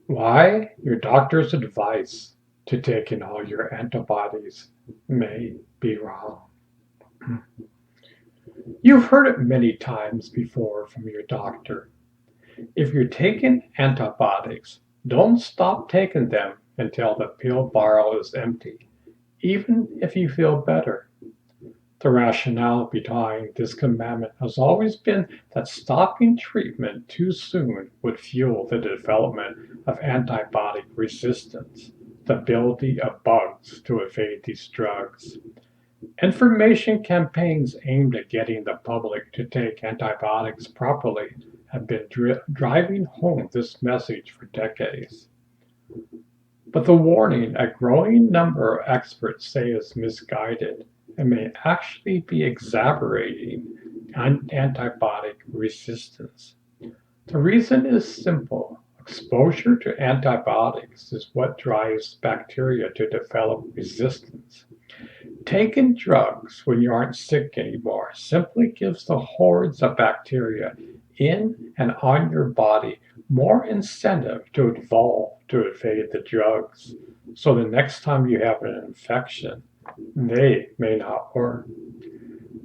Why your doctor's advice to taking all your antibodies may be wrong. You've heard it many times before from your doctor. If you're taking antibiotics, don't stop taking them until the pill bottle is empty, even if you feel better. The rationale behind this commandment has always been that stopping treatment too soon would fuel the development of antibiotic resistance, the ability of bugs to evade these drugs. Information campaigns aimed at getting the public to take antibiotics properly have been driving home this message for decades. But the warning a growing number of experts say is misguided and may actually be exacerbating antibiotic resistance. The reason is simple. Exposure to antibiotics is what drives bacteria to develop resistance. Taking drugs when you aren't sick anymore simply gives the hordes of bacteria in and on your body more incentive to evolve to evade the drugs. So the next time you have an infection, they may not work.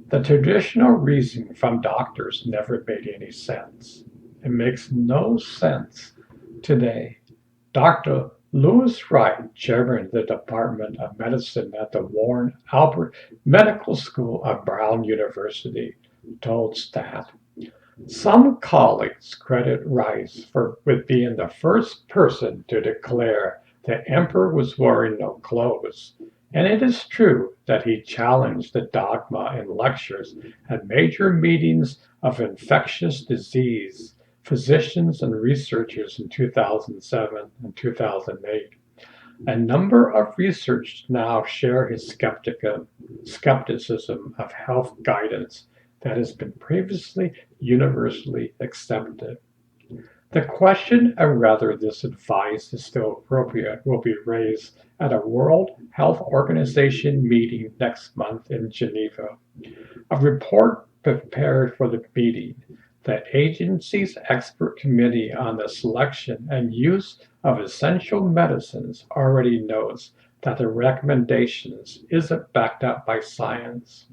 The traditional reason from doctors never made any sense. It makes no sense today. Dr. Louis Wright, chairman of the Department of Medicine at the Warren Albert Medical School of Brown University, told staff, some colleagues credit Rice with being the first person to declare the emperor was wearing no clothes, and it is true that he challenged the dogma in lectures at major meetings of infectious disease physicians and researchers in 2007 and 2008. A number of researchers now share his skepticism of health guidance that has been previously universally accepted. The question of whether this advice is still appropriate will be raised at a World Health Organization meeting next month in Geneva. A report prepared for the meeting, the agency's expert committee on the selection and use of essential medicines already notes that the recommendations isn't backed up by science.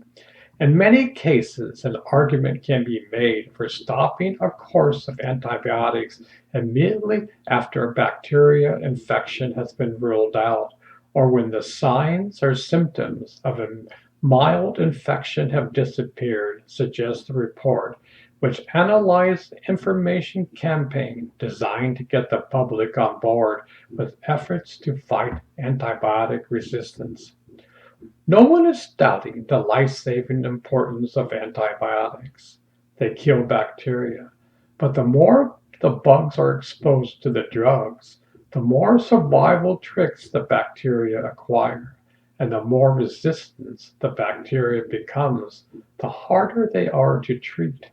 In many cases, an argument can be made for stopping a course of antibiotics immediately after a bacteria infection has been ruled out, or when the signs or symptoms of a mild infection have disappeared, suggests the report, which analyzed the information campaign designed to get the public on board with efforts to fight antibiotic resistance. No one is doubting the life-saving importance of antibiotics. They kill bacteria. But the more the bugs are exposed to the drugs, the more survival tricks the bacteria acquire. And the more resistant the bacteria becomes, the harder they are to treat.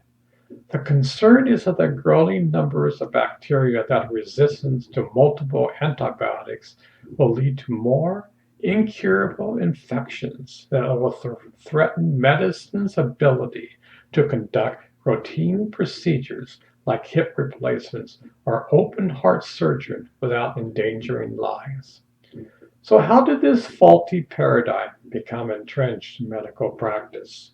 The concern is that the growing numbers of bacteria that are resistant to multiple antibiotics will lead to more incurable infections that will threaten medicine's ability to conduct routine procedures like hip replacements or open heart surgery without endangering lives. So, how did this faulty paradigm become entrenched in medical practice?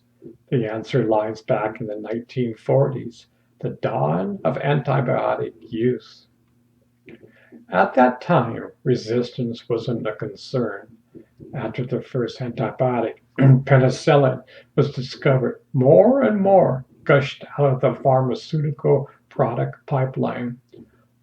The answer lies back in the 1940s, the dawn of antibiotic use. At that time, resistance wasn't a concern. After the first antibiotic, penicillin, was discovered, more and more gushed out of the pharmaceutical product pipeline.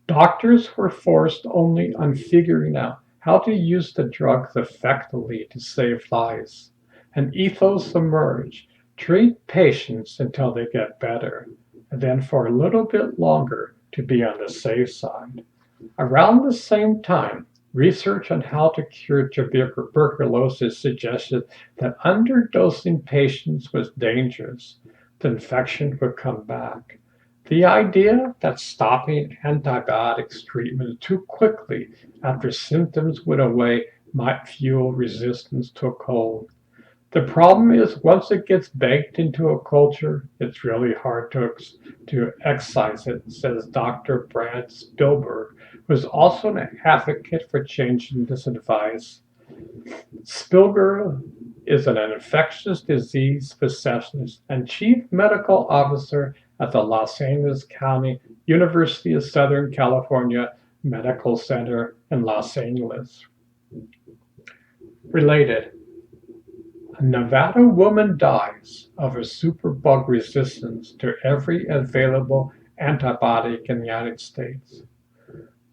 Doctors were forced only on figuring out how to use the drugs effectively to save lives. An ethos emerged: treat patients until they get better, and then for a little bit longer to be on the safe side. Around the same time, research on how to cure tuberculosis suggested that underdosing patients was dangerous. The infection would come back. The idea that stopping antibiotics treatment too quickly after symptoms went away might fuel resistance took hold. The problem is once it gets baked into a culture, it's really hard to excise it, says Dr. Brad Spielberg was also an advocate for changing this advice. Spilger is an infectious disease specialist and chief medical officer at the Los Angeles County University of Southern California Medical Center in Los Angeles. Related, a Nevada woman dies of a superbug resistance to every available antibiotic in the United States.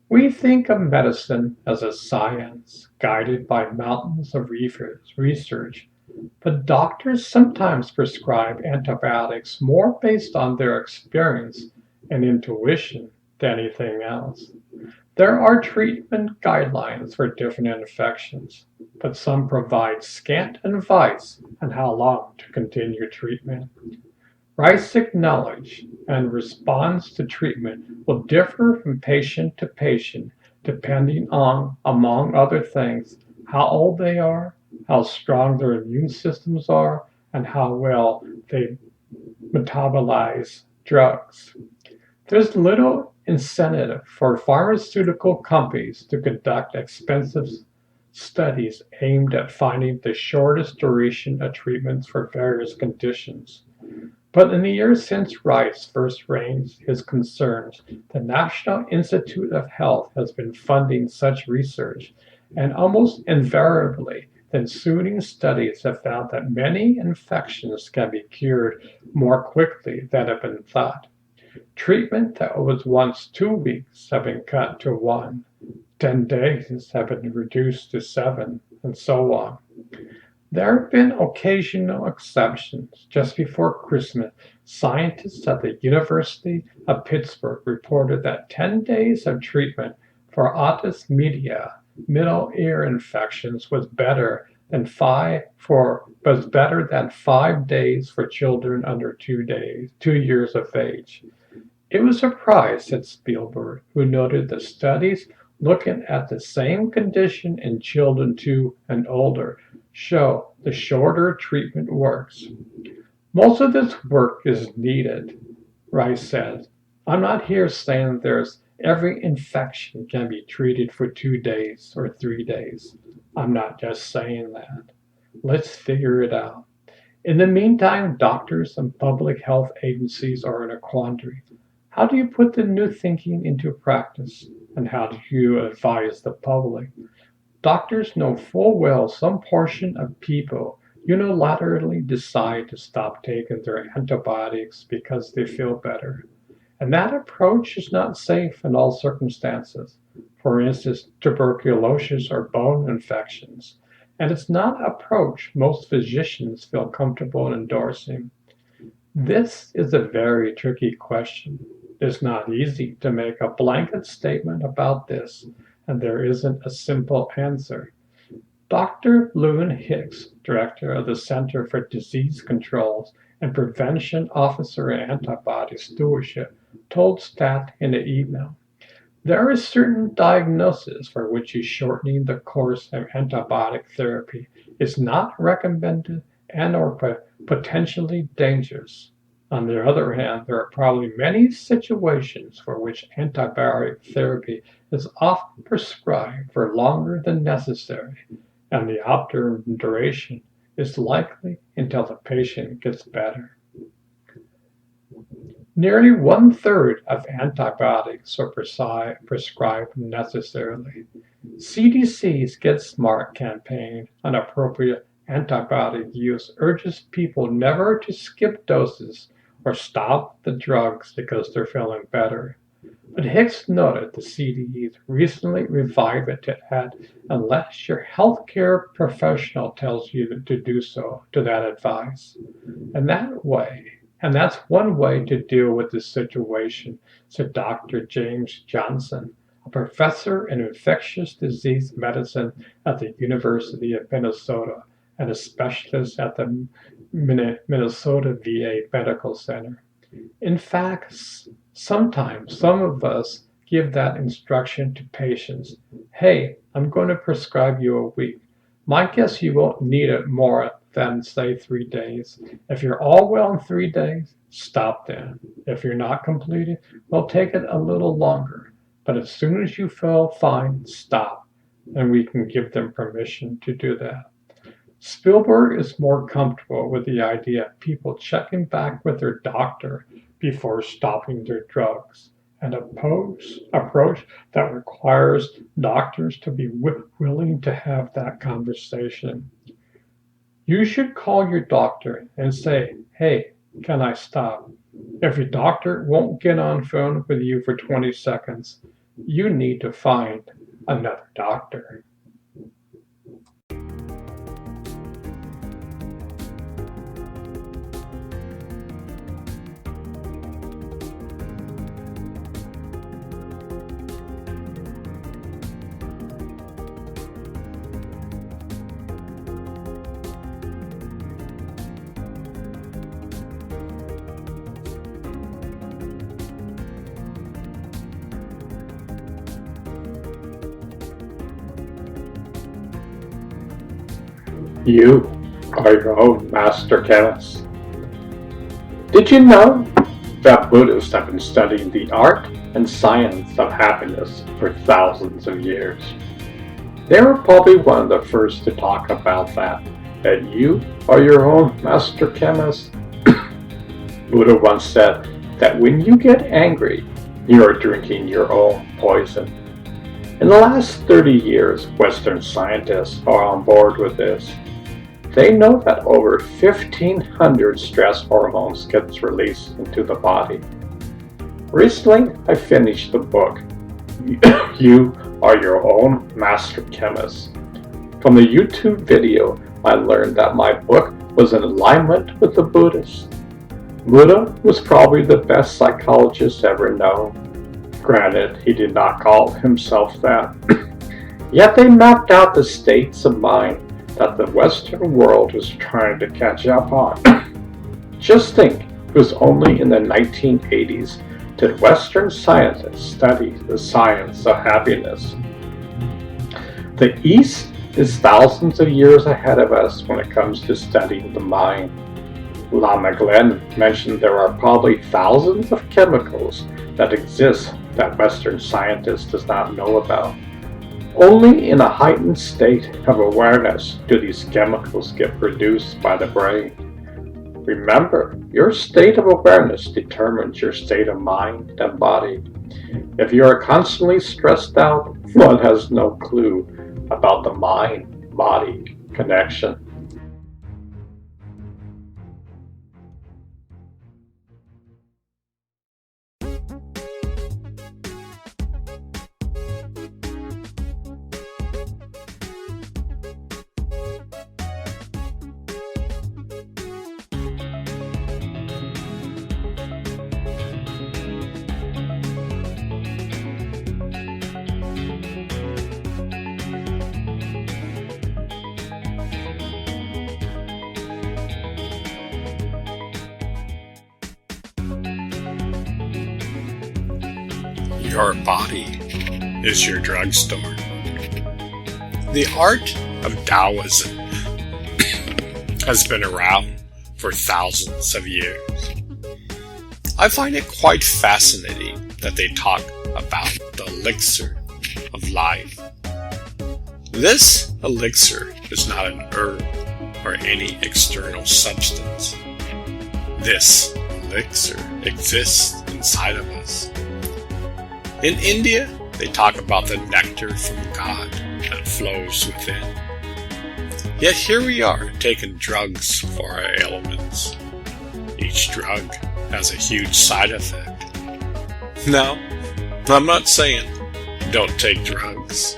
We think of medicine as a science guided by mountains of research, but doctors sometimes prescribe antibiotics more based on their experience and intuition than anything else. There are treatment guidelines for different infections, but some provide scant advice on how long to continue treatment. Rice knowledge and response to treatment will differ from patient to patient depending on, among other things, how old they are, how strong their immune systems are, and how well they metabolize drugs. There's little incentive for pharmaceutical companies to conduct expensive studies aimed at finding the shortest duration of treatments for various conditions. But in the years since Rice first raised his concerns, the National Institute of Health has been funding such research, and almost invariably, the ensuing studies have found that many infections can be cured more quickly than had been thought. Treatment that was once 2 weeks have been cut to 1, 10 days have been reduced to 7, and so on. There have been occasional exceptions. Just before Christmas, scientists at the University of Pittsburgh reported that 10 days of treatment for otitis media, middle ear infections, was better than 5 days for children under 2 years of age. It was a surprise, said Spielberg, who noted that studies looking at the same condition in children 2 and older show the shorter treatment works. Most of this work is needed, Rice said. I'm not here saying every infection can be treated for 2 days or 3 days. I'm not just saying that. Let's figure it out. In the meantime, doctors and public health agencies are in a quandary. How do you put the new thinking into practice? And how do you advise the public? Doctors know full well some portion of people unilaterally decide to stop taking their antibiotics because they feel better. And that approach is not safe in all circumstances. For instance, tuberculosis or bone infections. And it's not an approach most physicians feel comfortable endorsing. This is a very tricky question. It's not easy to make a blanket statement about this, and there isn't a simple answer. Dr. Lewin Hicks, director of the Center for Disease Controls and Prevention Officer in Antibody Stewardship, told STAT in an email, there is certain diagnosis for which shortening the course of antibiotic therapy is not recommended and or potentially dangerous. On the other hand, there are probably many situations for which antibiotic therapy is often prescribed for longer than necessary, and the optimum duration is likely until the patient gets better. Nearly 1/3 of antibiotics are prescribed necessarily. CDC's Get Smart campaign on appropriate antibiotic use urges people never to skip doses or stop the drugs because they're feeling better. But Hicks noted the CDE recently revived it to add, unless your healthcare professional tells you to do so, to that advice. And that's one way to deal with this situation, said Dr. James Johnson, a professor in infectious disease medicine at the University of Minnesota and a specialist at the Minnesota VA Medical Center. In fact, sometimes some of us give that instruction to patients. Hey, I'm going to prescribe you a week. My guess you won't need it more than, say, 3 days. If you're all well in 3 days, stop then. If you're not completed, well, take it a little longer. But as soon as you feel fine, stop, and we can give them permission to do that. Spielberg is more comfortable with the idea of people checking back with their doctor before stopping their drugs, an approach that requires doctors to be willing to have that conversation. You should call your doctor and say, "Hey, can I stop?" If your doctor won't get on phone with you for 20 seconds, you need to find another doctor. You are your own master chemist. Did you know that Buddhists have been studying the art and science of happiness for thousands of years? They were probably one of the first to talk about that you are your own master chemist. Buddha once said that when you get angry, you are drinking your own poison. In the last 30 years, Western scientists are on board with this. They know that over 1,500 stress hormones get released into the body. Recently, I finished the book, You Are Your Own Master Chemist. From the YouTube video, I learned that my book was in alignment with the Buddhists. Buddha was probably the best psychologist ever known. Granted, he did not call himself that. Yet they mapped out the states of mind that the Western world was trying to catch up on. Just think, it was only in the 1980s that Western scientists studied the science of happiness. The East is thousands of years ahead of us when it comes to studying the mind. Lama Glenn mentioned there are probably thousands of chemicals that exist that Western scientists does not know about. Only in a heightened state of awareness do these chemicals get produced by the brain. Remember, your state of awareness determines your state of mind and body. If you are constantly stressed out, one has no clue about the mind-body connection. Your body is your drugstore. The art of Taoism has been around for thousands of years. I find it quite fascinating that they talk about the elixir of life. This elixir is not an herb or any external substance. This elixir exists inside of us. In India, they talk about the nectar from God that flows within. Yet here we are taking drugs for our ailments. Each drug has a huge side effect. Now, I'm not saying don't take drugs.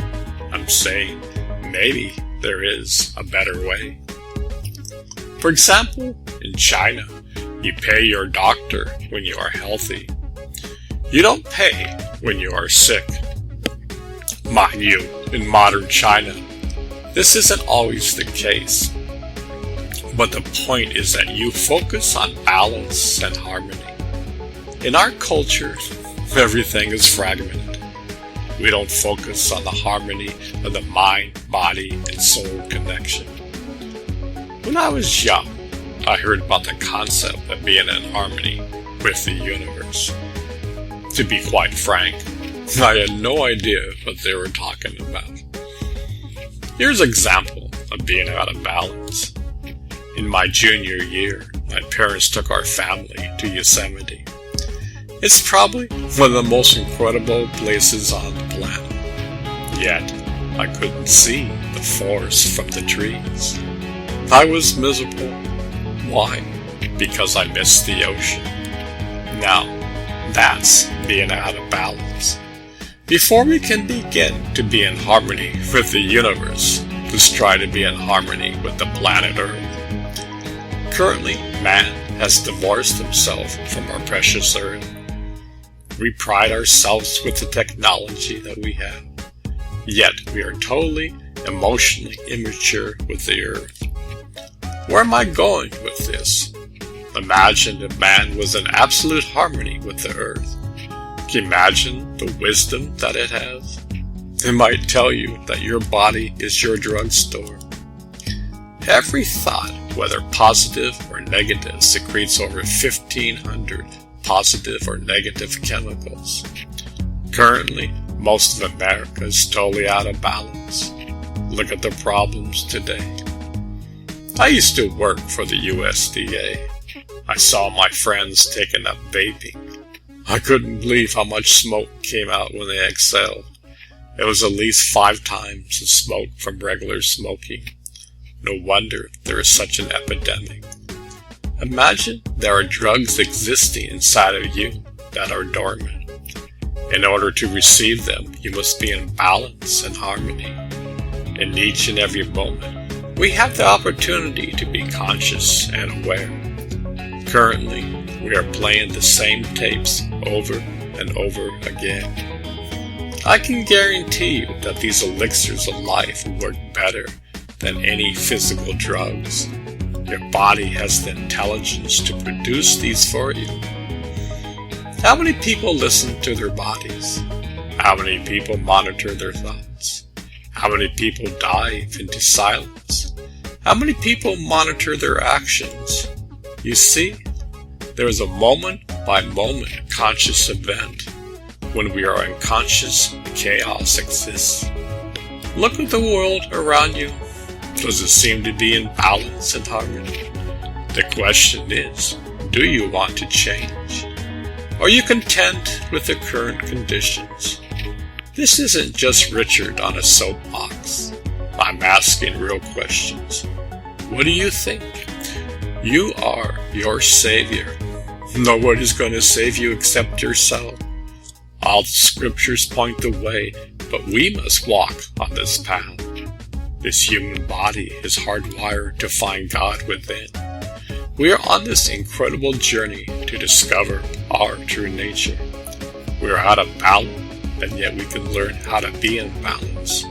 I'm saying maybe there is a better way. For example, in China, you pay your doctor when you are healthy. You don't pay when you are sick. Mind you, in modern China, this isn't always the case. But the point is that you focus on balance and harmony. In our culture, everything is fragmented. We don't focus on the harmony of the mind, body, and soul connection. When I was young, I heard about the concept of being in harmony with the universe. To be quite frank, I had no idea what they were talking about. Here's an example of being out of balance. In my junior year, my parents took our family to Yosemite. It's probably one of the most incredible places on the planet. Yet, I couldn't see the forest from the trees. I was miserable. Why? Because I missed the ocean. Now, that's being out of balance. Before we can begin to be in harmony with the universe, let's try to be in harmony with the planet Earth. Currently, man has divorced himself from our precious Earth. We pride ourselves with the technology that we have, yet we are totally emotionally immature with the Earth. Where am I going with this? Imagine if man was in absolute harmony with the Earth. Can you imagine the wisdom that it has? It might tell you that your body is your drugstore. Every thought, whether positive or negative, secretes over 1,500 positive or negative chemicals. Currently, most of America is totally out of balance. Look at the problems today. I used to work for the USDA. I saw my friends taking up vaping. I couldn't believe how much smoke came out when they exhaled. It was at least 5 times the smoke from regular smoking. No wonder there is such an epidemic. Imagine there are drugs existing inside of you that are dormant. In order to receive them, you must be in balance and harmony. In each and every moment, we have the opportunity to be conscious and aware. Currently, we are playing the same tapes over and over again. I can guarantee you that these elixirs of life work better than any physical drugs. Your body has the intelligence to produce these for you. How many people listen to their bodies? How many people monitor their thoughts? How many people dive into silence? How many people monitor their actions? You see, there is a moment-by-moment conscious event. When we are unconscious, chaos exists. Look at the world around you. Does it seem to be in balance and harmony? The question is, do you want to change? Are you content with the current conditions? This isn't just Richard on a soapbox. I'm asking real questions. What do you think? You are your savior. Nobody's going to save you except yourself. All the scriptures point the way, but we must walk on this path. This human body is hardwired to find God within. We are on this incredible journey to discover our true nature. We are out of balance, and yet we can learn how to be in balance.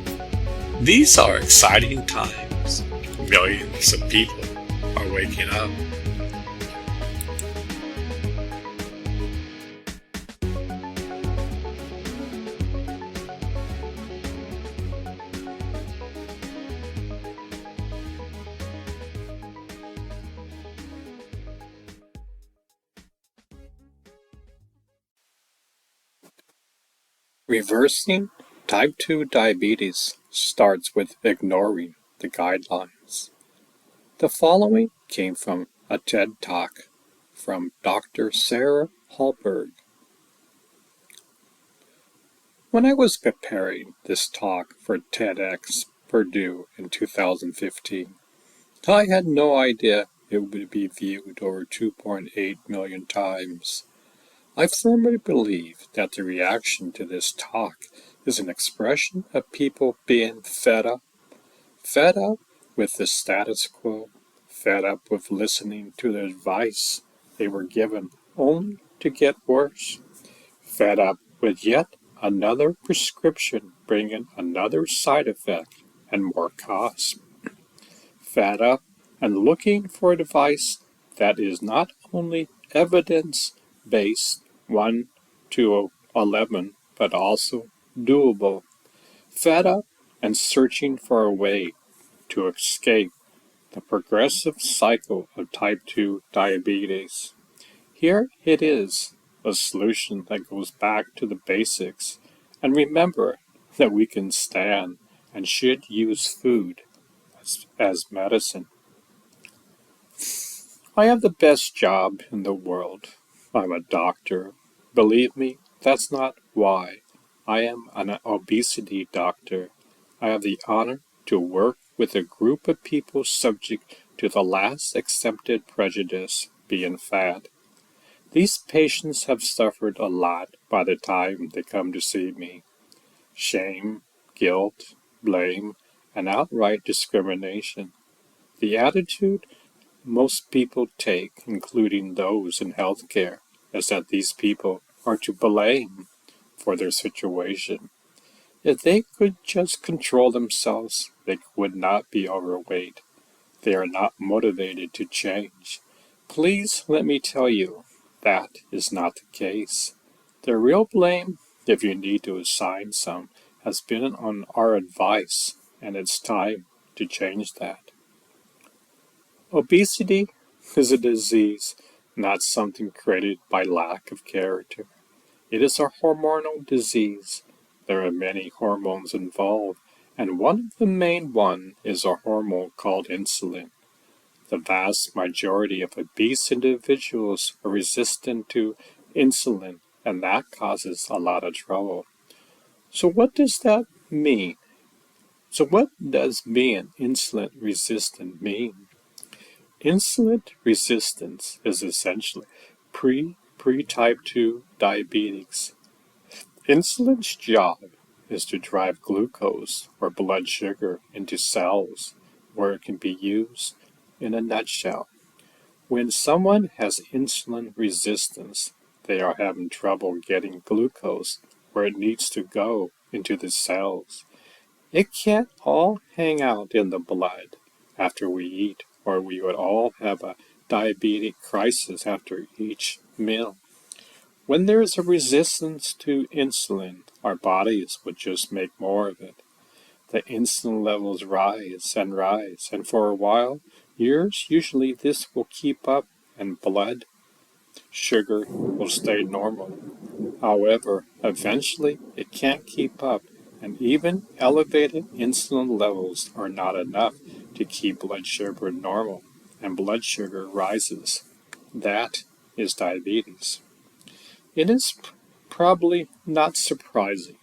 These are exciting times. Millions of people are waking up. Reversing type 2 diabetes starts with ignoring the guidelines. The following came from a TED Talk from Dr. Sarah Hallberg. When I was preparing this talk for TEDx Purdue in 2015, I had no idea it would be viewed over 2.8 million times. I firmly believe that the reaction to this talk is an expression of people being fed up with the status quo, fed up with listening to the advice they were given only to get worse, fed up with yet another prescription bringing another side effect and more cost, fed up and looking for advice that is not only evidence-based 1 to 11, but also doable, fed up and searching for a way to escape the progressive cycle of type 2 diabetes. Here it is, a solution that goes back to the basics And remember that we can stand and should use food as medicine. I have the best job in the world. I'm a doctor. Believe me, that's not why. I am an obesity doctor. I have the honor to work with a group of people subject to the last accepted prejudice, being fat. These patients have suffered a lot by the time they come to see me. Shame, guilt, blame, and outright discrimination. The attitude most people take, including those in healthcare, is that these people are to blame for their situation. If they could just control themselves, they would not be overweight. They are not motivated to change. Please let me tell you, that is not the case. The real blame, if you need to assign some, has been on our advice, and it's time to change that. Obesity is a disease, not something created by lack of character. It is a hormonal disease. There are many hormones involved, and one of the main one is a hormone called insulin. The vast majority of obese individuals are resistant to insulin, and that causes a lot of trouble. So what does that mean? So what does being insulin resistant mean? Insulin resistance is essentially pre-type 2 diabetes. Insulin's job is to drive glucose or blood sugar into cells where it can be used. In a nutshell, when someone has insulin resistance, they are having trouble getting glucose where it needs to go into the cells. It can't all hang out in the blood after we eat, or we would all have a diabetic crisis after each meal. When there is a resistance to insulin, our bodies would just make more of it. The insulin levels rise, and for a while, years, usually this will keep up, and blood sugar will stay normal. However, eventually it can't keep up, and even elevated insulin levels are not enough to keep blood sugar normal, and blood sugar rises. That is diabetes. It is probably not surprising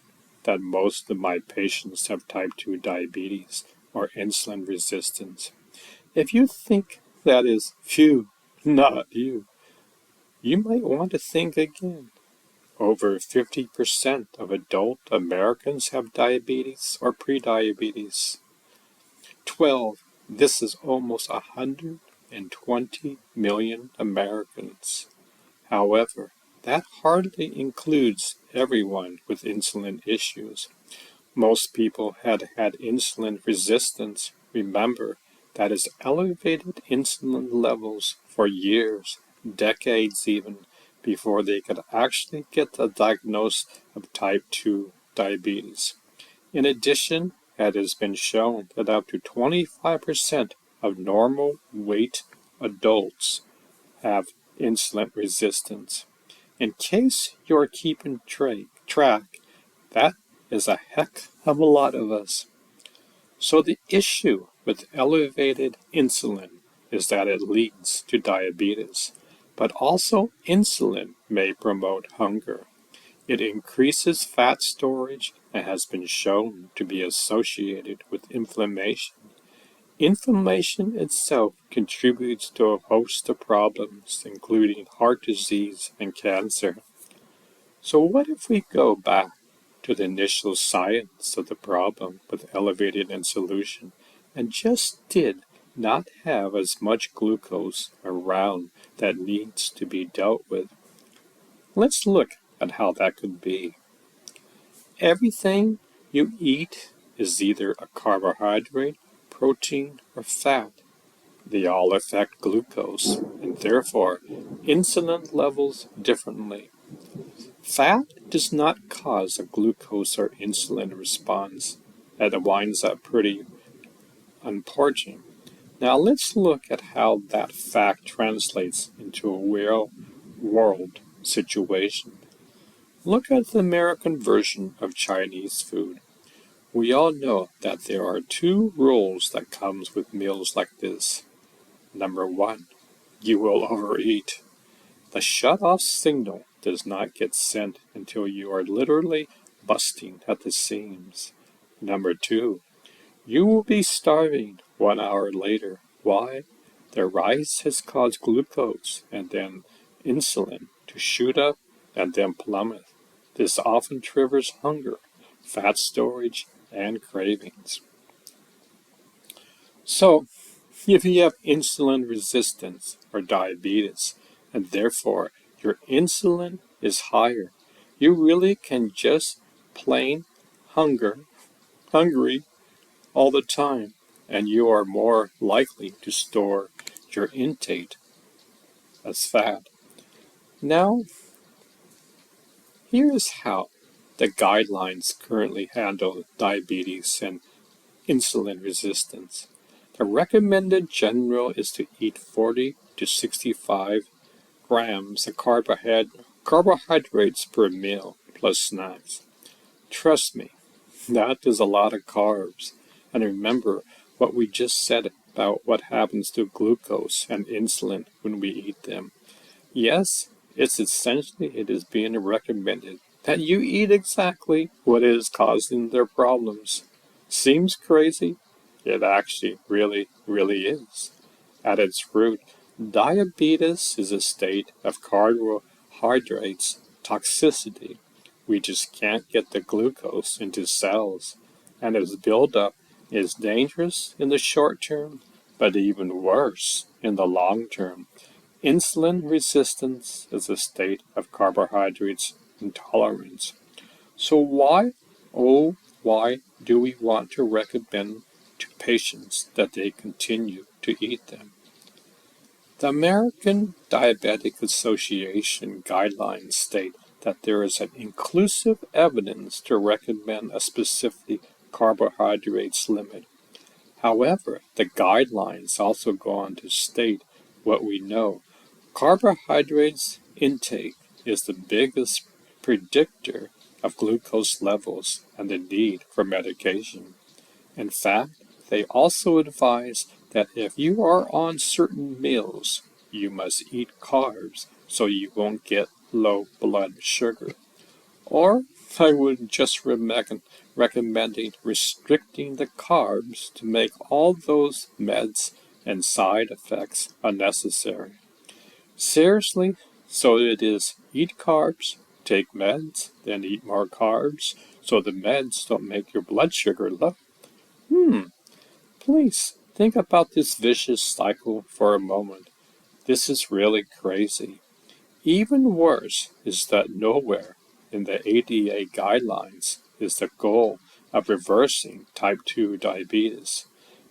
that most of my patients have type 2 diabetes or insulin resistance. If you think that is, phew, not you, you might want to think again. Over 50% of adult Americans have diabetes or prediabetes. 12. This is almost 120 million Americans. However, that hardly includes everyone with insulin issues. Most people had insulin resistance. Remember, that is elevated insulin levels for years, decades even, before they could actually get the diagnosis of type 2 diabetes. In addition, it has been shown that up to 25% of normal weight adults have insulin resistance. In case you're keeping track, that is a heck of a lot of us. So the issue with elevated insulin is that it leads to diabetes, but also insulin may promote hunger. It increases fat storage and has been shown to be associated with inflammation. Inflammation itself contributes to a host of problems, including heart disease and cancer. So what if we go back to the initial science of the problem with elevated insulin and just did not have as much glucose around that needs to be dealt with? Let's look at how that could be. Everything you eat is either a carbohydrate, protein, or fat. They all affect glucose and therefore insulin levels differently. Fat does not cause a glucose or insulin response, and it winds up pretty unfortunate. Now let's look at how that fact translates into a real world situation. Look at the American version of Chinese food. We all know that there are two rules that comes with meals like this. Number one, you will overeat. The shut-off signal does not get sent until you are literally busting at the seams. Number two, you will be starving 1 hour later. Why? The rice has caused glucose and then insulin to shoot up and then plummet. This often triggers hunger, fat storage, and cravings. So, if you have insulin resistance or diabetes, and therefore your insulin is higher, you really can just plain hungry all the time, and you are more likely to store your intake as fat. Now, here is how the guidelines currently handle diabetes and insulin resistance. The recommended general is to eat 40 to 65 grams of carbohydrates per meal plus snacks. Trust me, that is a lot of carbs. And remember what we just said about what happens to glucose and insulin when we eat them. Yes, it is being recommended that you eat exactly what is causing their problems. Seems crazy? It actually really is. At its root, diabetes is a state of carbohydrates toxicity. We just can't get the glucose into cells, and its buildup is dangerous in the short term, but even worse in the long term. Insulin resistance is a state of carbohydrates intolerance. So why do we want to recommend to patients that they continue to eat them? The American Diabetic Association guidelines state that there is an inclusive evidence to recommend a specific carbohydrates limit. However, the guidelines also go on to state what we know. Carbohydrates intake is the biggest predictor of glucose levels and the need for medication. In fact, they also advise that if you are on certain meals, you must eat carbs so you won't get low blood sugar. Or I would just recommending restricting the carbs to make all those meds and side effects unnecessary. Seriously, so it is eat carbs, take meds, then eat more carbs, so the meds don't make your blood sugar low. Please think about this vicious cycle for a moment. This is really crazy. Even worse is that nowhere in the ADA guidelines is the goal of reversing type 2 diabetes.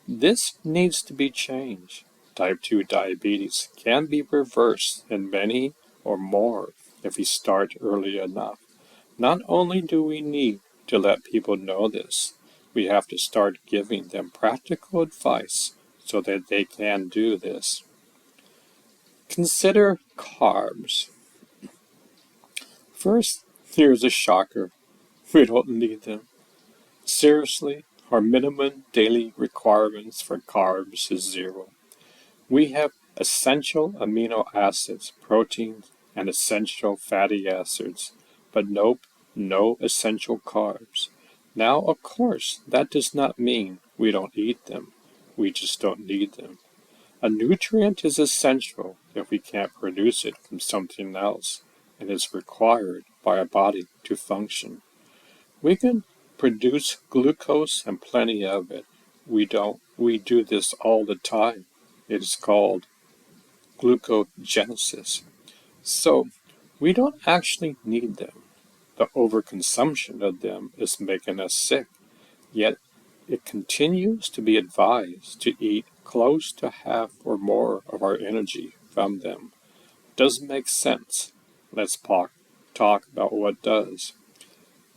This needs to be changed. Type 2 diabetes can be reversed in many or more if we start early enough. Not only do we need to let people know this, we have to start giving them practical advice so that they can do this. Consider carbs. First, here's a shocker. We don't need them. Seriously, our minimum daily requirements for carbs is 0. We have essential amino acids, proteins, and essential fatty acids, but nope, no essential carbs. Now, of course, that does not mean we don't eat them. We just don't need them. A nutrient is essential if we can't produce it from something else, and is required by our body to function. We can produce glucose and plenty of it. We do this all the time. It is called glucogenesis. So, we don't actually need them. The overconsumption of them is making us sick, yet it continues to be advised to eat close to half or more of our energy from them. Doesn't make sense. Let's talk about what does.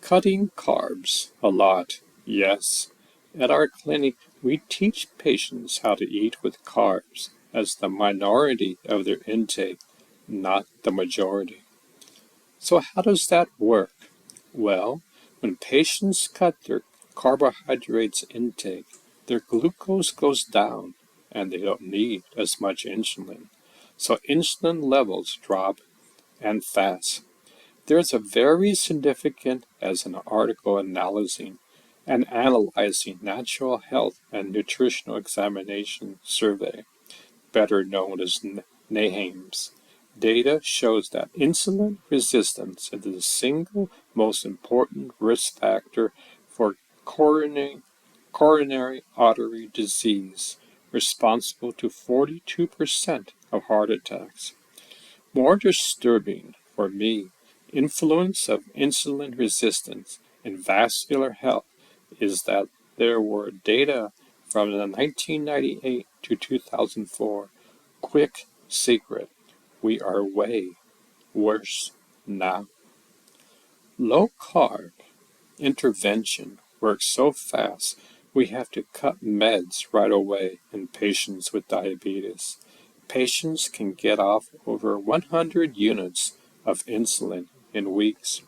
Cutting carbs a lot, yes. At our clinic, we teach patients how to eat with carbs as the minority of their intake, not the majority. So how does that work? Well, when patients cut their carbohydrates intake, their glucose goes down and they don't need as much insulin. So insulin levels drop and fast. There's a very significant as an article analyzing and analyzing natural health and nutritional examination survey, better known as NAHAMS. Data shows that insulin resistance is the single most important risk factor for coronary artery disease, responsible to 42% of heart attacks. More disturbing for me, influence of insulin resistance in vascular health is that there were data from the 1998 to 2004 quick secret. We are way worse now. Low carb intervention works so fast we have to cut meds right away in patients with diabetes. Patients can get off over 100 units of insulin in weeks.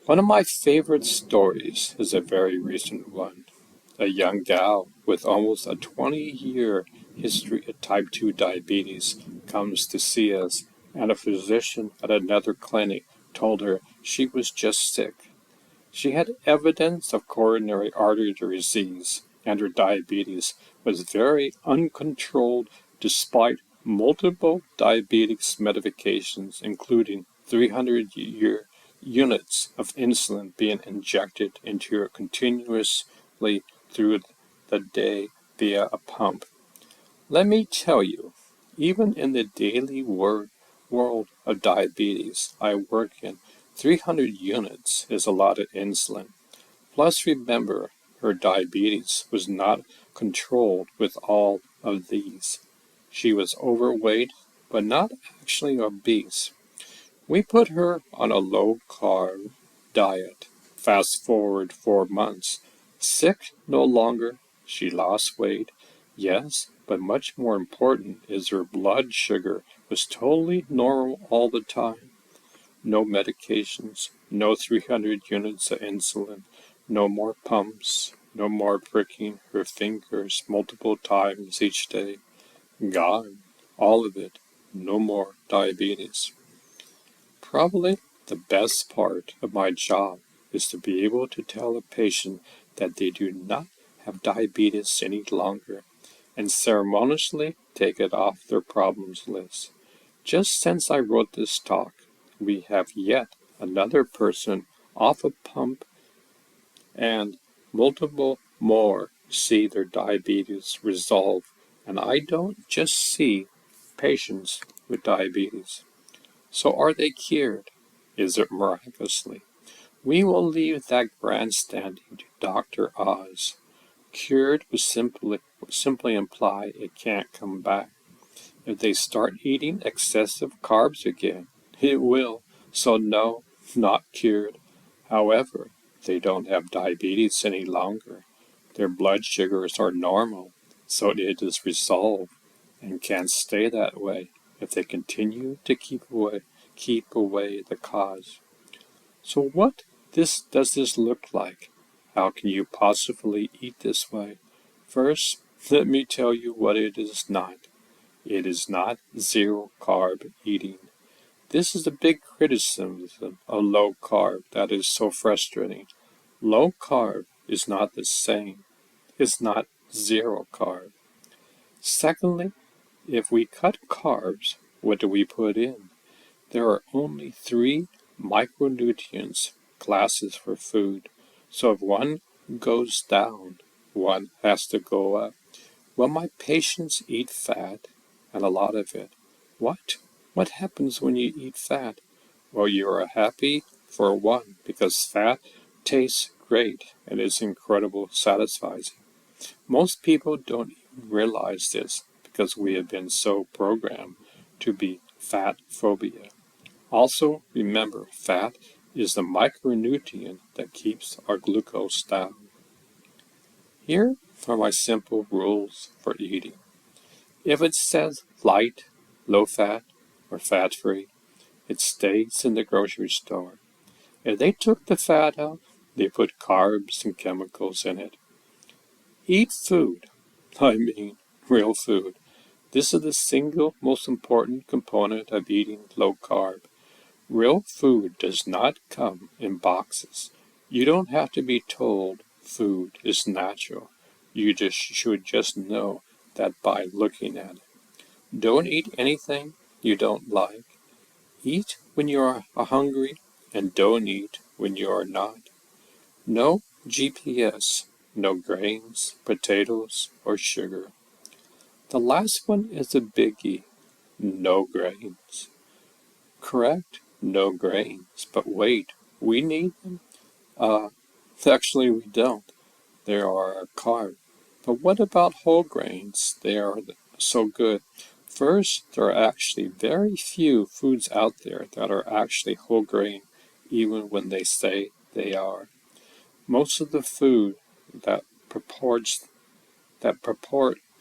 One of my favorite stories is a very recent one. A young gal with almost a 20-year history of type 2 diabetes comes to see us, and a physician at another clinic told her she was just sick. She had evidence of coronary artery disease, and her diabetes was very uncontrolled despite multiple diabetes medications, including 300 units of insulin being injected into her continuously through the day via a pump. Let me tell you, even in the daily world of diabetes I work in, 300 units is a lot of insulin. Plus remember, her diabetes was not controlled with all of these. She was overweight, but not actually obese. We put her on a low-carb diet. Fast forward 4 months. Sick no longer. She lost weight. Yes, but much more important is her blood sugar was totally normal all the time. No medications, no 300 units of insulin, no more pumps, no more pricking her fingers multiple times each day. Gone, all of it, no more diabetes. Probably the best part of my job is to be able to tell a patient that they do not have diabetes any longer and ceremoniously take it off their problems list. Just since I wrote this talk, we have yet another person off a pump and multiple more see their diabetes resolve. And I don't just see patients with diabetes. So are they cured? Is it miraculously? We will leave that grandstanding to Dr. Oz. Cured would simply imply it can't come back. If they start eating excessive carbs again, it will. So no, not cured. However, they don't have diabetes any longer. Their blood sugars are normal, so it is resolved and can stay that way if they continue to keep away the cause. So what does this look like? How can you possibly eat this way? First, let me tell you what it is not. It is not zero-carb eating. This is a big criticism of low-carb that is so frustrating. Low-carb is not the same. It's not zero-carb. Secondly, if we cut carbs, what do we put in? There are only 3 micronutrients classes for food, so if one goes down, one has to go up. When my patients eat fat, and a lot of it, what? What happens when you eat fat? Well, you are happy for one, because fat tastes great and is incredibly satisfying. Most people don't even realize this because we have been so programmed to be fat phobia. Also, remember, fat is the micronutrient that keeps our glucose down. Here are my simple rules for eating. If it says light, low fat, or fat-free, it stays in the grocery store. If they took the fat out, they put carbs and chemicals in it. Eat food. I mean, real food. This is the single most important component of eating low carb. Real food does not come in boxes. You don't have to be told food is natural. You should just know that by looking at it. Don't eat anything you don't like. Eat when you are hungry and don't eat when you are not. No GPS, no grains, potatoes, or sugar. The last one is a biggie. No grains. Correct? No grains. But wait, we need them? Actually we don't. They are a carb. But what about whole grains? They are so good. First, there are actually very few foods out there that are actually whole grain, even when they say they are. Most of the food that purport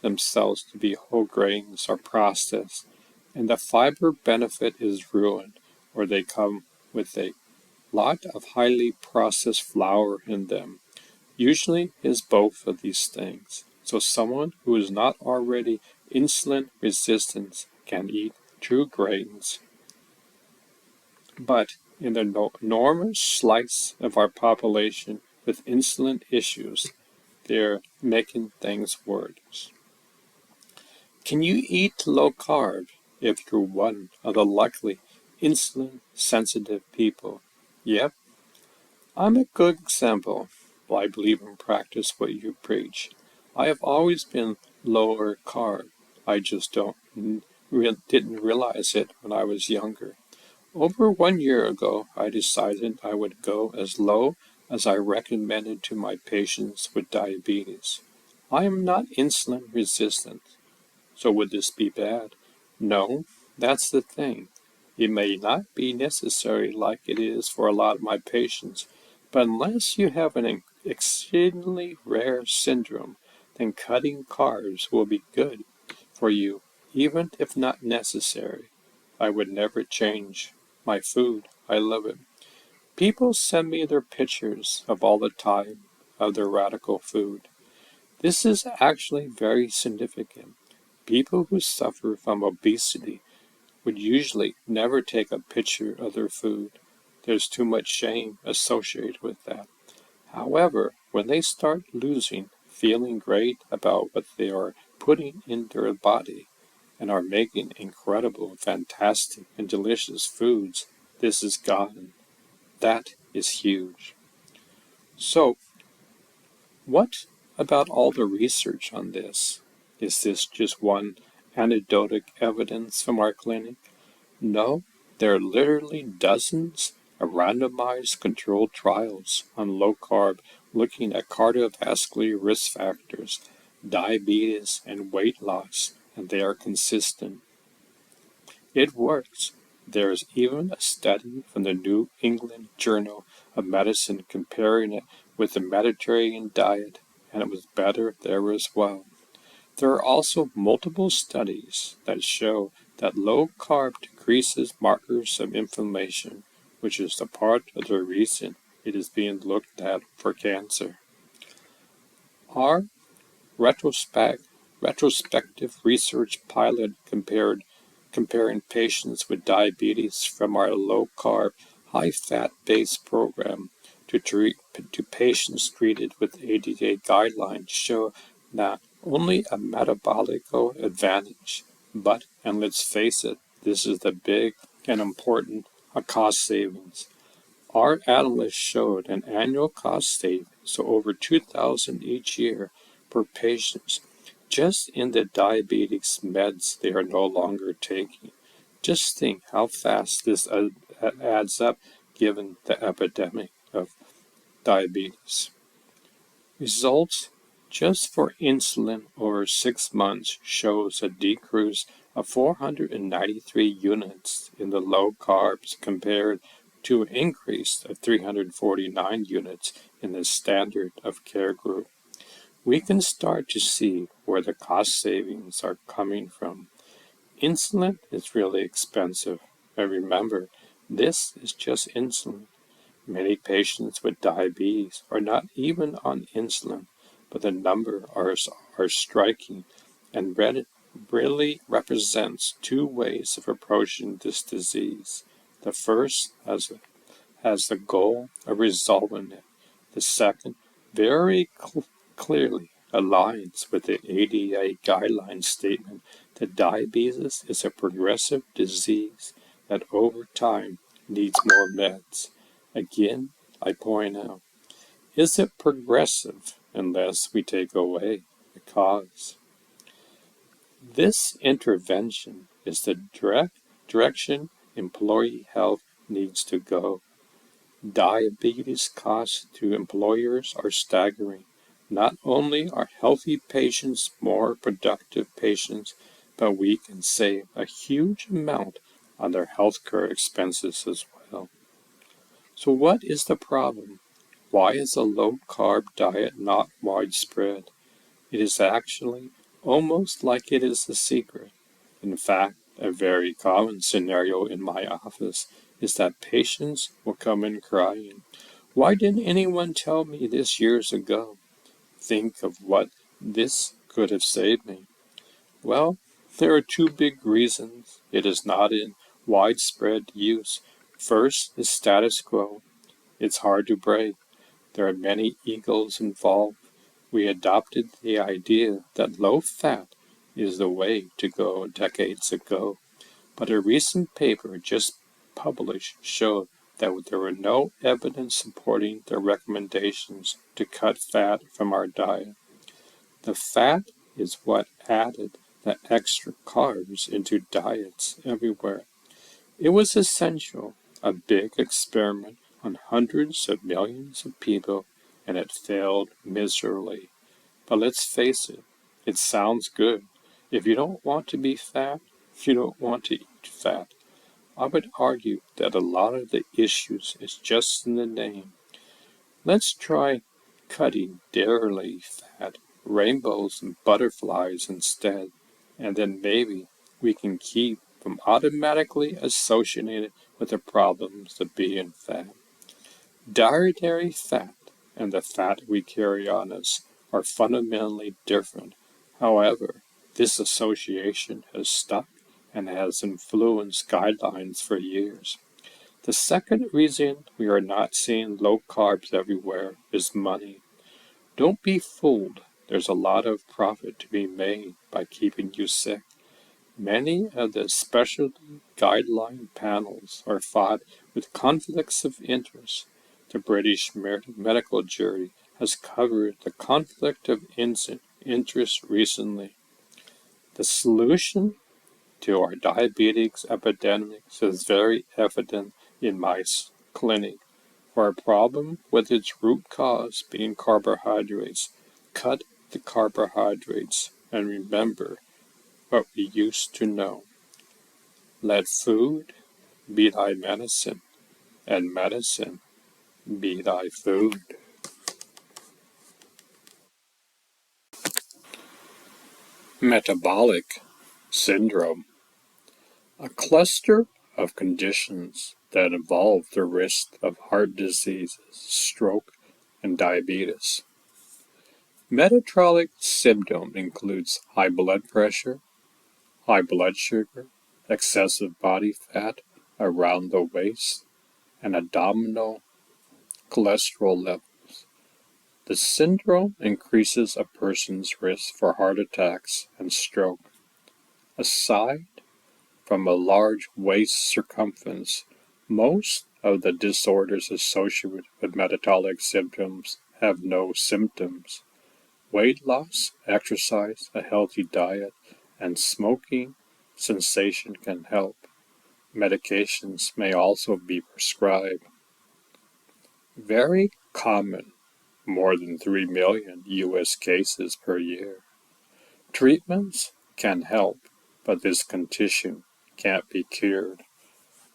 themselves to be whole grains are processed, and the fiber benefit is ruined, or they come with a lot of highly processed flour in them. Usually is both of these things. So someone who is not already insulin resistant can eat true grains. But in the enormous slice of our population with insulin issues, they're making things worse. Can you eat low carb if you're one of the luckily insulin sensitive people? Yep, I'm a good example. Well, I believe and practice what you preach. I have always been lower carb. I just didn't realize it when I was younger. Over 1 year ago, I decided I would go as low as I recommended to my patients with diabetes. I am not insulin resistant. So would this be bad? No, that's the thing. It may not be necessary like it is for a lot of my patients, but unless you have an exceedingly rare syndrome, then cutting carbs will be good for you, even if not necessary. I would never change my food. I love it. People send me their pictures of all the time of their radical food. This is actually very significant. People who suffer from obesity would usually never take a picture of their food. There's too much shame associated with that. However, when they start feeling great about what they are putting in their body, and are making incredible, fantastic, and delicious foods, this is gone. That is huge. So, what about all the research on this? Is this just one anecdotal evidence from our clinic? No, there are literally dozens of randomized controlled trials on low carb looking at cardiovascular risk factors, diabetes, and weight loss, and they are consistent. It works. There is even a study from the New England Journal of Medicine comparing it with the Mediterranean diet, and it was better there as well. There are also multiple studies that show that low carb decreases markers of inflammation, which is the part of the reason it is being looked at for cancer. Our retrospective research pilot comparing patients with diabetes from our low-carb, high-fat-based program to patients treated with ADA guidelines show not only a metabolical advantage, but, and let's face it, this is the big and important cost savings. Our analysts showed an annual cost savings of over $2,000 each year per patient just in the diabetes meds they are no longer taking. Just think how fast this adds up given the epidemic of diabetes. Results just for insulin over 6 months shows a decrease of 493 units in the low carbs compared to an increase of 349 units in the standard of care group. We can start to see where the cost savings are coming from. Insulin is really expensive, and remember, This is just insulin. Many patients with diabetes are not even on insulin, but the numbers are striking and really represents two ways of approaching this disease. The first has the goal of resolving it. The second very clearly aligns with the ADA guideline statement that diabetes is a progressive disease that over time needs more meds. Again, I point out, is it progressive unless we take away the cause? This intervention is the direction employee health needs to go. Diabetes costs to employers are staggering. Not only are healthy patients more productive patients, but we can save a huge amount on their healthcare expenses as well. So what is the problem? Why is a low-carb diet not widespread? It is actually almost like it is the secret. In fact, a very common scenario in my office is that patients will come in crying, "Why didn't anyone tell me this years ago? Think of what this could have saved me." Well, there are two big reasons it is not in widespread use. First is status quo. It's hard to break. There are many egos involved. We adopted the idea that low fat is the way to go decades ago, but a recent paper just published showed that there were no evidence supporting the recommendations to cut fat from our diet. The fat is what added the extra carbs into diets everywhere. It was essential, a big experiment on hundreds of millions of people, and it failed miserably. But let's face it, it sounds good. If you don't want to be fat, you don't want to eat fat. I would argue that a lot of the issues is just in the name. Let's try cutting dairy fat, rainbows and butterflies instead, and then maybe we can keep from automatically associated with the problems of being fat. Dietary fat and the fat we carry on us are fundamentally different. However, this association has stuck and has influenced guidelines for years. The second reason we are not seeing low carbs everywhere is money. Don't be fooled. There's a lot of profit to be made by keeping you sick. Many of the specialty guideline panels are fought with conflicts of interest. The British medical jury has covered the conflict of interest recently. The solution to our diabetes epidemic is very evident in my clinic. For a problem with its root cause being carbohydrates, cut the carbohydrates and remember what we used to know. Let food be thy medicine, and medicine be thy food. Metabolic syndrome, a cluster of conditions that involve the risk of heart diseases, stroke, and diabetes. Metabolic syndrome includes high blood pressure, high blood sugar, excessive body fat around the waist, and abdominal cholesterol levels. The syndrome increases a person's risk for heart attacks and stroke. Aside from a large waist circumference, most of the disorders associated with metabolic symptoms have no symptoms. Weight loss, exercise, a healthy diet, and smoking cessation can help. Medications may also be prescribed. Very common, more than 3 million U.S. cases per year. Treatments can help, but this condition can't be cured.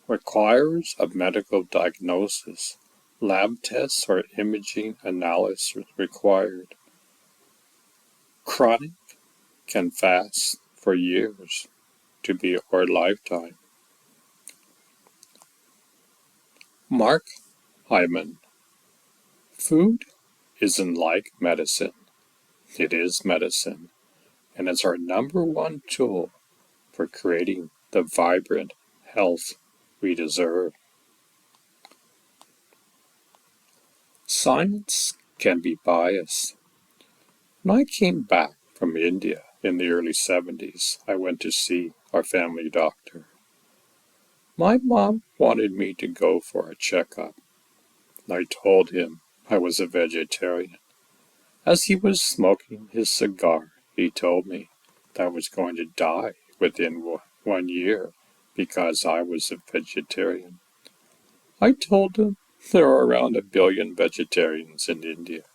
Requires a medical diagnosis. Lab tests or imaging analysis required. Chronic can fast for years to be or lifetime. Mark Hyman. Food isn't like medicine. It is medicine, and it's our number one tool for creating the vibrant health we deserve. Science can be biased. When I came back from India in the early 70s, I went to see our family doctor. My mom wanted me to go for a checkup. I told him I was a vegetarian. As he was smoking his cigar, he told me that I was going to die within 1 year because I was a vegetarian. I told him there are around 1 billion vegetarians in India.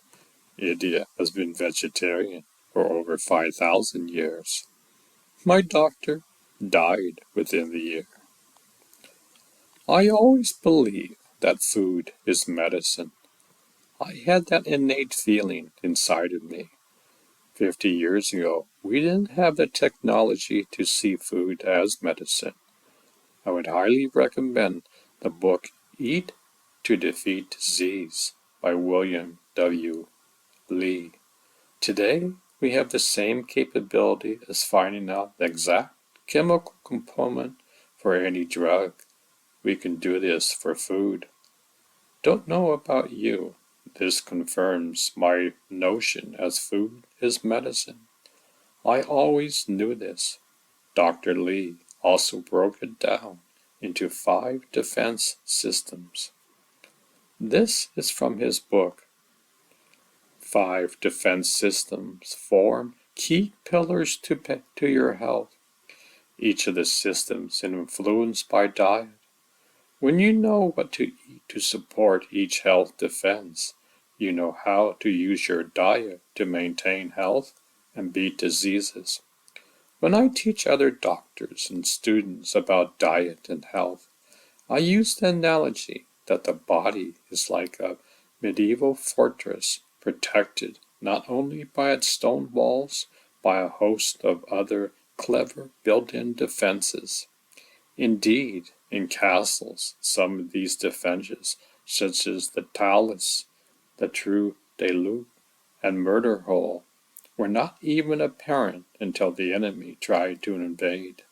India has been vegetarian for over 5,000 years. My doctor died within the year. I always believe that food is medicine. I had that innate feeling inside of me. 50 years ago, we didn't have the technology to see food as medicine. I would highly recommend the book Eat to Defeat Disease by William W. Lee. Today, we have the same capability as finding out the exact chemical component for any drug. We can do this for food. Don't know about you. This confirms my notion as food is medicine. I always knew this. Dr. Lee also broke it down into 5 defense systems. This is from his book. 5 defense systems form key pillars to your health. Each of the systems is influenced by diet. When you know what to eat to support each health defense, you know how to use your diet to maintain health and beat diseases. When I teach other doctors and students about diet and health, I use the analogy that the body is like a medieval fortress protected not only by its stone walls, by a host of other clever built-in defenses. Indeed, in castles, some of these defenses, such as the talus, the trou de loup, and murder hole, were not even apparent until the enemy tried to invade.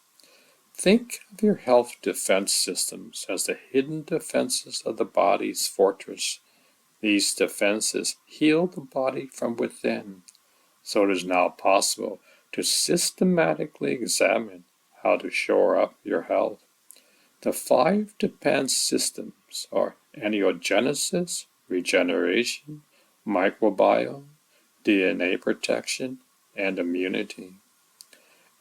Think of your health defense systems as the hidden defenses of the body's fortress. These defenses heal the body from within, so it is now possible to systematically examine how to shore up your health. The 5 defense systems are angiogenesis, regeneration, microbiome, DNA protection, and immunity.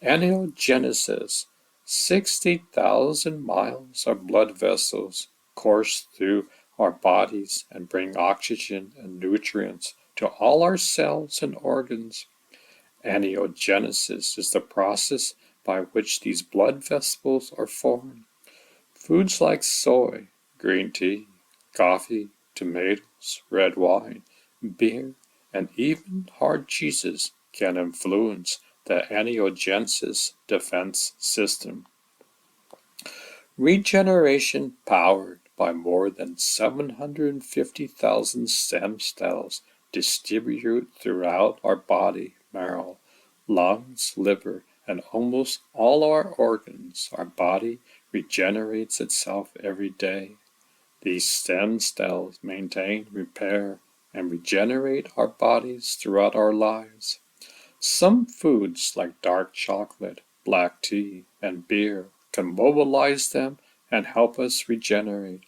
Angiogenesis: 60,000 miles of blood vessels course through our bodies and bring oxygen and nutrients to all our cells and organs. Angiogenesis is the process by which these blood vessels are formed. Foods like soy, green tea, coffee, tomatoes, red wine, beer, and even hard cheeses can influence the angiogenesis defense system. Regeneration, powered by more than 750,000 stem cells, distribute throughout our body, marrow, lungs, liver, and almost all our organs. Our body regenerates itself every day. These stem cells maintain, repair, and regenerate our bodies throughout our lives. Some foods like dark chocolate, black tea, and beer can mobilize them and help us regenerate.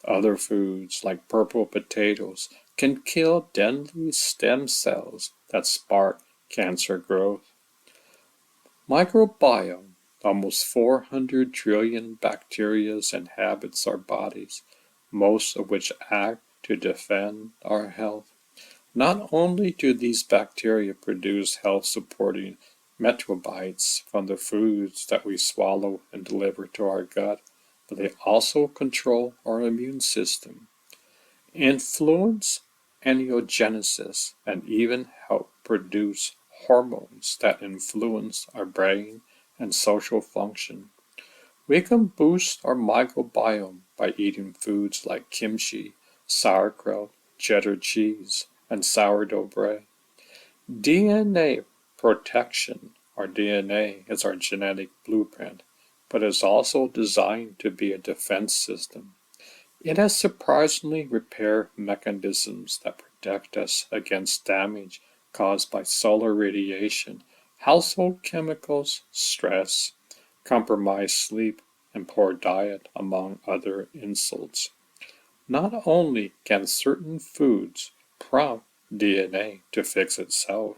Other foods like purple potatoes can kill deadly stem cells that spark cancer growth. Microbiome: almost 400 trillion bacteria inhabits our bodies, most of which act to defend our health. Not only do these bacteria produce health-supporting metabolites from the foods that we swallow and deliver to our gut, but they also control our immune system, influence angiogenesis, and even help produce hormones that influence our brain and social function. We can boost our microbiome by eating foods like kimchi, sauerkraut, cheddar cheese, and sourdough bread. DNA protection. Our DNA is our genetic blueprint, but is also designed to be a defense system. It has surprisingly repair mechanisms that protect us against damage caused by solar radiation, household chemicals, stress, compromised sleep, and poor diet, among other insults. Not only can certain foods prompt DNA to fix itself,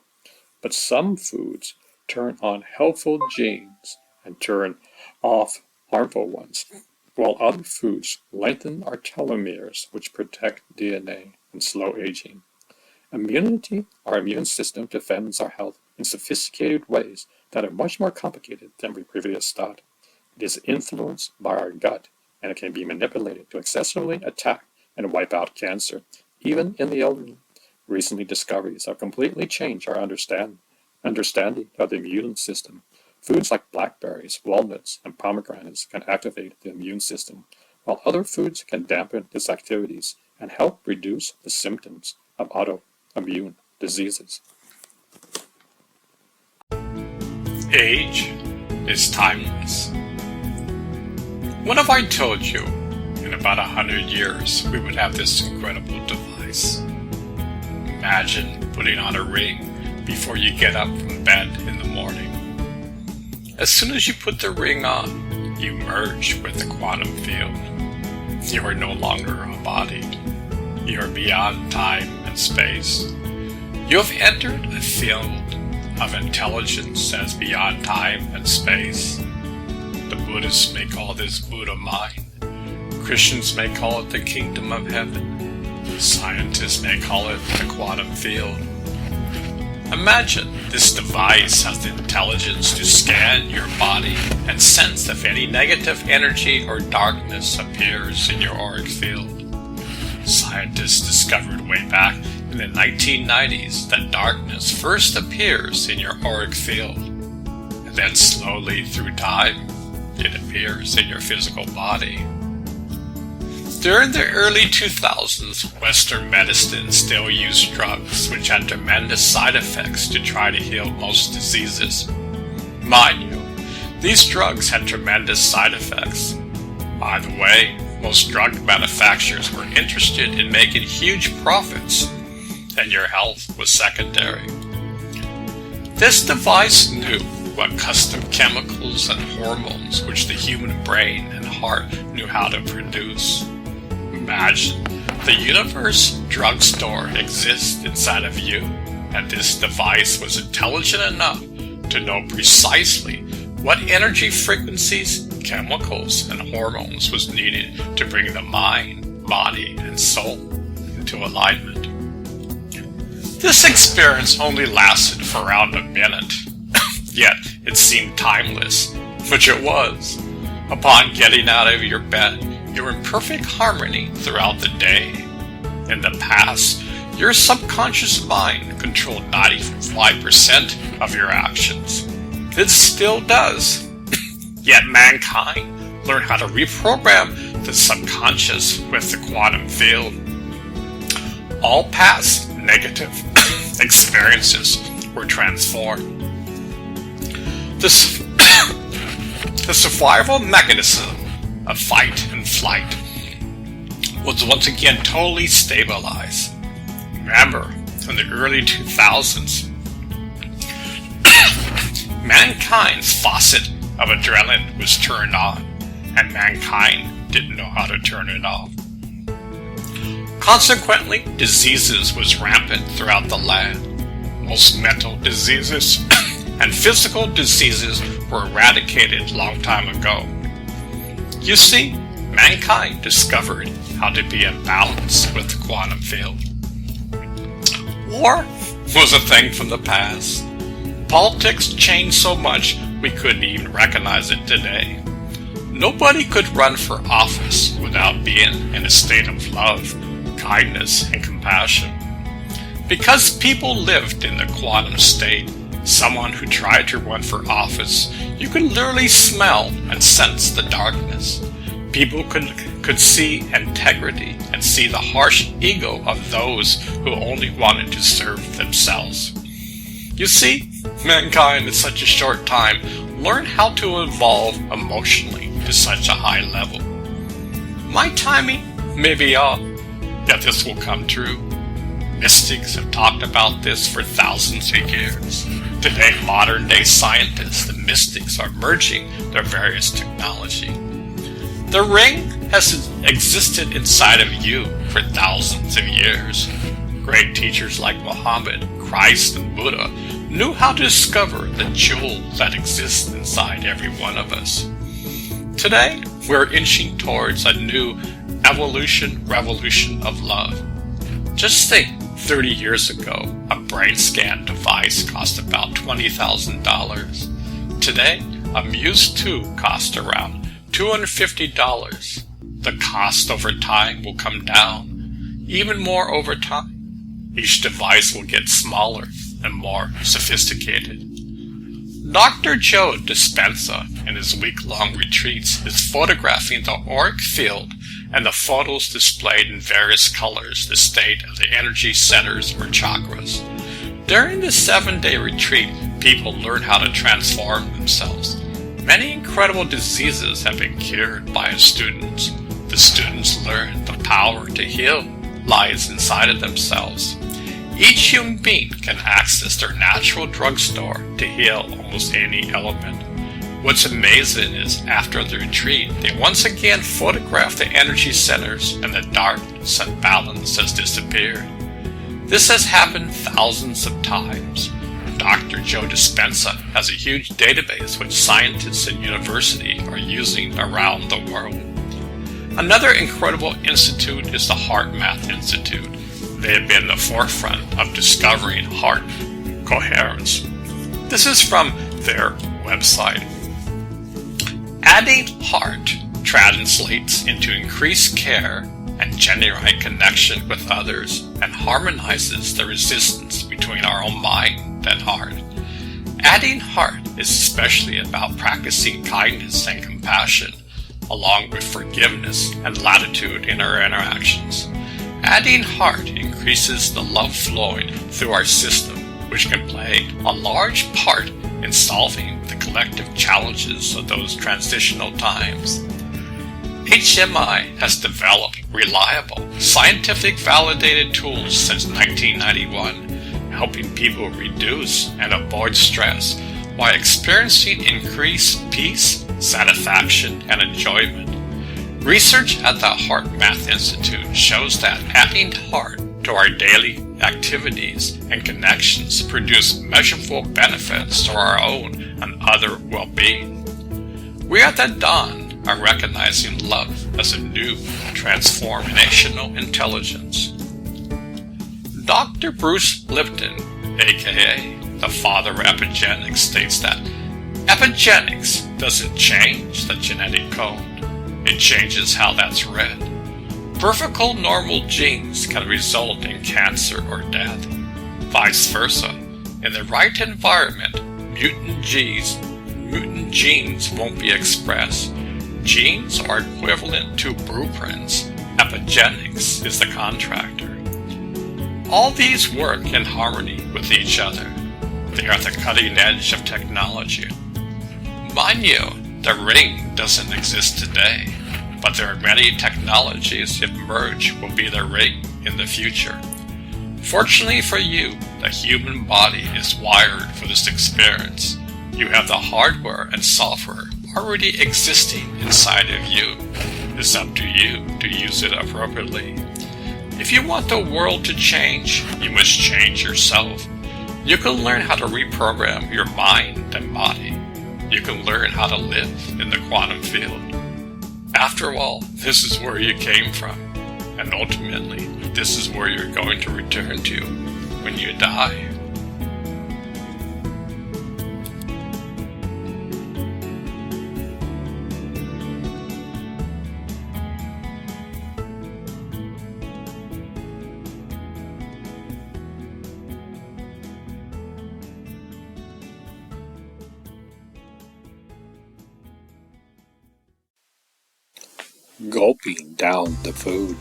but some foods turn on helpful genes and turn off harmful ones, while other foods lengthen our telomeres, which protect DNA and slow aging. Immunity, our immune system, defends our health in sophisticated ways that are much more complicated than we previously thought. It is influenced by our gut, and it can be manipulated to excessively attack and wipe out cancer, even in the elderly. Recent discoveries have completely changed our understanding of the immune system. Foods like blackberries, walnuts, and pomegranates can activate the immune system, while other foods can dampen its activities and help reduce the symptoms of autoimmune diseases. Age is timeless. What if I told you in about 100 years we would have this incredible device? Imagine putting on a ring before you get up from bed in the morning. As soon as you put the ring on, you merge with the quantum field. You are no longer a body. You are beyond time and space. You have entered a field of intelligence that is beyond time and space. The Buddhists may call this Buddha mind. Christians may call it the kingdom of heaven. Scientists may call it the quantum field. Imagine this device has the intelligence to scan your body and sense if any negative energy or darkness appears in your auric field. Scientists discovered way back in the 1990s that darkness first appears in your auric field, and then slowly through time, it appears in your physical body. During the early 2000s, Western medicine still used drugs which had tremendous side effects to try to heal most diseases. Mind you, these drugs had tremendous side effects. By the way, most drug manufacturers were interested in making huge profits, and your health was secondary. This device knew what custom chemicals and hormones which the human brain and heart knew how to produce. Imagine the universe drugstore exists inside of you, and this device was intelligent enough to know precisely what energy frequencies, chemicals, and hormones was needed to bring the mind, body, and soul into alignment. This experience only lasted for around a minute, yet it seemed timeless, which it was. Upon getting out of your bed, you were in perfect harmony throughout the day. In the past, your subconscious mind controlled 95% of your actions. It still does. Yet mankind learned how to reprogram the subconscious with the quantum field. All past negative experiences were transformed. The survival mechanism of fight and flight was once again totally stabilized. Remember, in the early 2000s, mankind's faucet of adrenaline was turned on, and mankind didn't know how to turn it off. Consequently, diseases was rampant throughout the land. Most mental diseases and physical diseases were eradicated long time ago. You see, mankind discovered how to be in balance with the quantum field. War was a thing from the past. Politics changed so much we couldn't even recognize it today. Nobody could run for office without being in a state of love, kindness, and compassion. Because people lived in the quantum state, someone who tried to run for office, you could literally smell and sense the darkness. People could see integrity and see the harsh ego of those who only wanted to serve themselves. You see, mankind in such a short time learned how to evolve emotionally to such a high level. My timing may be off, yet this will come true. Mystics have talked about this for thousands of years. Today, modern-day scientists and mystics are merging their various technology. The ring has existed inside of you for thousands of years. Great teachers like Muhammad, Christ, and Buddha knew how to discover the jewel that exists inside every one of us. Today, we're inching towards a new revolution of love. Just think, 30 years ago, a brain scan device cost about $20,000. Today, a Muse 2 costs around $250. The cost over time will come down, even more over time. Each device will get smaller and more sophisticated. Dr. Joe Dispenza, in his week-long retreats, is photographing the auric field and the photos displayed in various colors the state of the energy centers or chakras. During the 7-day retreat, people learn how to transform themselves. Many incredible diseases have been cured by his students. The students learn the power to heal lies inside of themselves. Each human being can access their natural drugstore to heal almost any ailment. What's amazing is, after the retreat, they once again photograph the energy centers and the darkness and balance has disappeared. This has happened thousands of times. Dr. Joe Dispenza has a huge database which scientists and universities are using around the world. Another incredible institute is the HeartMath Institute. They have been the forefront of discovering heart coherence. This is from their website. Adding heart translates into increased care and genuine connection with others and harmonizes the resistance between our own mind and heart. Adding heart is especially about practicing kindness and compassion, along with forgiveness and latitude in our interactions. Adding heart increases the love flowing through our system, which can play a large part in solving the collective challenges of those transitional times. HMI has developed reliable, scientific validated tools since 1991, helping people reduce and avoid stress while experiencing increased peace, satisfaction, and enjoyment. Research at the HeartMath Institute shows that adding heart to our daily activities and connections produce measurable benefits to our own and other well-being. We are at the dawn of recognizing love as a new transformational intelligence. Dr. Bruce Lipton, aka the father of epigenetics, states that epigenetics doesn't change the genetic code, it changes how that's read. Perfectly normal genes can result in cancer or death. Vice versa, in the right environment, mutant genes won't be expressed. Genes are equivalent to blueprints. Epigenetics is the contractor. All these work in harmony with each other. They are the cutting edge of technology. Mind you, the ring doesn't exist today, but there are many technologies if merged will be the ring in the future. Fortunately for you, the human body is wired for this experience. You have the hardware and software already existing inside of you. It's up to you to use it appropriately. If you want the world to change, you must change yourself. You can learn how to reprogram your mind and body. You can learn how to live in the quantum field. After all, this is where you came from, and ultimately, this is where you're going to return to when you die. gulping down the food.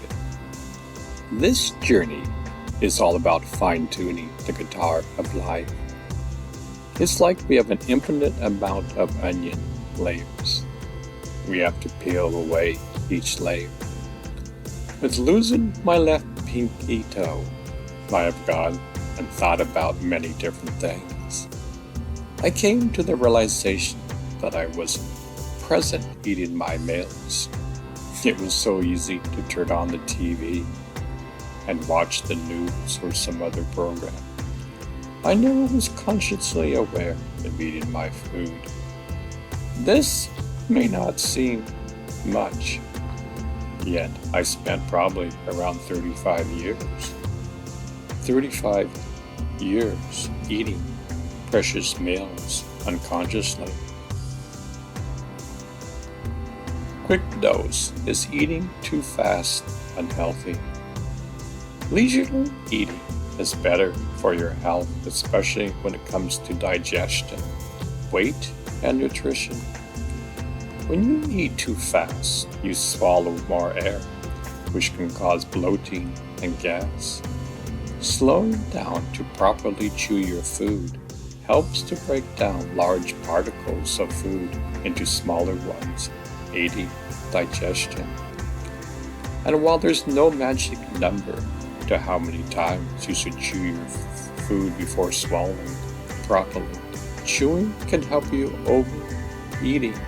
This journey is all about fine-tuning the guitar of life. It's like we have an infinite amount of onion layers. We have to peel away each layer. With losing my left pinky toe, I have gone and thought about many different things. I came to the realization that I was present eating my meals. It was so easy to turn on the TV and watch the news or some other program. I never was consciously aware of eating my food. This may not seem much, yet I spent probably around 35 years. 35 years eating precious meals unconsciously. Quick dose is eating too fast unhealthy. Leisurely eating is better for your health, especially when it comes to digestion, weight, and nutrition. When you eat too fast, you swallow more air, which can cause bloating and gas. Slowing down to properly chew your food helps to break down large particles of food into smaller ones, aiding digestion. And while there's no magic number to how many times you should chew your food before swallowing properly, chewing can help you overeating.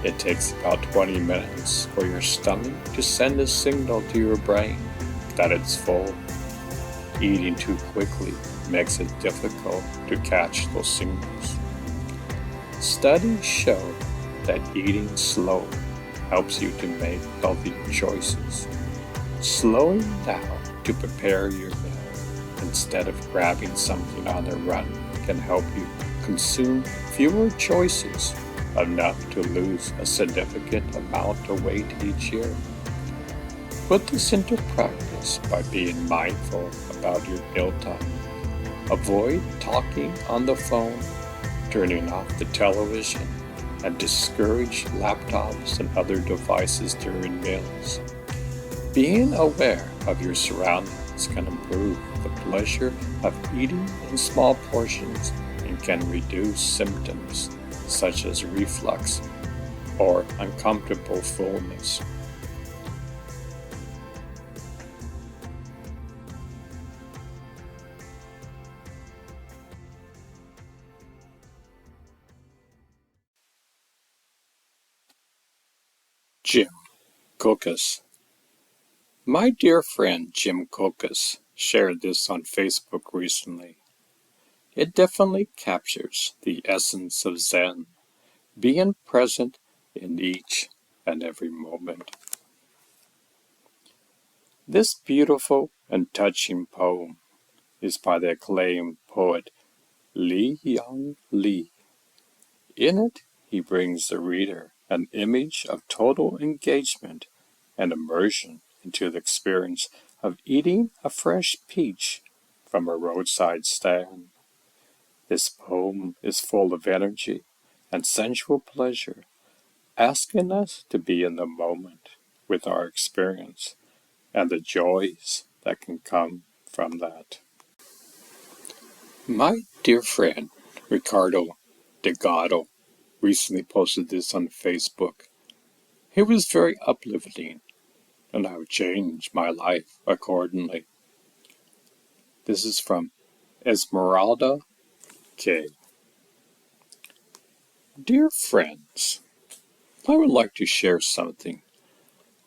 It takes about 20 minutes for your stomach to send a signal to your brain that it's full. Eating too quickly makes it difficult to catch those signals. Studies show that eating slow helps you to make healthier choices. Slowing down to prepare your meal instead of grabbing something on the run can help you consume fewer choices, enough to lose a significant amount of weight each year. Put this into practice by being mindful about your mealtime. Avoid talking on the phone, turning off the television, and discourage laptops and other devices during meals. Being aware of your surroundings can improve the pleasure of eating in small portions and can reduce symptoms such as reflux or uncomfortable fullness. Jim Kokas. My dear friend Jim Kokas shared this on Facebook recently. It definitely captures the essence of Zen, being present in each and every moment. This beautiful and touching poem is by the acclaimed poet Li Yang Li. In it, he brings the reader an image of total engagement and immersion into the experience of eating a fresh peach from a roadside stand. This poem is full of energy and sensual pleasure, asking us to be in the moment with our experience and the joys that can come from that. My dear friend Ricardo Delgado recently posted this on Facebook. It was very uplifting, and I've changed my life accordingly. This is from Esmeralda K. Dear friends, I would like to share something.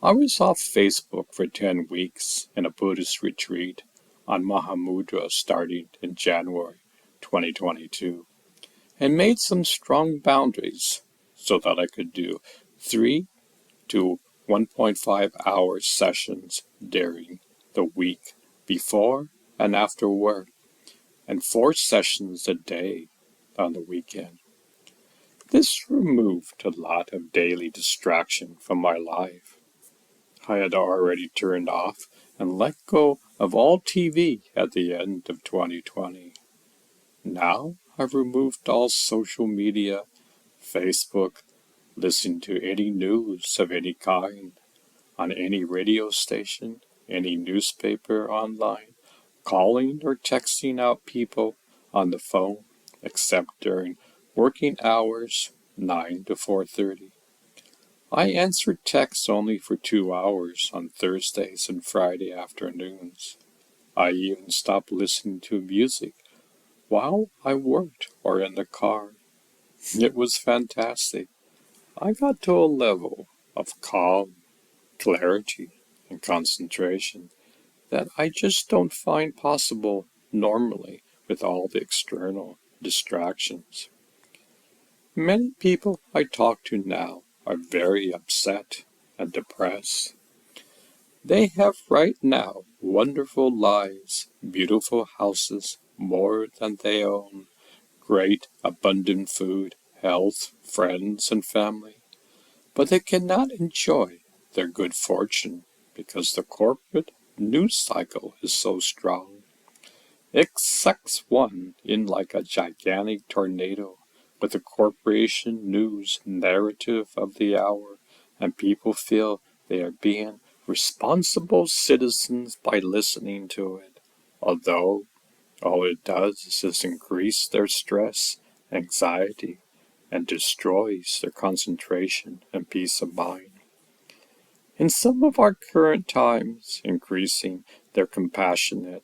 I was off Facebook for 10 weeks in a Buddhist retreat on Mahamudra starting in January 2022 and made some strong boundaries so that I could do 3 to 1.5 hour sessions during the week before and after work and 4 sessions a day on the weekend. This removed a lot of daily distraction from my life. I had already turned off and let go of all TV at the end of 2020. Now I've removed all social media, Facebook, listening to any news of any kind, on any radio station, any newspaper online, calling or texting out people on the phone, except during working hours 9 to 4:30. I answered texts only for 2 hours on Thursdays and Friday afternoons. I even stopped listening to music while I worked or in the car. It was fantastic. I got to a level of calm, clarity, and concentration that I just don't find possible normally with all the external distractions. Many people I talk to now are very upset and depressed. They have right now wonderful lives, beautiful houses, more than they own, great abundant food, health, friends, and family. But they cannot enjoy their good fortune because the corporate news cycle is so strong. It sucks one in like a gigantic tornado with the corporation news narrative of the hour, and people feel they are being responsible citizens by listening to it, although all it does is increase their stress, anxiety, and destroys their concentration and peace of mind. In some of our current times, increasing their compassion,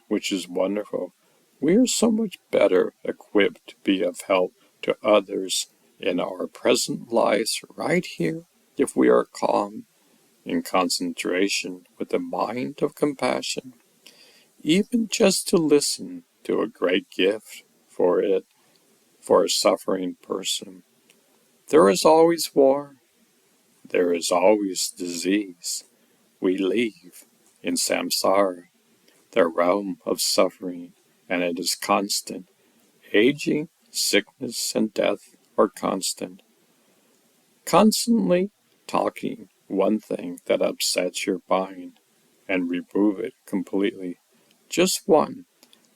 which is wonderful, we are so much better equipped to be of help to others in our present lives right here if we are calm, in concentration with a mind of compassion. Even just to listen to a great gift for a suffering person. There is always war. There is always disease. We live in samsara, the realm of suffering, and it is constant. Aging, sickness, and death are constant. Constantly talking one thing that upsets your mind and remove it completely. Just one.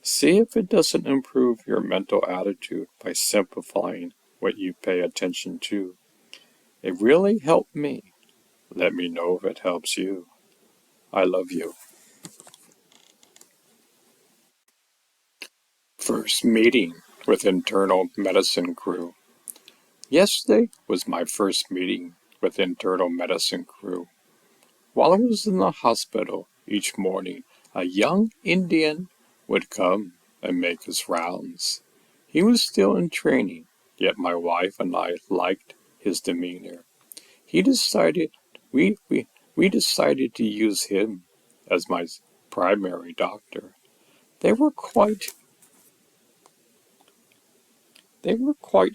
See if it doesn't improve your mental attitude by simplifying what you pay attention to. It really helped me. Let me know if it helps you. I love you. First meeting with internal medicine crew. Yesterday was my first meeting with internal medicine crew. While I was in the hospital each morning, a young Indian would come and make his rounds. He was still in training, yet my wife and I liked his demeanor. He decided we decided to use him as my primary doctor. They were quite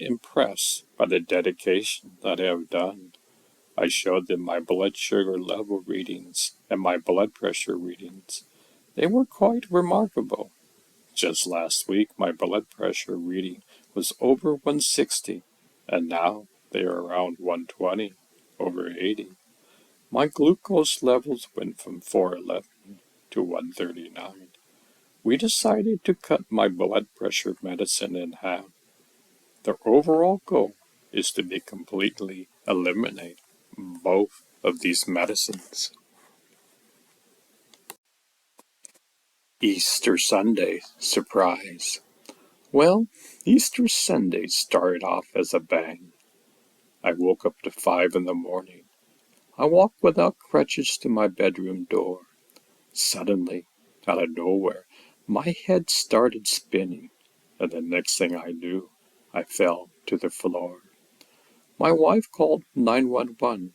impressed by the dedication that I have done. I showed them my blood sugar level readings and my blood pressure readings. They were quite remarkable. Just last week, my blood pressure reading was over 160, and now they are around 120, over 80. My glucose levels went from 411 to 139. We decided to cut my blood pressure medicine in half. The overall goal is to be completely eliminate both of these medicines. Easter Sunday surprise. Well, Easter Sunday started off as a bang. I woke up to 5 in the morning. I walked without crutches to my bedroom door. Suddenly, out of nowhere, my head started spinning, and the next thing I knew, I fell to the floor. My wife called 911.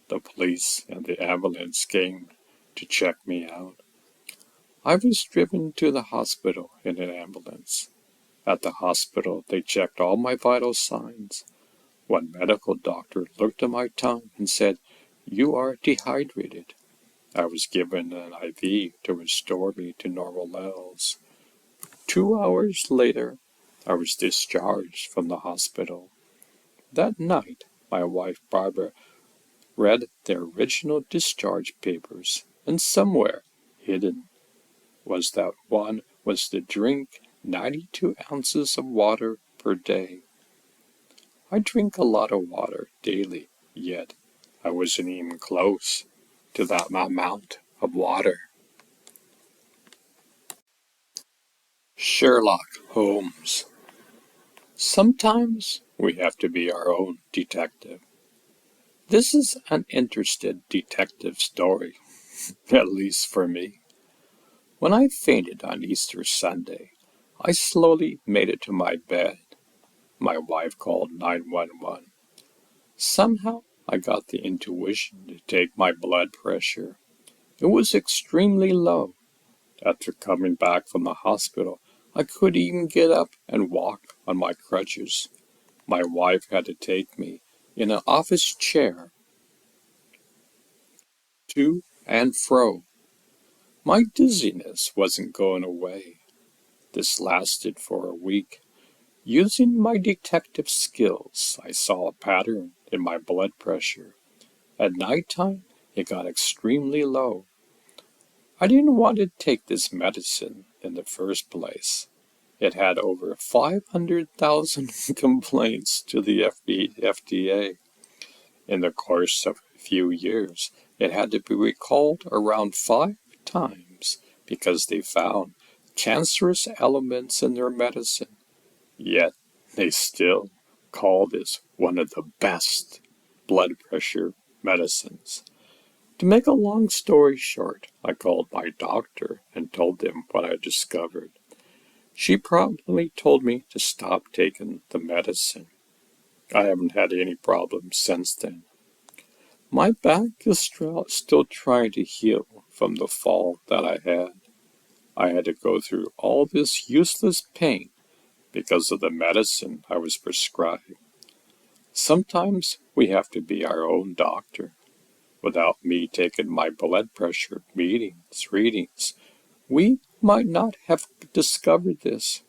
The police and the ambulance came to check me out. I was driven to the hospital in an ambulance. At the hospital, they checked all my vital signs. One medical doctor looked at my tongue and said, "You are dehydrated." I was given an IV to restore me to normal levels. 2 hours later, I was discharged from the hospital. That night, my wife Barbara read the original discharge papers, and somewhere hidden was that one was to drink 92 ounces of water per day. I drink a lot of water daily, yet I wasn't even close to that amount of water. Sherlock Holmes. Sometimes we have to be our own detective. This is an interesting detective story, at least for me. When I fainted on Easter Sunday, I slowly made it to my bed. My wife called 911. Somehow I got the intuition to take my blood pressure. It was extremely low. After coming back from the hospital, I couldn't even get up and walk on my crutches. My wife had to take me in an office chair to and fro. My dizziness wasn't going away. This lasted for a week. Using my detective skills, I saw a pattern in my blood pressure. At nighttime, it got extremely low. I didn't want to take this medicine in the first place. It had over 500,000 complaints to the FDA. In the course of a few years, it had to be recalled around 5 times because they found cancerous elements in their medicine. Yet, they still call this one of the best blood pressure medicines. To make a long story short, I called my doctor and told them what I discovered. She promptly told me to stop taking the medicine. I haven't had any problems since then. My back is still trying to heal from the fall that I had. I had to go through all this useless pain because of the medicine I was prescribed. Sometimes we have to be our own doctor. Without me taking my blood pressure readings, we might not have discovered this.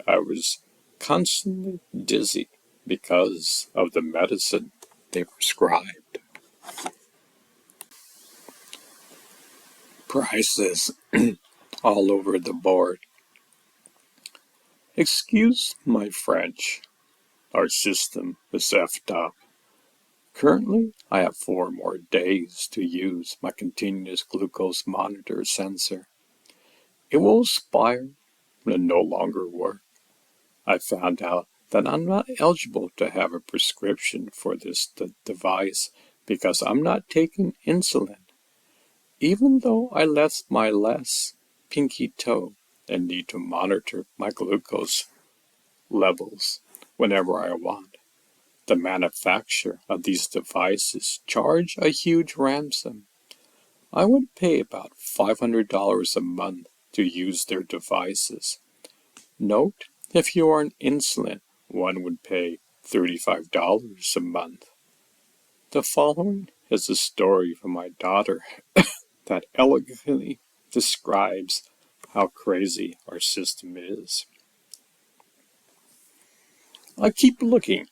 I was constantly dizzy because of the medicine they prescribed. Prices all over the board. Excuse my French. Our system is effed up. Currently, I have 4 more days to use my continuous glucose monitor sensor. It will expire and no longer work. I found out that I'm not eligible to have a prescription for this device because I'm not taking insulin, even though I left my left pinky toe and need to monitor my glucose levels whenever I want. The manufacturer of these devices charge a huge ransom. I would pay about $500 a month to use their devices. Note, if you are on insulin, one would pay $35 a month. The following is a story from my daughter that elegantly describes how crazy our system is. I keep looking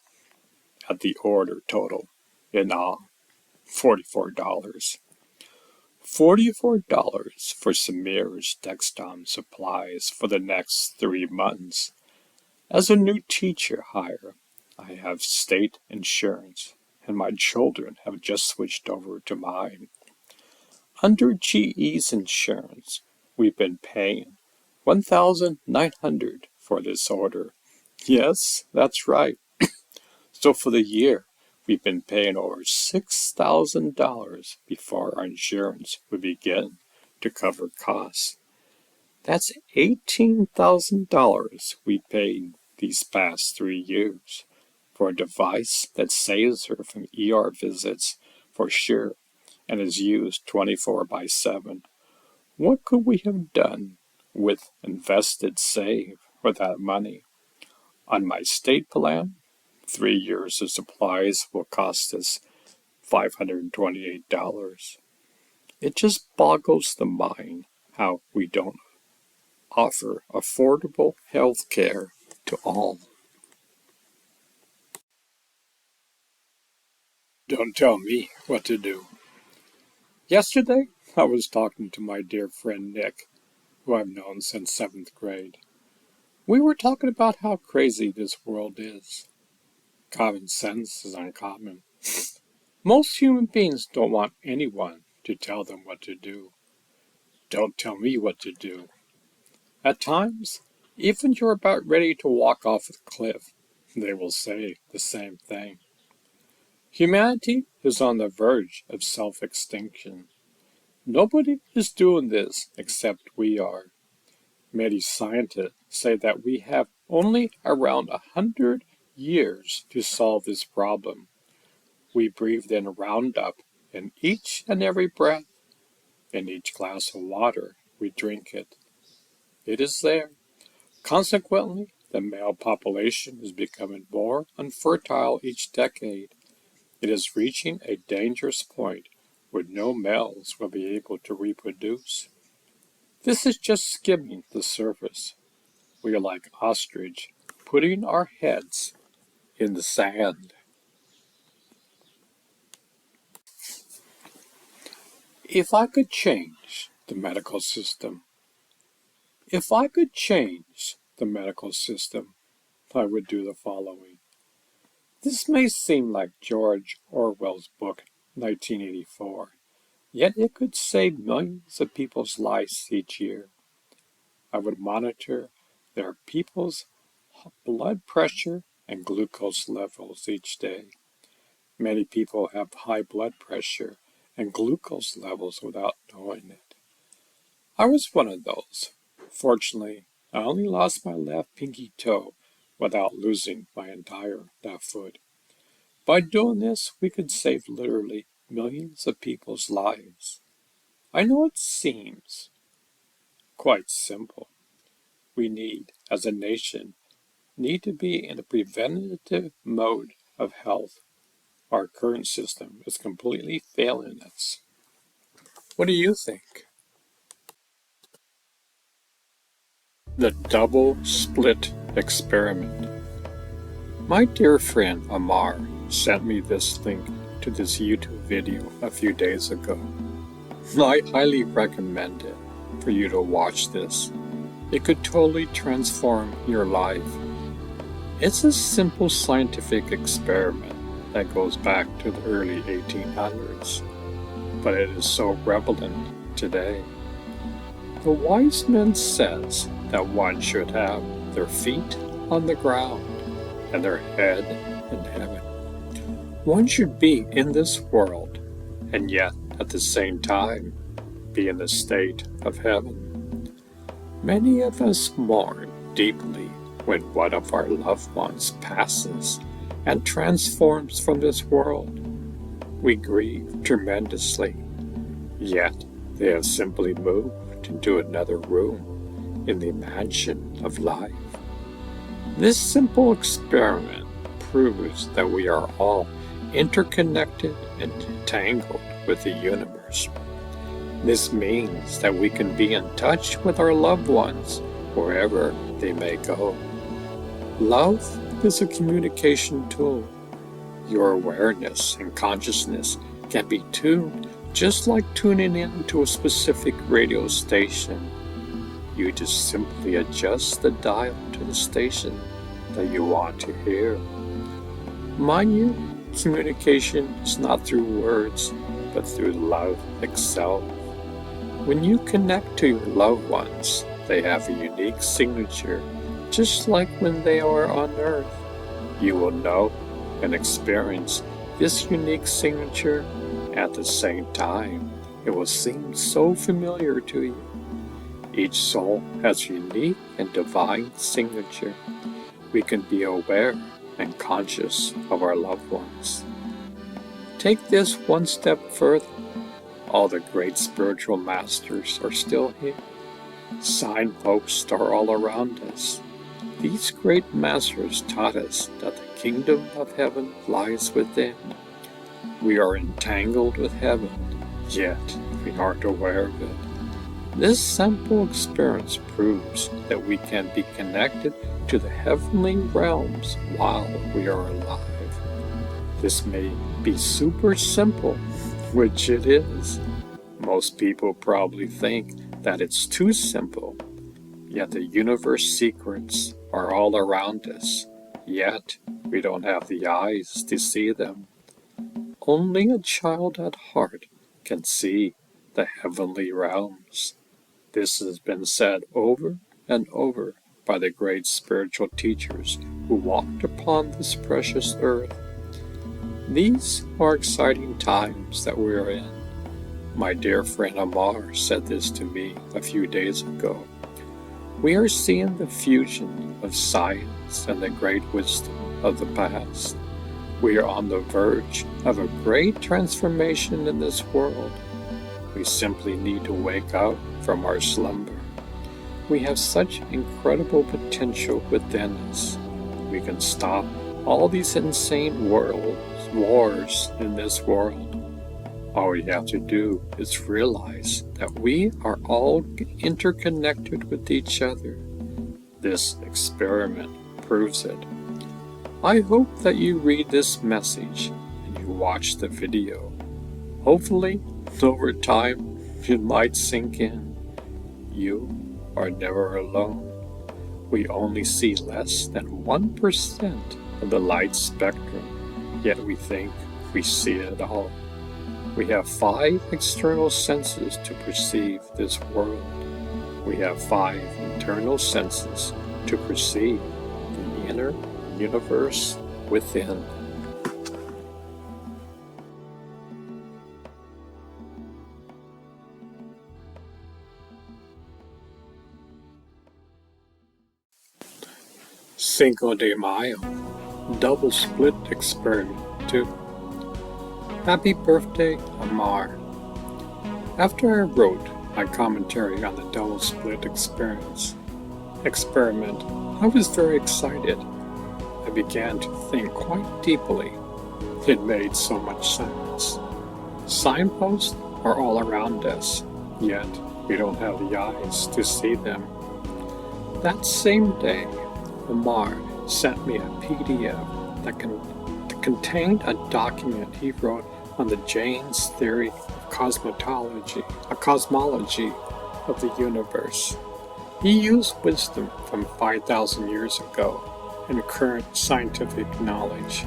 at the order total in awe. $44. $44 for Samir's Dexcom supplies for the next 3 months. As a new teacher hire, I have state insurance, and my children have just switched over to mine. Under GE's insurance, we've been paying $1,900 for this order. Yes, that's right. So for the year, we've been paying over $6,000 before our insurance would begin to cover costs. That's $18,000 we paid these past 3 years for a device that saves her from ER visits for sure and is used 24/7. What could we have done with invested save for that money? On my state plan, 3 years of supplies will cost us $528. It just boggles the mind how we don't offer affordable health care to all. Don't tell me what to do. Yesterday, I was talking to my dear friend Nick, who I've known since 7th grade. We were talking about how crazy this world is. Common sense is uncommon. Most human beings don't want anyone to tell them what to do. Don't tell me what to do. At times, even you're about ready to walk off a cliff, they will say the same thing. Humanity is on the verge of self-extinction. Nobody is doing this except we are. Many scientists say that we have only around 100 years to solve this problem. We breathe in Roundup in each and every breath. In each glass of water, we drink it. It is there. Consequently, the male population is becoming more unfertile each decade. It is reaching a dangerous point where no males will be able to reproduce. This is just skimming the surface. We are like ostrich, putting our heads in the sand. If I could change the medical system, I would do the following. This may seem like George Orwell's book, 1984, yet it could save millions of people's lives each year. I would monitor their people's blood pressure and glucose levels each day. Many people have high blood pressure and glucose levels without knowing it. I was one of those. Fortunately, I only lost my left pinky toe without losing my entire left foot. By doing this, we could save literally millions of people's lives. I know it seems quite simple. We as a nation, need to be in a preventative mode of health. Our current system is completely failing us. What do you think? The double split experiment. My dear friend Amar sent me this link to this YouTube video a few days ago. I highly recommend it for you to watch this. It could totally transform your life. It's a simple scientific experiment that goes back to the early 1800s, but it is so relevant today. The wise man says that one should have their feet on the ground and their head in heaven. One should be in this world and yet at the same time be in the state of heaven. Many of us mourn deeply when one of our loved ones passes and transforms from this world. We grieve tremendously, yet they have simply moved into another room in the mansion of life. This simple experiment proves that we are all interconnected and entangled with the universe. This means that we can be in touch with our loved ones wherever they may go. Love is a communication tool. Your awareness and consciousness can be tuned just like tuning in to a specific radio station. You just simply adjust the dial to the station that you want to hear. Mind you, communication is not through words, but through love itself. When you connect to your loved ones, they have a unique signature, just like when they are on Earth. You will know and experience this unique signature at the same time. It will seem so familiar to you. Each soul has a unique and divine signature. We can be aware and conscious of our loved ones. Take this one step further. All the great spiritual masters are still here. Signposts are all around us. These great masters taught us that the kingdom of heaven lies within. We are entangled with heaven, yet we aren't aware of it. This simple experience proves that we can be connected to the heavenly realms while we are alive. This may be super simple, which it is. Most people probably think that it's too simple, yet the universe secrets are all around us, yet we don't have the eyes to see them. only a child at heart can see the heavenly realms. This has been said over and over by the great spiritual teachers who walked upon this precious earth. These are exciting times that we are in. My dear friend Amar said this to me a few days ago. We are seeing the fusion of science and the great wisdom of the past. We are on the verge of a great transformation in this world. We simply need to wake up from our slumber. We have such incredible potential within us. We can stop all these insane wars in this world. All we have to do is realize that we are all interconnected with each other. This experiment proves it. I hope that you read this message and you watch the video. Hopefully, over time, it might sink in. You are never alone. We only see less than 1% of the light spectrum, yet we think we see it all. We have 5 external senses to perceive this world. We have 5 internal senses to perceive the inner universe within. Cinco de Mayo, Double Split Experiment 2. Happy birthday, Amar. After I wrote my commentary on the double split experiment, I was very excited. I began to think quite deeply. It made so much sense. Signposts are all around us, yet we don't have the eyes to see them. That same day, Amar sent me a PDF that contained a document he wrote on the Jain's theory of cosmology of the universe. He used wisdom from 5,000 years ago and current scientific knowledge.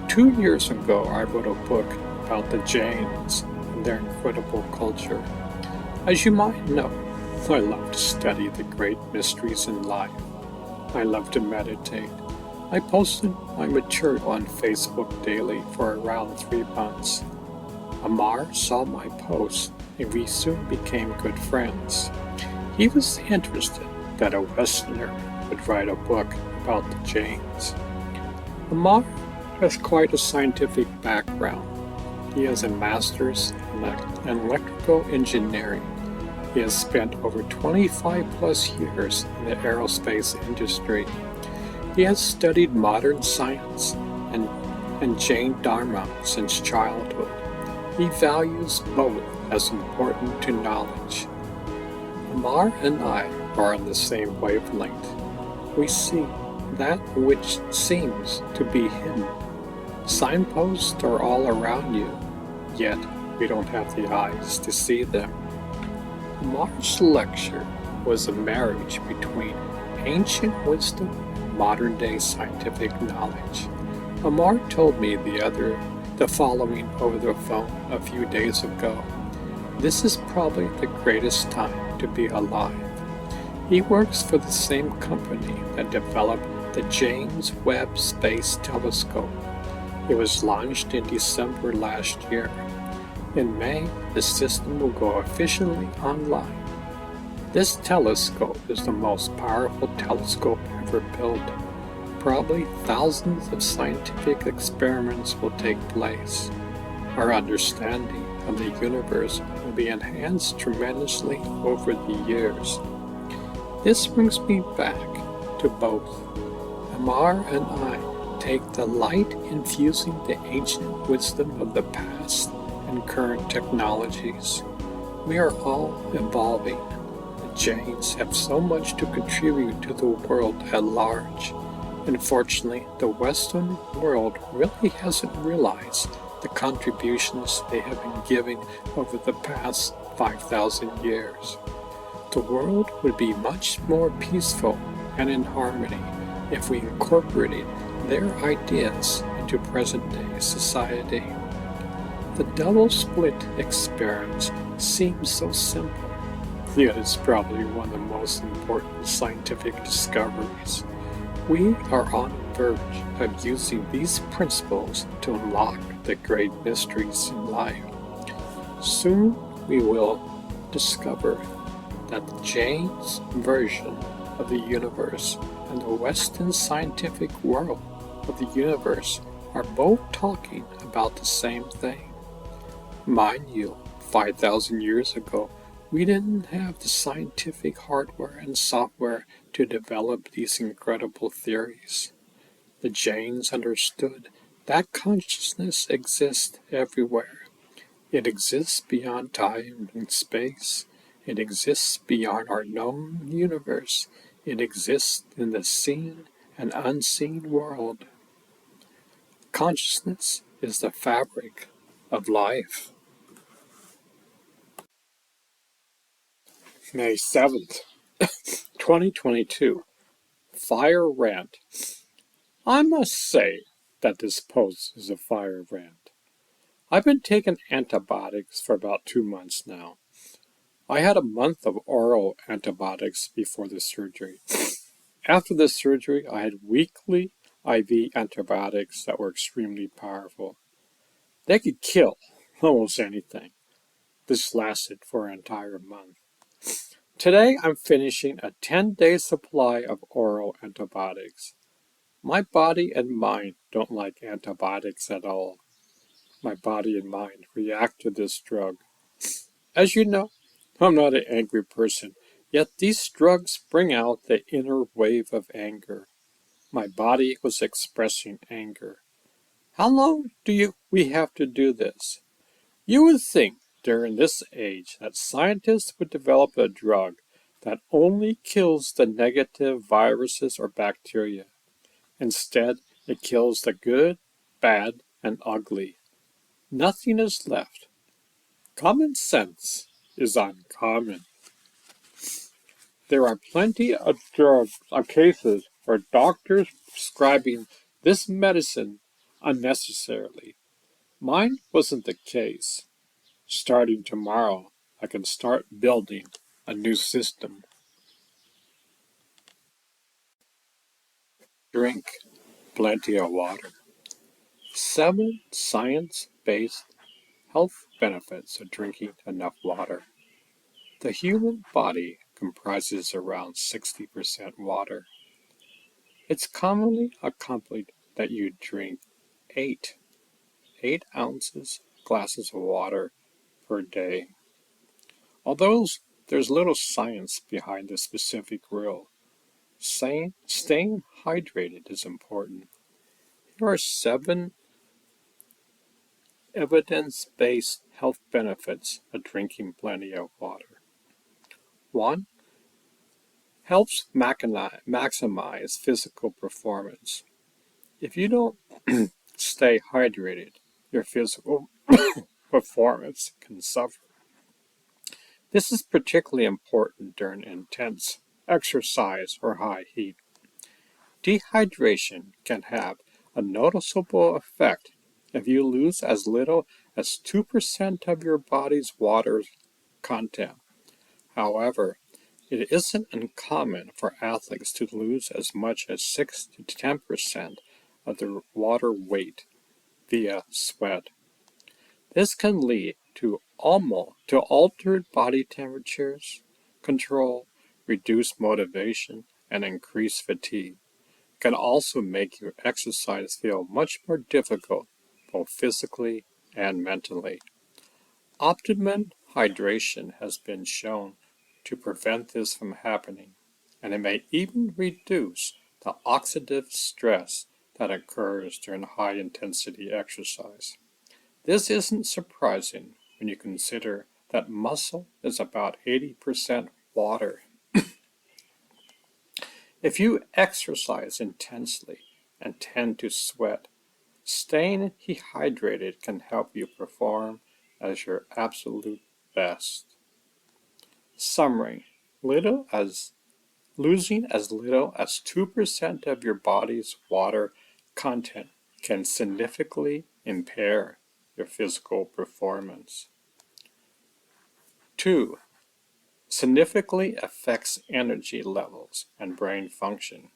2 years ago, I wrote a book about the Jains and their incredible culture. As you might know, I love to study the great mysteries in life. I love to meditate. I posted my material on Facebook daily for around 3 months. Amar saw my post and we soon became good friends. He was interested that a Westerner would write a book about the Jains. Amar has quite a scientific background. He has a master's in electrical engineering. He has spent over 25 plus years in the aerospace industry. He has studied modern science and Jain Dharma since childhood. He values both as important to knowledge. Amar and I are on the same wavelength. We see that which seems to be hidden. Signposts are all around you, yet we don't have the eyes to see them. Amar's lecture was a marriage between ancient wisdom and modern-day scientific knowledge. Amar told me the following over the phone a few days ago. This is probably the greatest time to be alive. He works for the same company that developed the James Webb Space Telescope. It was launched in December last year. In May, the system will go officially online. This telescope is the most powerful telescope ever built. Probably thousands of scientific experiments will take place. Our understanding of the universe will be enhanced tremendously over the years. This brings me back to both. Amar and I take delight in fusing the ancient wisdom of the past and current technologies. We are all evolving. The Jains have so much to contribute to the world at large. Unfortunately, the Western world really hasn't realized the contributions they have been giving over the past 5,000 years. The world would be much more peaceful and in harmony if we incorporated their ideas into present-day society. The double split experiment seems so simple, yet it's probably one of the most important scientific discoveries. We are on the verge of using these principles to unlock the great mysteries in life. Soon we will discover that the James version of the universe and the Western scientific world of the universe are both talking about the same thing. Mind you, 5,000 years ago, we didn't have the scientific hardware and software to develop these incredible theories. The Jains understood that consciousness exists everywhere. It exists beyond time and space. It exists beyond our known universe. It exists in the seen and unseen world. Consciousness is the fabric of life. May 7th, 2022. Fire rant. I must say that this post is a fire rant. I've been taking antibiotics for about 2 months now. I had a month of oral antibiotics before the surgery. After the surgery, I had weekly IV antibiotics that were extremely powerful. They could kill almost anything. This lasted for an entire month. Today, I'm finishing a 10-day supply of oral antibiotics. My body and mind don't like antibiotics at all. My body and mind react to this drug. As you know, I'm not an angry person, yet these drugs bring out the inner wave of anger. My body was expressing anger. How long do we have to do this? You would think during this age that scientists would develop a drug that only kills the negative viruses or bacteria. Instead, it kills the good, bad, and ugly. Nothing is left. Common sense is uncommon. There are plenty of cases where doctors prescribing this medicine unnecessarily. Mine wasn't the case. Starting tomorrow, I can start building a new system. Drink plenty of water. 7 science-based health benefits of drinking enough water. The human body comprises around 60% water. It's commonly accomplished that you drink 8 ounces glasses of water per day. Although there's little science behind this specific rule, staying hydrated is important. Here are 7 evidence-based health benefits of drinking plenty of water. 1. Helps maximize physical performance. If you don't stay hydrated, your physical performance can suffer. This is particularly important during intense exercise or high heat. Dehydration can have a noticeable effect if you lose as little as 2% of your body's water content. However, it isn't uncommon for athletes to lose as much as 6 to 10% of their water weight via sweat. This can lead to altered body temperatures, control, reduced motivation, and increased fatigue. It can also make your exercise feel much more difficult, both physically and mentally. Optimum hydration has been shown to prevent this from happening, and it may even reduce the oxidative stress that occurs during high-intensity exercise. This isn't surprising when you consider that muscle is about 80% water. If you exercise intensely and tend to sweat, staying hydrated can help you perform as your absolute best. Summary: losing as little as 2% of your body's water content can significantly impair your physical performance. 2. Significantly affects energy levels and brain function.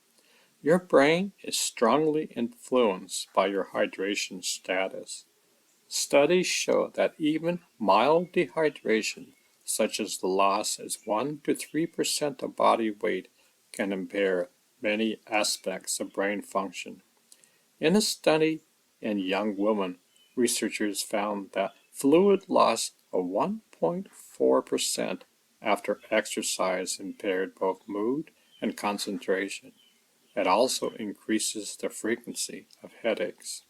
Your brain is strongly influenced by your hydration status. Studies show that even mild dehydration, such as the loss of 1 to 3% of body weight, can impair many aspects of brain function. In a study in young women, researchers found that fluid loss of 1.4% after exercise impaired both mood and concentration. It also increases the frequency of headaches.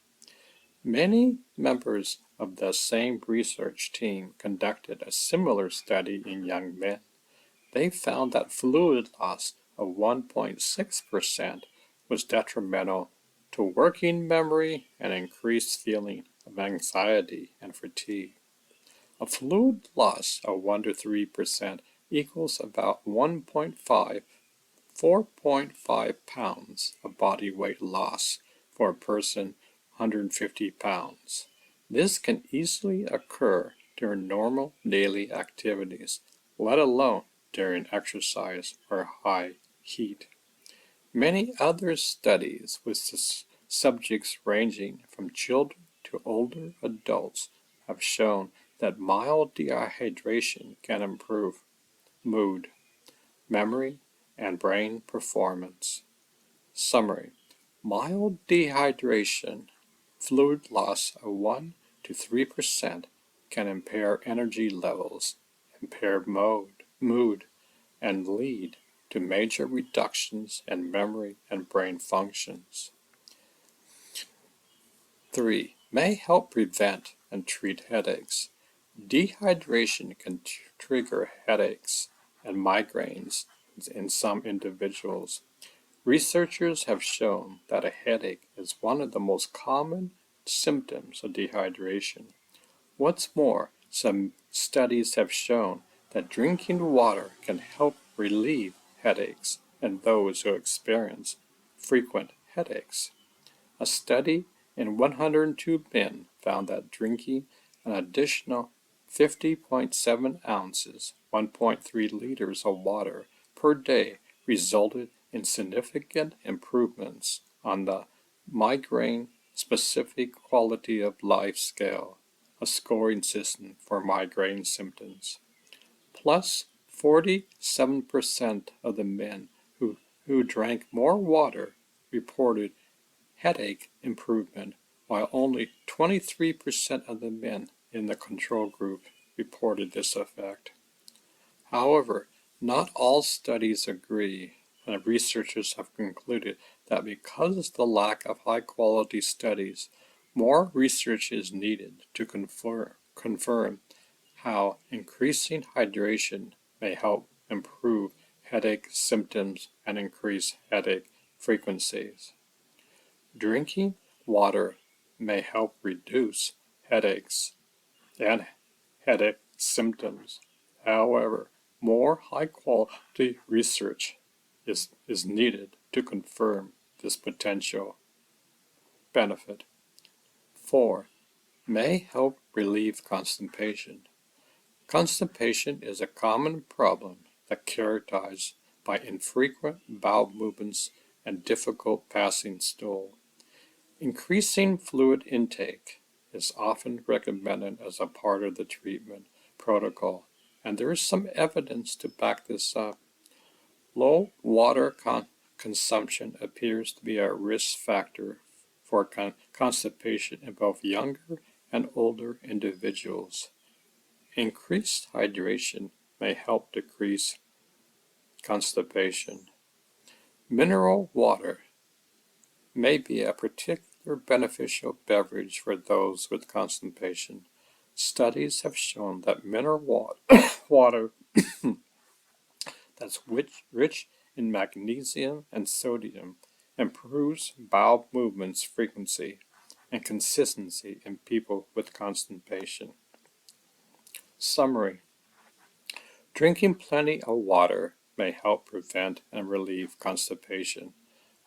Many members of the same research team conducted a similar study in young men. They found that fluid loss of 1.6% was detrimental to working memory and increased feeling of anxiety and fatigue. A fluid loss of 1 to 3% equals about 4.5 pounds of body weight loss for a person 150 pounds. This can easily occur during normal daily activities, let alone during exercise or high heat. Many other studies with subjects ranging from children to older adults have shown that mild dehydration can improve mood, memory, and brain performance. Summary: mild dehydration, fluid loss of 1 to 3%, can impair energy levels, impair mood, and lead to major reductions in memory and brain functions. 3. May help prevent and treat headaches. Dehydration can trigger headaches and migraines in some individuals. Researchers have shown that a headache is one of the most common symptoms of dehydration. What's more, some studies have shown that drinking water can help relieve headaches in those who experience frequent headaches. A study in 102 men found that drinking an additional 50.7 ounces, 1.3 liters of water per day resulted in significant improvements on the migraine-specific quality of life scale, a scoring system for migraine symptoms. Plus, 47% of the men who drank more water reported headache improvement, while only 23% of the men in the control group reported this effect. However, not all studies agree, and researchers have concluded that because of the lack of high-quality studies, more research is needed to confirm how increasing hydration may help improve headache symptoms and increase headache frequencies. Drinking water may help reduce headaches and headache symptoms. However, more high-quality research is needed to confirm this potential benefit. 4. May help relieve constipation. Constipation is a common problem that characterized by infrequent bowel movements and difficult passing stool. Increasing fluid intake is often recommended as a part of the treatment protocol, and there is some evidence to back this up. Low water consumption appears to be a risk factor for constipation in both younger and older individuals. Increased hydration may help decrease constipation. Mineral water may be a particular beneficial beverage for those with constipation. Studies have shown that mineral water that's rich in magnesium and sodium improves bowel movements frequency and consistency in people with constipation. Summary: drinking plenty of water may help prevent and relieve constipation,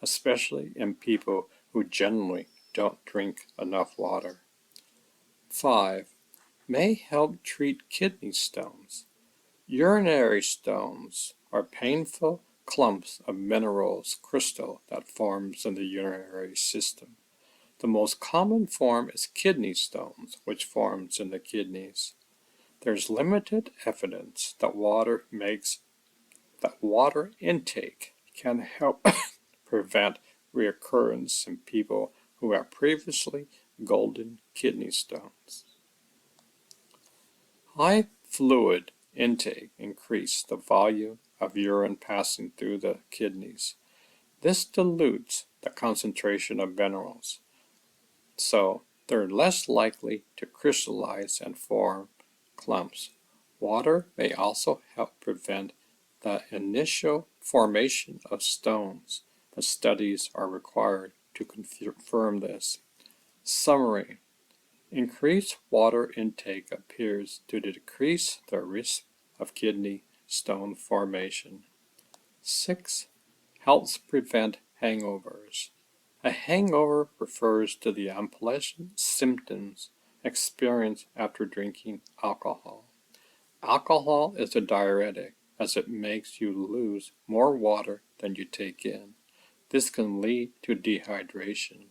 especially in people who generally don't drink enough water. 5. May help treat kidney stones. Urinary stones are painful clumps of minerals crystal that forms in the urinary system. The most common form is kidney stones, which forms in the kidneys. There's limited evidence that water intake can help prevent reoccurrence in people who have previously golden kidney stones. High fluid intake increases the volume of urine passing through the kidneys. This dilutes the concentration of minerals, so they're less likely to crystallize and form clumps. Water may also help prevent the initial formation of stones, but studies are required to confirm this. Summary: increased water intake appears to decrease the risk of kidney stone formation. 6. Helps prevent hangovers. A hangover refers to the unpleasant symptoms experienced after drinking alcohol. Alcohol is a diuretic as it makes you lose more water than you take in. This can lead to dehydration.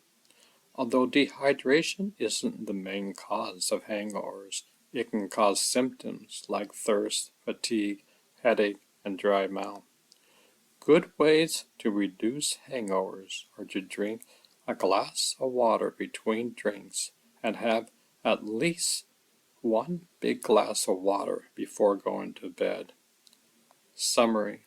Although dehydration isn't the main cause of hangovers, it can cause symptoms like thirst, fatigue, headache, and dry mouth. Good ways to reduce hangovers are to drink a glass of water between drinks and have at least one big glass of water before going to bed. Summary: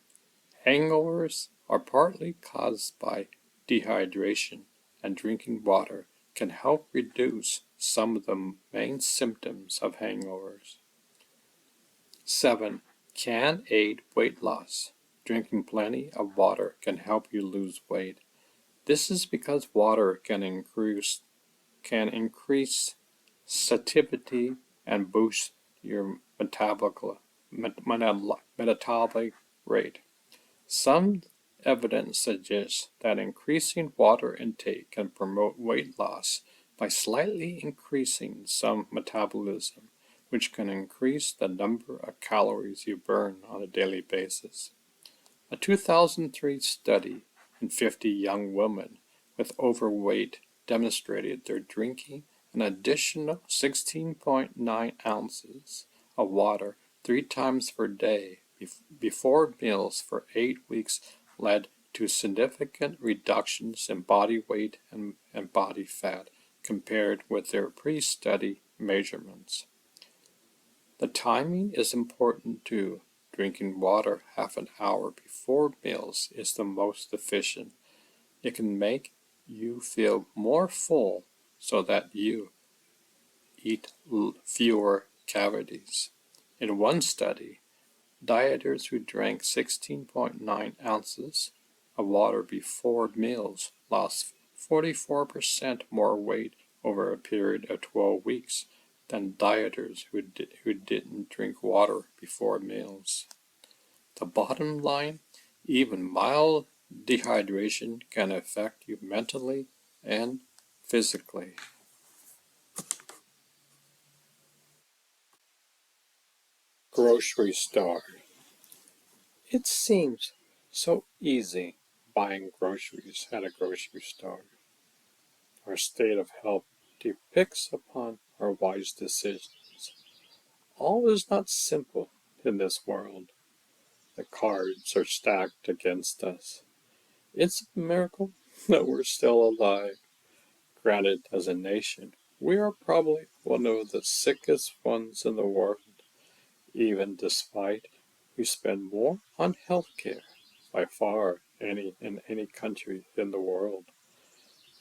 hangovers are partly caused by dehydration, and drinking water can help reduce some of the main symptoms of hangovers. 7. Can aid weight loss. Drinking plenty of water can help you lose weight. This is because water can increase satiety and boost your metabolic rate. Some evidence suggests that increasing water intake can promote weight loss by slightly increasing some metabolism, which can increase the number of calories you burn on a daily basis. A 2003 study in 50 young women with overweight demonstrated they're drinking an additional 16.9 ounces of water 3 times per day before meals for 8 weeks led to significant reductions in body weight and body fat compared with their pre-study measurements. The timing is important too. Drinking water half an hour before meals is the most efficient. It can make you feel more full so that you eat fewer calories. In one study, dieters who drank 16.9 ounces of water before meals lost 44% more weight over a period of 12 weeks than dieters who didn't drink water before meals. The bottom line: even mild dehydration can affect you mentally and physically. Grocery store. It seems so easy buying groceries at a grocery store. Our state of health depicts upon our wise decisions. All is not simple in this world. The cards are stacked against us. It's a miracle that we're still alive. Granted, as a nation, we are probably one of the sickest ones in the world. Even despite we spend more on healthcare by far in any country in the world,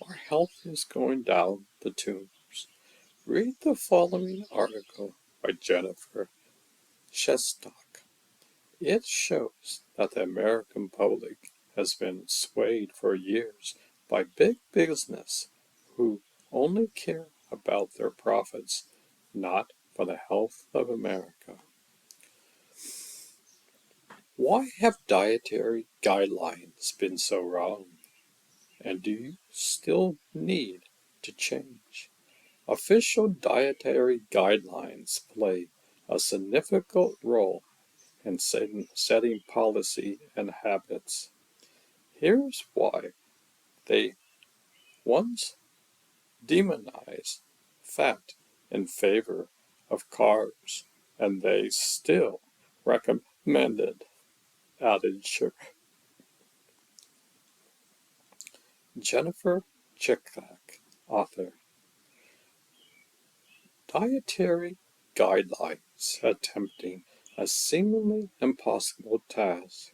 our health is going down the tubes. Read the following article by Jennifer Shestock. It shows that the American public has been swayed for years by big business who only care about their profits, not for the health of America. Why have dietary guidelines been so wrong? And do you still need to change? Official dietary guidelines play a significant role in setting policy and habits. Here's why. They once demonized fat in favor of carbs, and they still recommended added sugar. Jennifer Chickak, author. Dietary guidelines attempting a seemingly impossible task.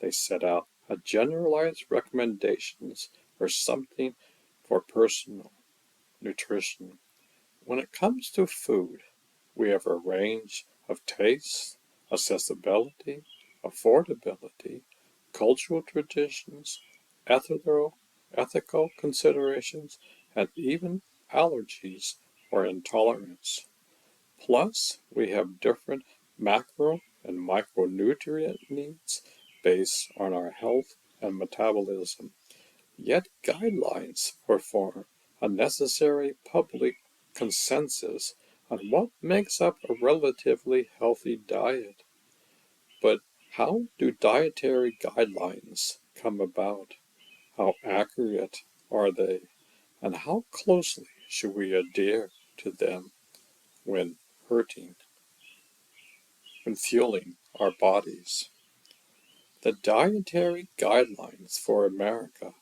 They set out a generalized recommendations for something for personal nutrition. When it comes to food, we have a range of tastes, accessibility, affordability, cultural traditions, ethical considerations, and even allergies or intolerance. Plus, we have different macro and micronutrient needs based on our health and metabolism. Yet guidelines form a necessary public consensus on what makes up a relatively healthy diet. But how do dietary guidelines come about? How accurate are they? And how closely should we adhere to them when hurting, when fueling our bodies? The Dietary Guidelines for America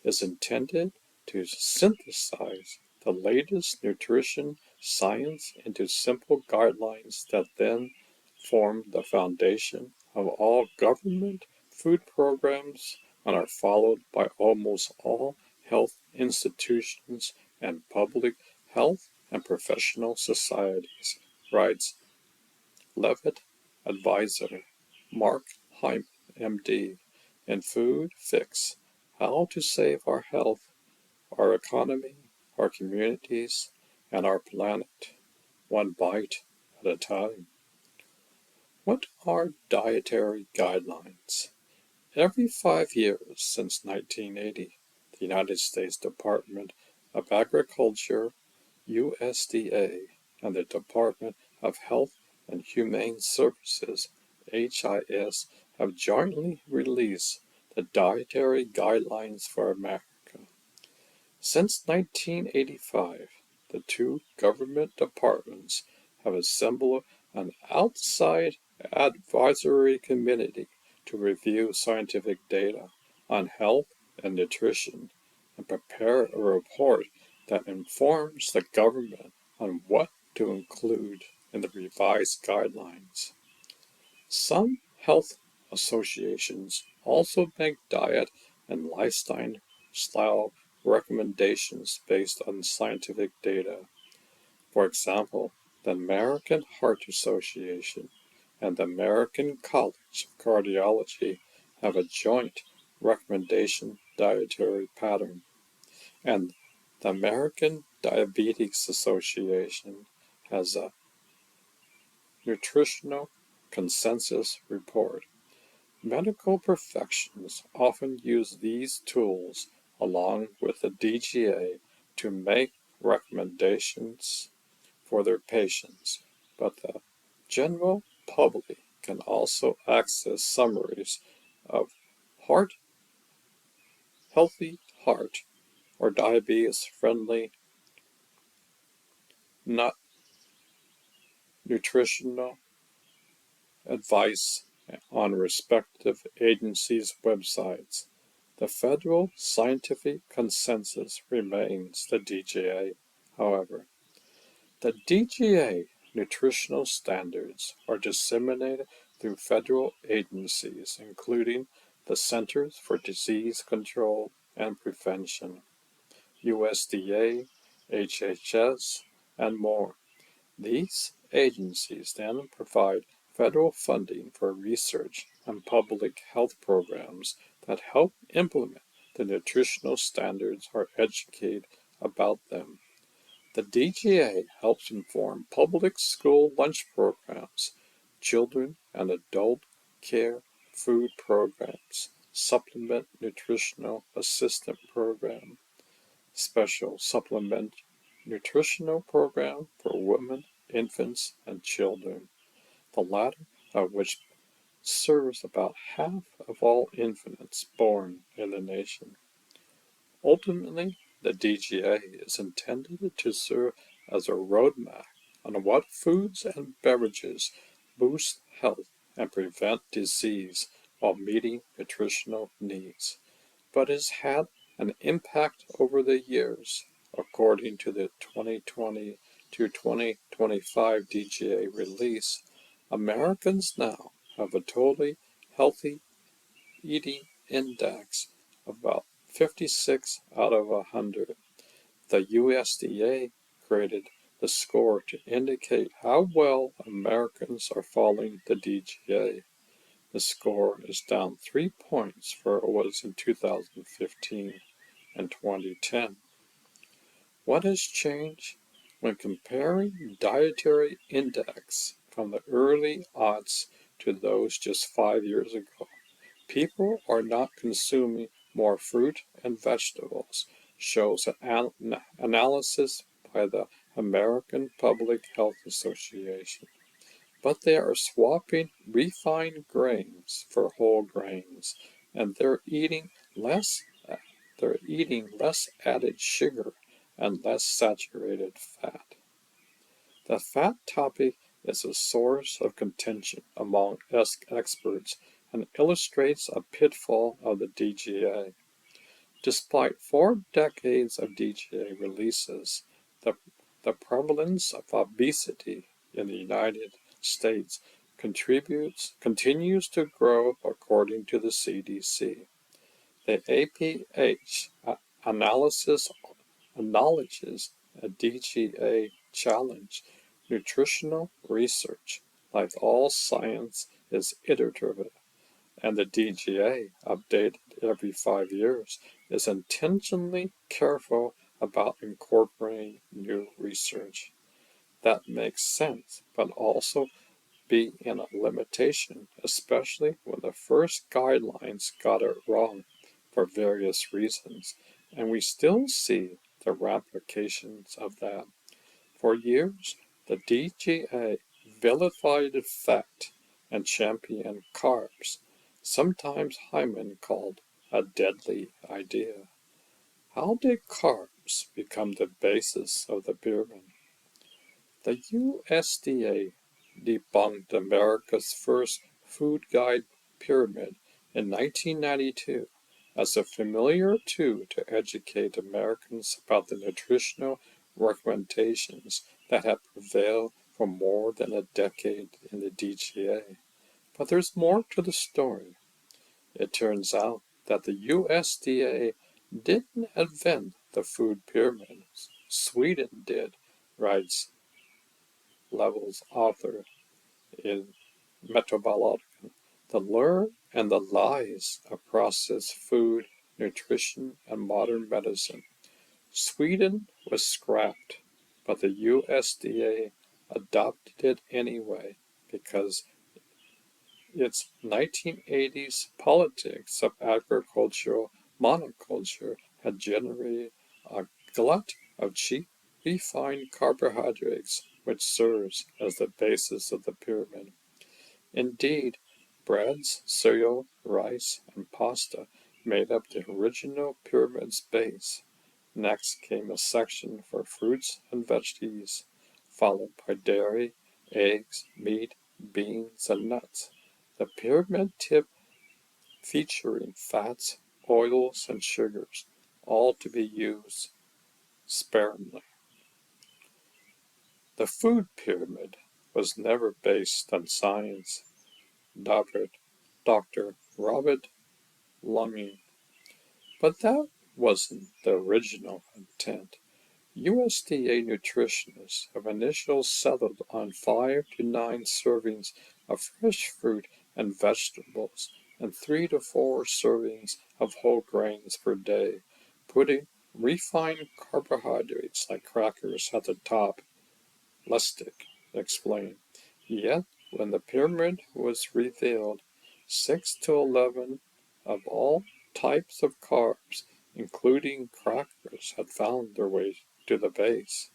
is intended to synthesize the latest nutrition science into simple guidelines that then form the foundation of all government food programs and are followed by almost all health institutions and public health and professional societies, writes Levitt Advisor Mark Hyman, MD, in Food Fix, How to Save Our Health, Our Economy, Our Communities, and Our Planet, one bite at a time. What are dietary guidelines? Every 5 years since 1980, the United States Department of Agriculture, USDA, and the Department of Health and Humane Services, HIS, have jointly released the Dietary Guidelines for America. Since 1985, the two government departments have assembled an outside advisory committee to review scientific data on health and nutrition and prepare a report that informs the government on what to include in the revised guidelines. Some health associations also make diet and lifestyle recommendations based on scientific data. For example, the American Heart Association and the American College of Cardiology have a joint recommendation dietary pattern, and the American Diabetes Association has a nutritional consensus report. Medical professionals often use these tools along with the DGA to make recommendations for their patients, but the general public can also access summaries of heart, healthy heart, or diabetes-friendly nut nutritional advice on respective agencies' websites. The federal scientific consensus remains the DGA, however. The DGA nutritional standards are disseminated through federal agencies, including the Centers for Disease Control and Prevention, USDA, HHS, and more. These agencies then provide federal funding for research and public health programs that help implement the nutritional standards or educate about them. The DGA helps inform public school lunch programs, children and adult care food programs, supplement nutritional assistant program, special supplement nutritional program for women, infants, and children, the latter of which serves about half of all infants born in the nation. Ultimately, the DGA is intended to serve as a roadmap on what foods and beverages boost health and prevent disease while meeting nutritional needs, but has had an impact over the years. According to the 2020 to 2025 DGA release, Americans now have a totally healthy eating index of about 56 out of 100. The USDA created the score to indicate how well Americans are following the DGA. The score is down 3 points where it was in 2015 and 2010. What has changed? When comparing dietary index from the early aughts to those just 5 years ago, people are not consuming more fruit and vegetables, shows an analysis by the American Public Health Association. But they are swapping refined grains for whole grains, and they're eating less added sugar and less saturated fat. The fat topic is a source of contention among experts and illustrates a pitfall of the DGA. Despite 4 decades of DGA releases, the prevalence of obesity in the United States continues to grow according to the CDC. The APH analysis acknowledges a DGA challenge. Nutritional research, like all science, is iterative, and the DGA, updated every 5 years, is intentionally careful about incorporating new research. That makes sense, but also be in a limitation, especially when the first guidelines got it wrong for various reasons, and we still see the ramifications of that. For years, the DGA vilified fat and championed carbs, sometimes Hyman called a deadly idea. How did carbs become the basis of the pyramid? The USDA debunked America's first food guide pyramid in 1992 as a familiar tool to educate Americans about the nutritional recommendations that have prevailed for more than a decade in the DGA. But there's more to the story. It turns out that the USDA didn't invent the food pyramid. Sweden did, writes Levels author in Metabologicon. The lure and the lies of processed food, nutrition, and modern medicine. Sweden was scrapped, but the USDA adopted it anyway because its 1980s politics of agricultural monoculture had generated a glut of cheap, refined carbohydrates, which serves as the basis of the pyramid. Indeed, breads, cereal, rice, and pasta made up the original pyramid's base. Next came a section for fruits and veggies, followed by dairy, eggs, meat, beans, and nuts. The pyramid tip featuring fats, oils, and sugars, all to be used sparingly. The food pyramid was never based on science. Dr. Robert Lunging. But that wasn't the original intent. USDA nutritionists have initially settled on 5 to 9 servings of fresh fruit and vegetables and 3 to 4 servings of whole grains per day, putting refined carbohydrates like crackers at the top. Lustig explained. Yet, when the pyramid was revealed, 6 to 11 of all types of carbs, including crackers, had found their way to the base.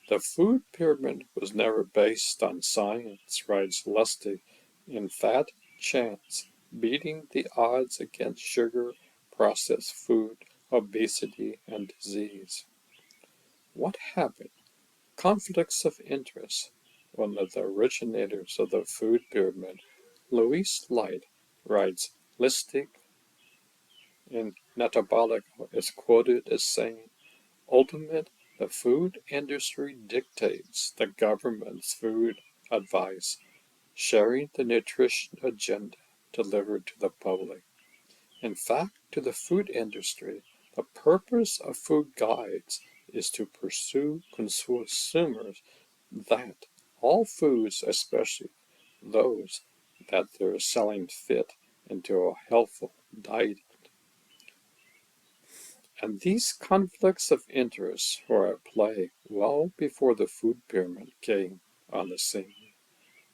The food pyramid was never based on science, writes Lustig in Fat Chance, beating the odds against sugar, processed food, obesity, and disease. What happened? Conflicts of interest. One of the originators of the food pyramid, Louis Light, writes Lustig in Metabolico is quoted as saying, ultimate, the food industry dictates the government's food advice, sharing the nutrition agenda delivered to the public. In fact, to the food industry, the purpose of food guides is to pursue consumers that all foods, especially those that they're selling, fit into a healthful diet. And these conflicts of interest were at play well before the food pyramid came on the scene.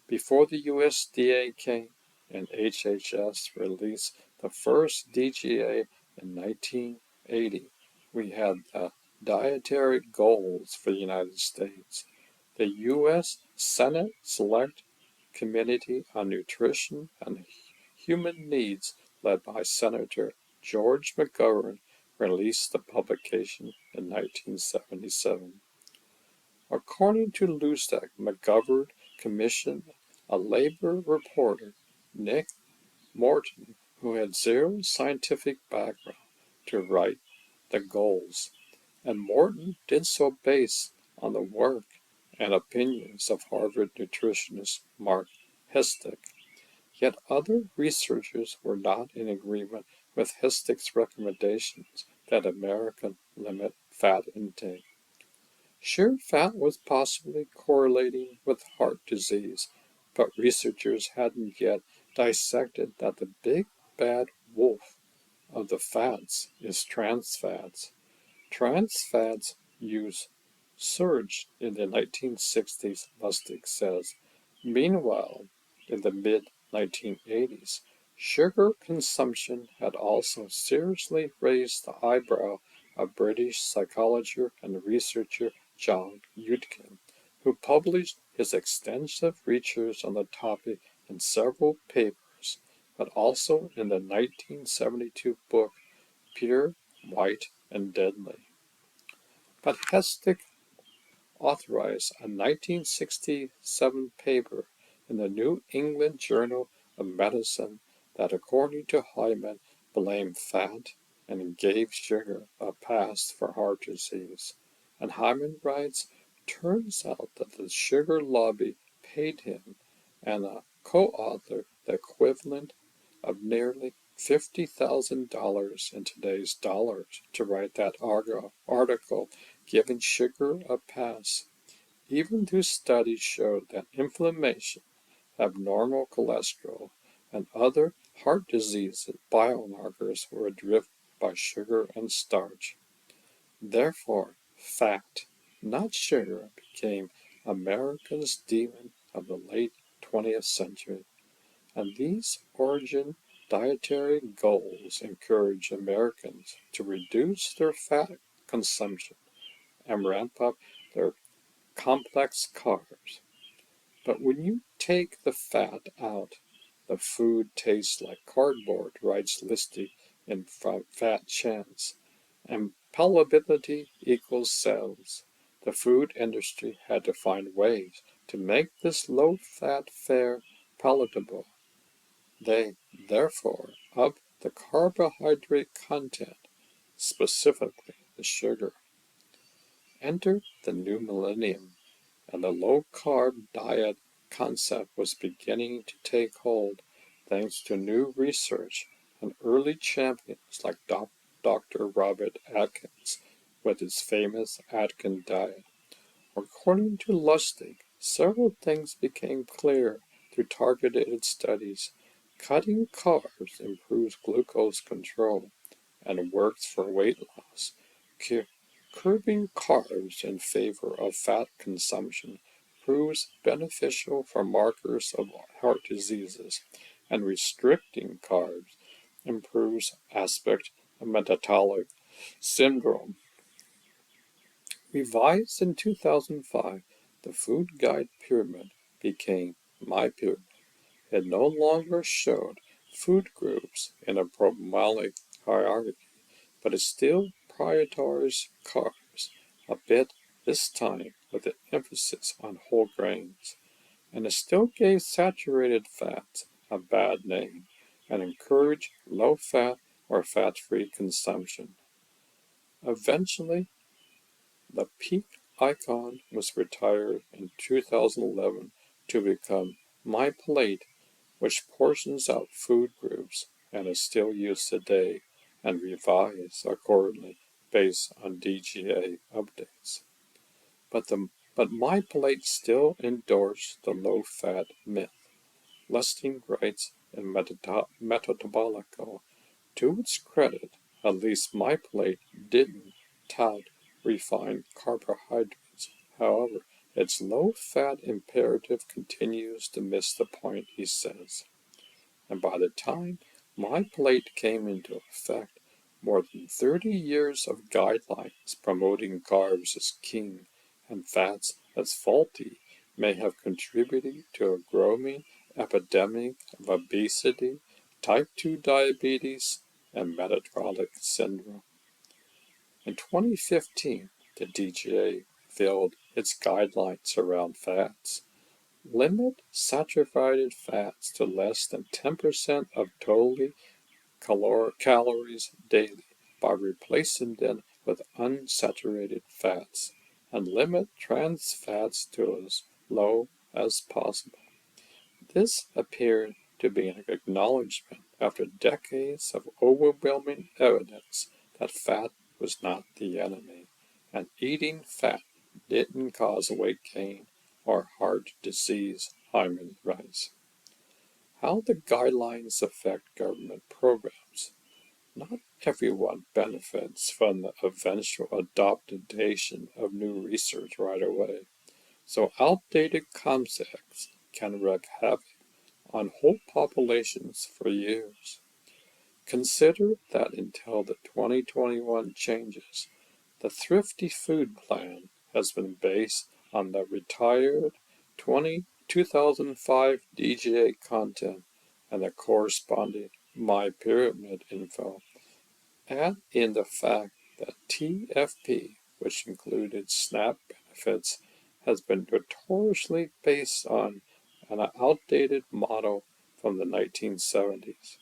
Before the USDA came and HHS released the first DGA in 1980, we had the dietary goals for the United States. The U.S. Senate Select Committee on Nutrition and Human Needs, led by Senator George McGovern, released the publication in 1977. According to Lustig, McGovern commissioned a labor reporter, Nick Morton, who had zero scientific background, to write the goals, and Morton did so based on the work and opinions of Harvard nutritionist Mark Hestig. Yet other researchers were not in agreement with Hestig's recommendations that Americans limit fat intake. Sheer fat was possibly correlating with heart disease, but researchers hadn't yet dissected that the big bad wolf of the fats is trans fats. Trans fats use surged in the 1960s, Lustig says. Meanwhile, in the mid-1980s, sugar consumption had also seriously raised the eyebrow of British psychologist and researcher John Yudkin, who published his extensive research on the topic in several papers, but also in the 1972 book Pure, White, and Deadly. But Hestig authorized a 1967 paper in the New England Journal of Medicine that, according to Hyman, blamed fat and gave sugar a pass for heart disease. And Hyman writes, turns out that the sugar lobby paid him and a co-author the equivalent of nearly $50,000 in today's dollars to write that article giving sugar a pass, even though studies showed that inflammation, abnormal cholesterol, and other heart disease biomarkers were driven by sugar and starch. Therefore, fat, not sugar, became America's demon of the late 20th century. And these origin dietary goals encourage Americans to reduce their fat consumption and ramp up their complex carbs. But when you take the fat out, the food tastes like cardboard, writes Lustig in Fat Chance, and palatability equals sales. The food industry had to find ways to make this low-fat fare palatable. They, therefore, upped the carbohydrate content, specifically the sugar. Enter the new millennium, and the low-carb diet concept was beginning to take hold thanks to new research and early champions like Dr. Robert Atkins with his famous Atkins diet. According to Lustig, several things became clear through targeted studies. Cutting carbs improves glucose control and works for weight loss. Curbing carbs in favor of fat consumption proves beneficial for markers of heart diseases, and restricting carbs improves aspect of metabolic syndrome. Revised in 2005, the food guide pyramid became My Pyramid. It no longer showed food groups in a probiotic hierarchy, but it still prioritized carbs a bit, this time with an emphasis on whole grains, and it still gave saturated fats a bad name and encouraged low-fat or fat-free consumption. Eventually, the peak icon was retired in 2011 to become My Plate, which portions out food groups and is still used today and revised accordingly based on DGA updates. But My Plate still endorsed the low-fat myth, listing rates and metabolical. To its credit, at least My Plate didn't tout refined carbohydrates. However, its low-fat imperative continues to miss the point, he says. And by the time My Plate came into effect, more than 30 years of guidelines promoting carbs as king and fats as faulty may have contributed to a growing epidemic of obesity, type 2 diabetes, and metabolic syndrome. In 2015, the DGA revealed its guidelines around fats. Limit saturated fats to less than 10% of total calories daily by replacing them with unsaturated fats, and limit trans fats to as low as possible. This appeared to be an acknowledgement after decades of overwhelming evidence that fat was not the enemy, and eating fat didn't cause weight gain or heart disease, Hyman writes. How the guidelines affect government programs. Not everyone benefits from the eventual adoption of new research right away, so outdated concepts can wreak havoc on whole populations for years. Consider that until the 2021 changes, the Thrifty Food Plan has been based on the retired 2005 DGA content and the corresponding My Pyramid info. Add in the fact that TFP, which included SNAP benefits, has been notoriously based on an outdated model from the 1970s.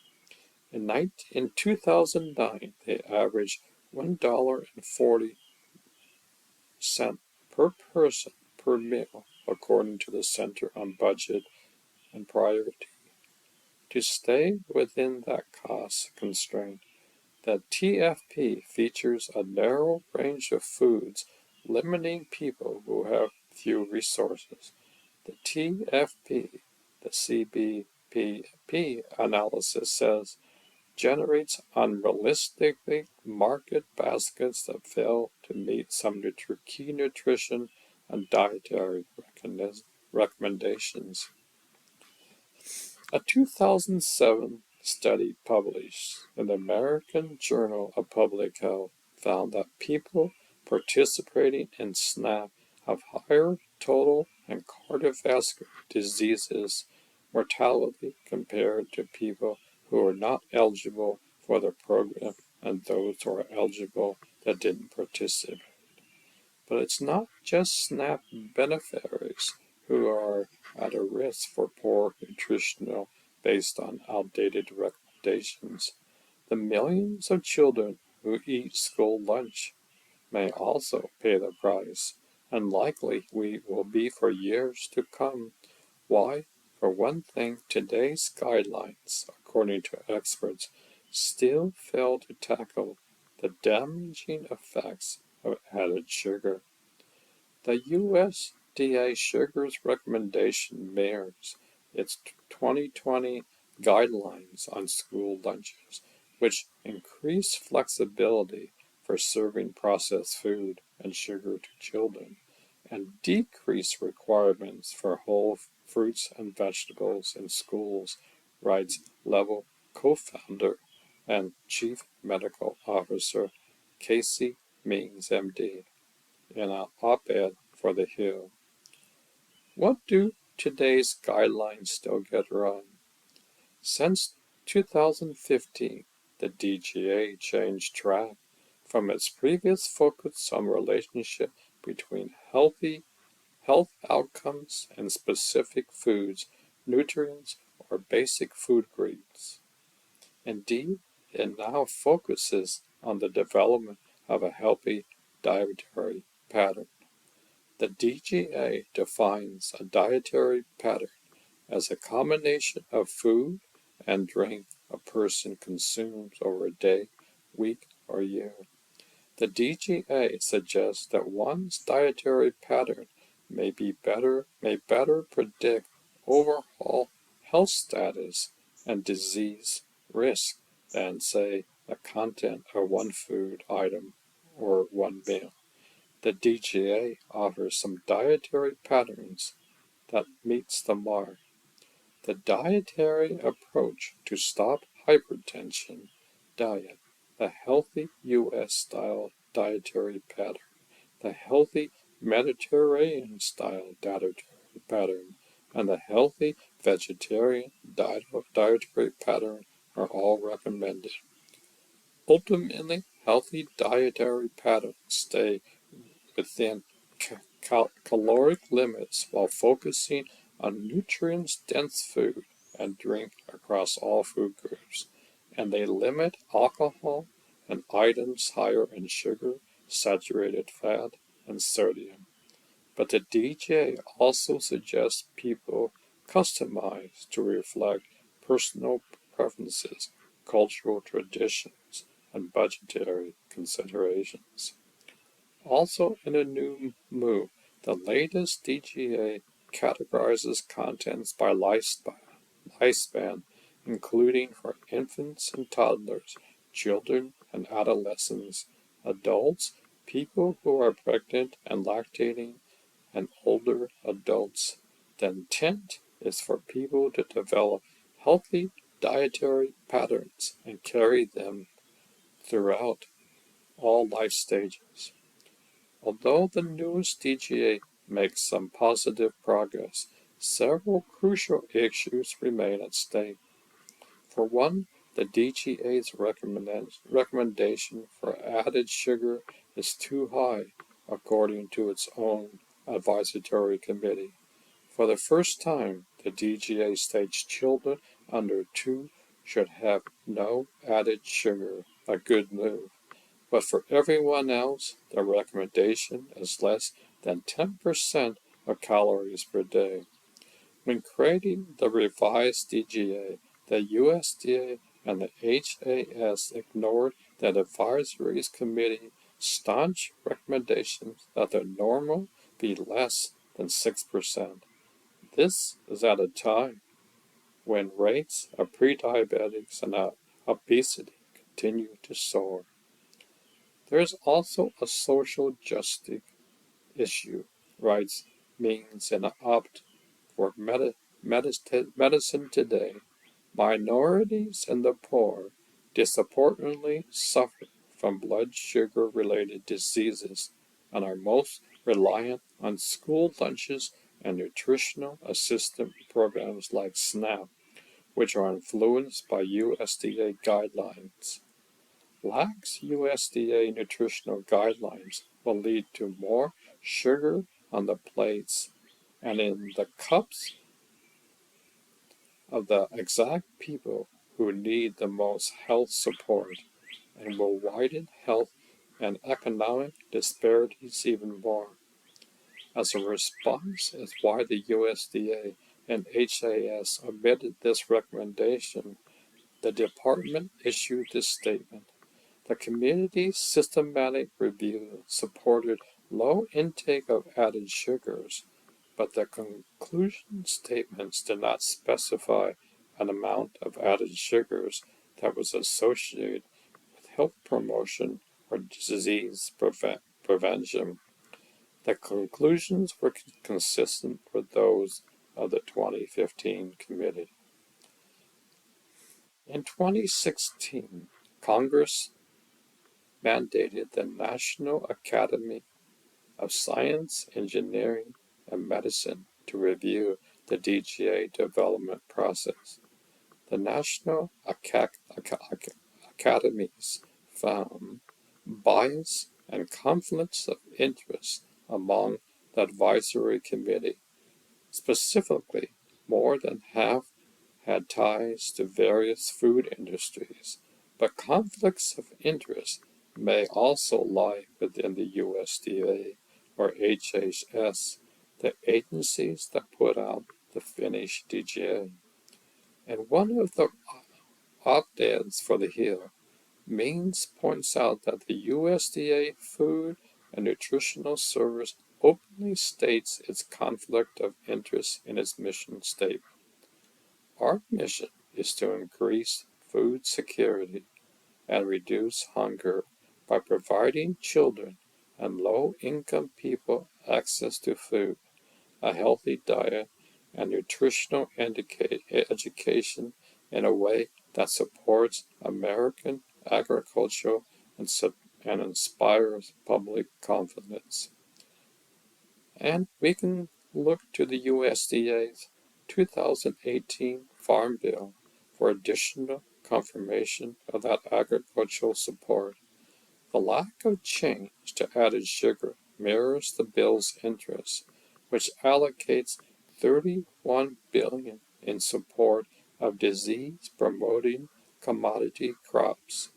In 2009, they averaged $1.40 per person per meal, according to the Center on Budget and Priority. To stay within that cost constraint, the TFP features a narrow range of foods, limiting people who have few resources. The TFP, the CBPP analysis says, generates unrealistically market baskets that fail to meet some key nutrition and dietary recommendations. A 2007 study published in the American Journal of Public Health found that people participating in SNAP have higher total and cardiovascular diseases mortality compared to people who are not eligible for the program and those who are eligible that didn't participate. But it's not just SNAP beneficiaries who are at a risk for poor nutrition based on outdated recommendations. The millions of children who eat school lunch may also pay the price, and likely we will be for years to come. Why? For one thing, today's guidelines, according to experts, still fail to tackle the damaging effects of added sugar. The USDA Sugar's recommendation mirrors its 2020 guidelines on school lunches, which increase flexibility for serving processed food and sugar to children, and decrease requirements for whole fruits and vegetables in schools, writes Level co-founder and chief medical officer Casey Means, MD. in an op-ed for The Hill. What do today's guidelines still get wrong? Since 2015, the DGA changed track from its previous focus on relationship between health outcomes and specific foods, nutrients, or basic food groups. Indeed, it now focuses on the development of a healthy dietary pattern. The DGA defines a dietary pattern as a combination of food and drink a person consumes over a day, week, or year. The DGA suggests that one's dietary pattern may better predict overall health status and disease risk than, say, the content of one food item or one meal. The DGA offers some dietary patterns that meets the mark. The dietary approach to stop hypertension diet, the healthy U.S. style dietary pattern, the healthy Mediterranean style dietary pattern, and the healthy vegetarian dietary pattern are all recommended. Ultimately, healthy dietary patterns stay within caloric limits while focusing on nutrients-dense food and drink across all food groups, and they limit alcohol and items higher in sugar, saturated fat, and sodium. But the DJ also suggests people customize to reflect personal preferences, cultural traditions, and budgetary considerations. Also in a new move, the latest DGA categorizes contents by lifespan, including for infants and toddlers, children and adolescents, adults, people who are pregnant and lactating, and older adults. The intent is for people to develop healthy dietary patterns and carry them throughout all life stages. Although the newest DGA makes some positive progress, several crucial issues remain at stake. For one, the DGA's recommendation for added sugar is too high, according to its own advisory committee. For the first time, the DGA states children under 2 should have no added sugar, a good move. But for everyone else, the recommendation is less than 10% of calories per day. When creating the revised DGA, the USDA and the HAS ignored the advisory committee's staunch recommendations that the normal be less than 6%. This is at a time when rates of prediabetics and obesity continue to soar. There is also a social justice issue. Rights means in opt for medicine today. Minorities and the poor disproportionately suffer from blood sugar related diseases and are most reliant on school lunches and nutritional assistance programs like SNAP, which are influenced by USDA guidelines. Lax USDA nutritional guidelines will lead to more sugar on the plates and in the cups of the exact people who need the most health support, and will widen health and economic disparities even more. As a response is why the USDA and HAS omitted this recommendation, the department issued this statement. The community's systematic review supported low intake of added sugars, but the conclusion statements did not specify an amount of added sugars that was associated with health promotion or disease prevention. The conclusions were consistent with those of the 2015 committee. In 2016, Congress mandated the National Academy of Science, Engineering, and Medicine to review the DGA development process. The National Academies found bias and conflicts of interest among the advisory committee. Specifically, more than half had ties to various food industries, but conflicts of interest may also lie within the USDA or HHS, the agencies that put out the Finnish DGA. And one of the op-eds for the Hill, Means points out that the USDA Food and Nutritional Service openly states its conflict of interest in its mission statement. Our mission is to increase food security and reduce hunger by providing children and low-income people access to food, a healthy diet, and nutritional education in a way that supports American agriculture and inspires public confidence. And we can look to the USDA's 2018 Farm Bill for additional confirmation of that agricultural support. The lack of change to added sugar mirrors the bill's interest, which allocates $31 billion in support of disease-promoting commodity crops.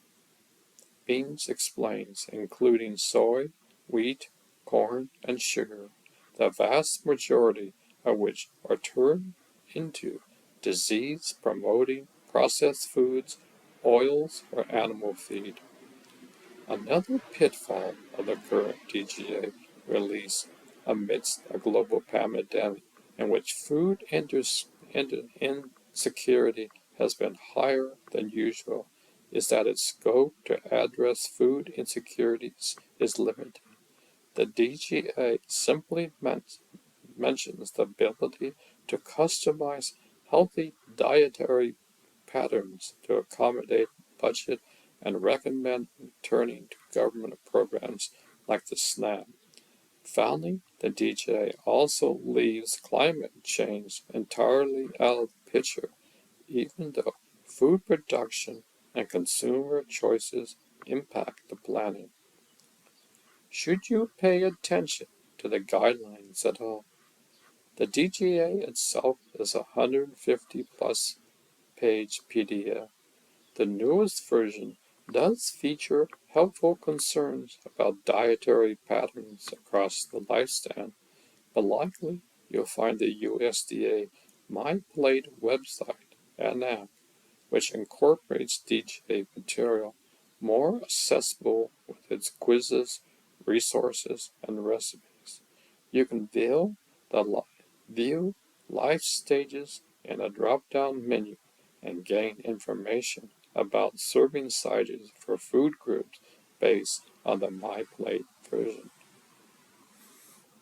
Means explains, including soy, wheat, corn, and sugar, the vast majority of which are turned into disease-promoting processed foods, oils, or animal feed. Another pitfall of the current DGA release amidst a global pandemic in which food insecurity has been higher than usual is that its scope to address food insecurities is limited. The DGA simply mentions the ability to customize healthy dietary patterns to accommodate budget and recommend turning to government programs like the SNAP. Finally, the DGA also leaves climate change entirely out of the picture, even though food production and consumer choices impact the planet. Should you pay attention to the guidelines at all? The DGA itself is a 150-plus page PDF. The newest version does feature helpful concerns about dietary patterns across the lifespan, but likely you'll find the USDA My Plate website and app, which incorporates DGA material, more accessible with its quizzes, resources, and recipes. You can view life stages in a drop-down menu and gain information about serving sizes for food groups based on the My Plate version.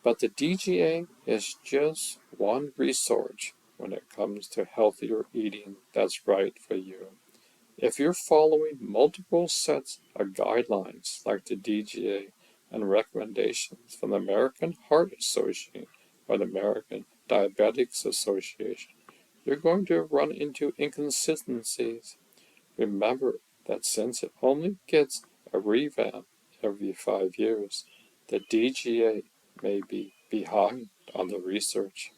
But the DGA is just one resource when it comes to healthier eating that's right for you. If you're following multiple sets of guidelines like the DGA and recommendations from the American Heart Association or the American Diabetics Association, you're going to run into inconsistencies. Remember that since it only gets a revamp every 5 years, the DGA may be behind on the research.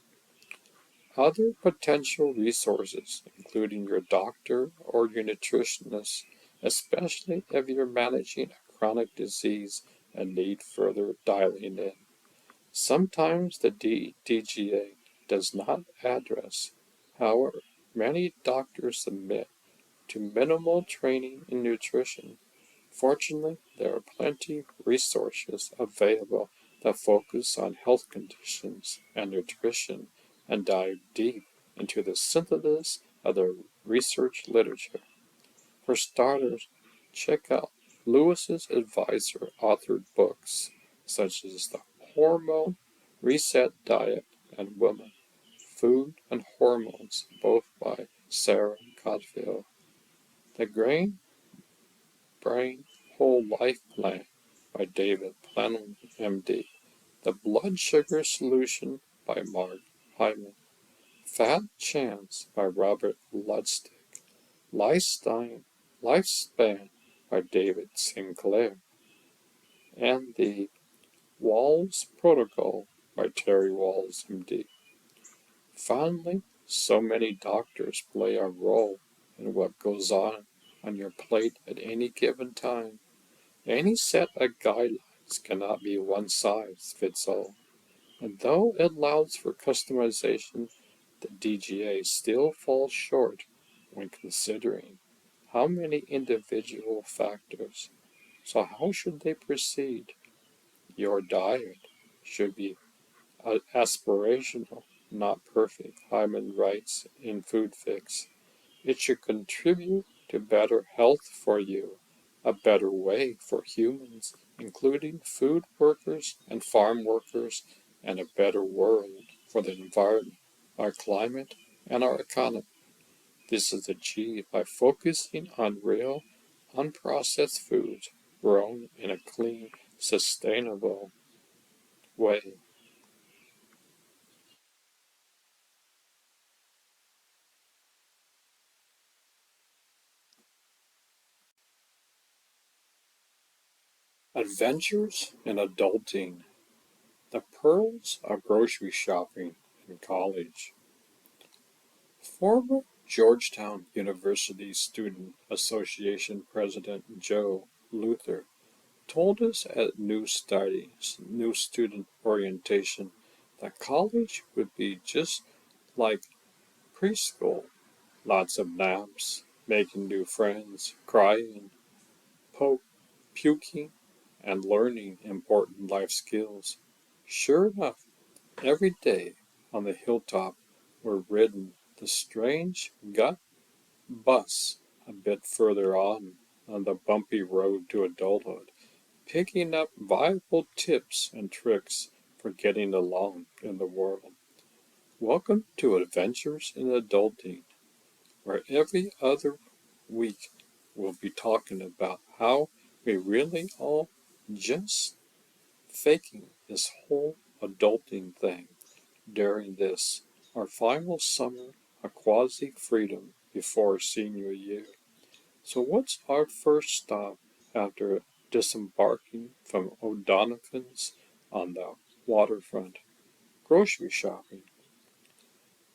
Other potential resources, including your doctor or your nutritionist, especially if you're managing a chronic disease and need further dialing in. Sometimes the DGA does not address. However, many doctors submit to minimal training in nutrition. Fortunately, there are plenty of resources available that focus on health conditions and nutrition and dive deep into the synthesis of the research literature. For starters, check out Lewis's advisor authored books such as The Hormone Reset Diet and Women, Food and Hormones, both by Sarah Cotfield. The Brain Whole Life Plan by David Plenum, MD. The Blood Sugar Solution by Mark Hyman. Fat Chance by Robert Ludstick. Lifespan by David Sinclair. And the Walls Protocol by Terry Walls, MD. Finally, so many doctors play a role in what goes on your plate at any given time. Any set of guidelines cannot be one size fits all. And though it allows for customization, the DGA still falls short when considering how many individual factors. So how should they proceed? Your diet should be aspirational, not perfect, Hyman writes in Food Fix. It should contribute to better health for you, a better way for humans, including food workers and farm workers, and a better world for the environment, our climate, and our economy. This is achieved by focusing on real, unprocessed foods grown in a clean, sustainable way. Adventures in Adulting. The Pearls of Grocery Shopping in College. Former Georgetown University Student Association President Joe Luther told us at new student orientation that college would be just like preschool. Lots of naps, making new friends, crying, puking, and learning important life skills. Sure enough, every day on the hilltop were ridden the strange gut bus a bit further on the bumpy road to adulthood, picking up valuable tips and tricks for getting along in the world. Welcome to Adventures in Adulting, where every other week we'll be talking about how we really all just faking this whole adulting thing during this, our final summer of quasi-freedom before senior year. So what's our first stop after disembarking from O'Donovan's on the waterfront? Grocery shopping.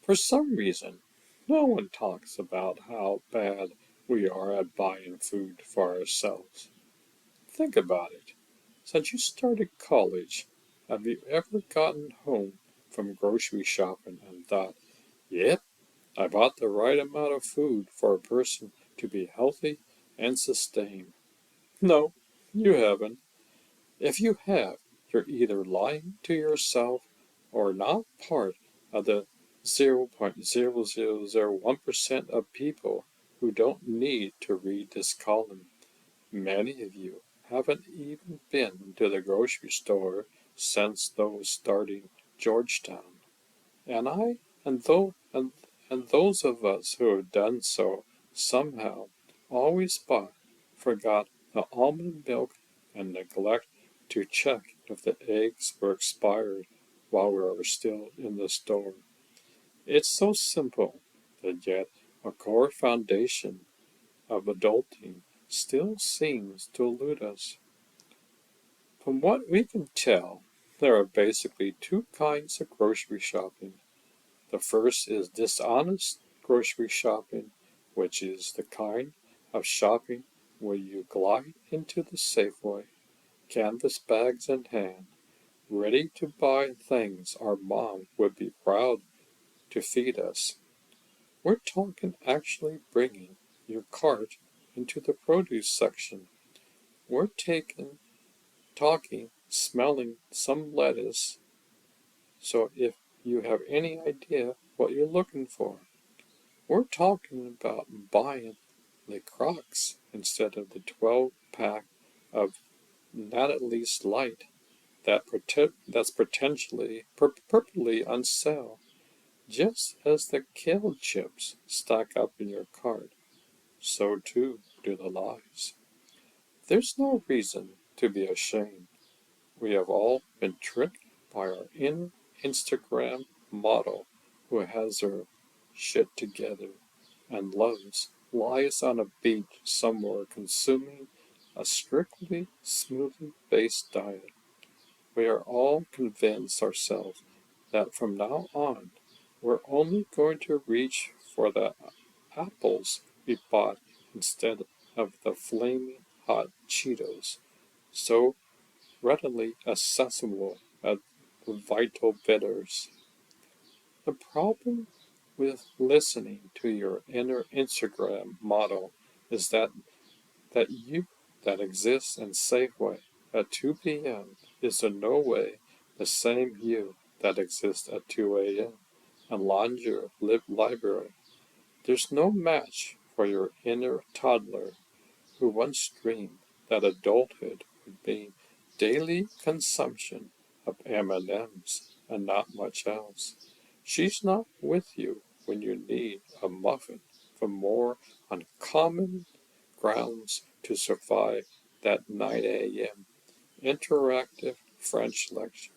For some reason, no one talks about how bad we are at buying food for ourselves. Think about it. Since you started college, have you ever gotten home from grocery shopping and thought, yep, I bought the right amount of food for a person to be healthy and sustained? No, you haven't. If you have, you're either lying to yourself or not part of the 0.0001% of people who don't need to read this column. Many of you haven't even been to the grocery store since those starting Georgetown. And those of us who have done so somehow always forgot the almond milk and neglect to check if the eggs were expired while we were still in the store. It's so simple, that yet a core foundation of adulting still seems to elude us. From what we can tell, there are basically two kinds of grocery shopping. The first is dishonest grocery shopping, which is the kind of shopping where you glide into the Safeway, canvas bags in hand, ready to buy things our mom would be proud to feed us. We're talking actually bringing your cart into the produce section. We're smelling some lettuce, so if you have any idea what you're looking for. We're talking about buying the Crocs instead of the 12-pack of not at least light that's potentially purposely on sale, just as the kale chips stack up in your cart. So too do the lies. There's no reason to be ashamed. We have all been tricked by our inner Instagram model who has her shit together and lies on a beach somewhere consuming a strictly smoothie-based diet. We are all convinced ourselves that from now on, we're only going to reach for the apples we bought instead of the flaming hot Cheetos, so readily accessible at Vital Bitters. The problem with listening to your inner Instagram model is that you that exists in Safeway at 2 p.m. is in no way the same you that exists at 2 a.m. and Langer Library. There's no match for your inner toddler who once dreamed that adulthood would be daily consumption of M&Ms and not much else. She's not with you when you need a muffin for more uncommon grounds to survive that 9 a.m. interactive French lecture.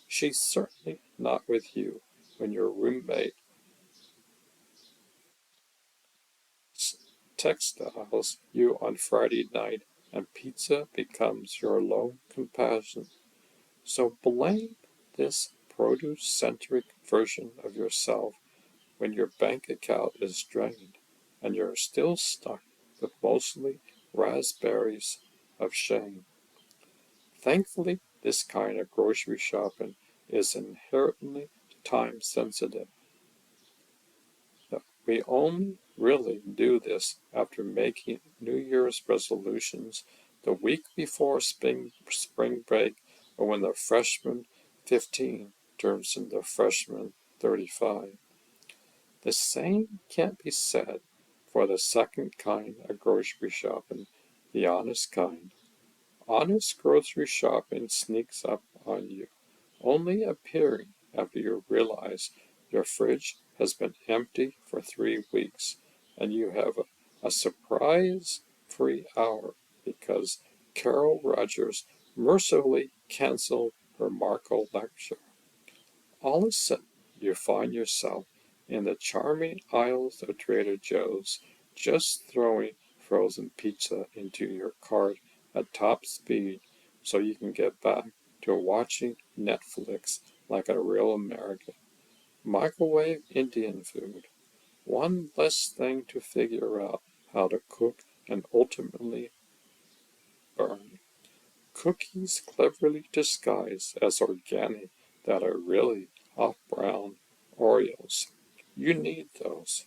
She's certainly not with you when your roommate textiles you on Friday night and pizza becomes your lone companion. So blame this produce-centric version of yourself when your bank account is drained and you're still stuck with mostly raspberries of shame. Thankfully, this kind of grocery shopping is inherently time sensitive. We only really do this after making New Year's resolutions the week before spring break or when the freshman 15 turns into freshman 35. The same can't be said for the second kind of grocery shopping, the honest kind. Honest grocery shopping sneaks up on you, only appearing after you realize your fridge has been empty for 3 weeks and you have a surprise-free hour because Carol Rogers mercifully canceled her Marco lecture. All of a sudden, you find yourself in the charming aisles of Trader Joe's, just throwing frozen pizza into your cart at top speed so you can get back to watching Netflix like a real American. Microwave Indian food. One less thing to figure out how to cook and ultimately burn. Cookies cleverly disguised as organic that are really off-brown Oreos. You need those.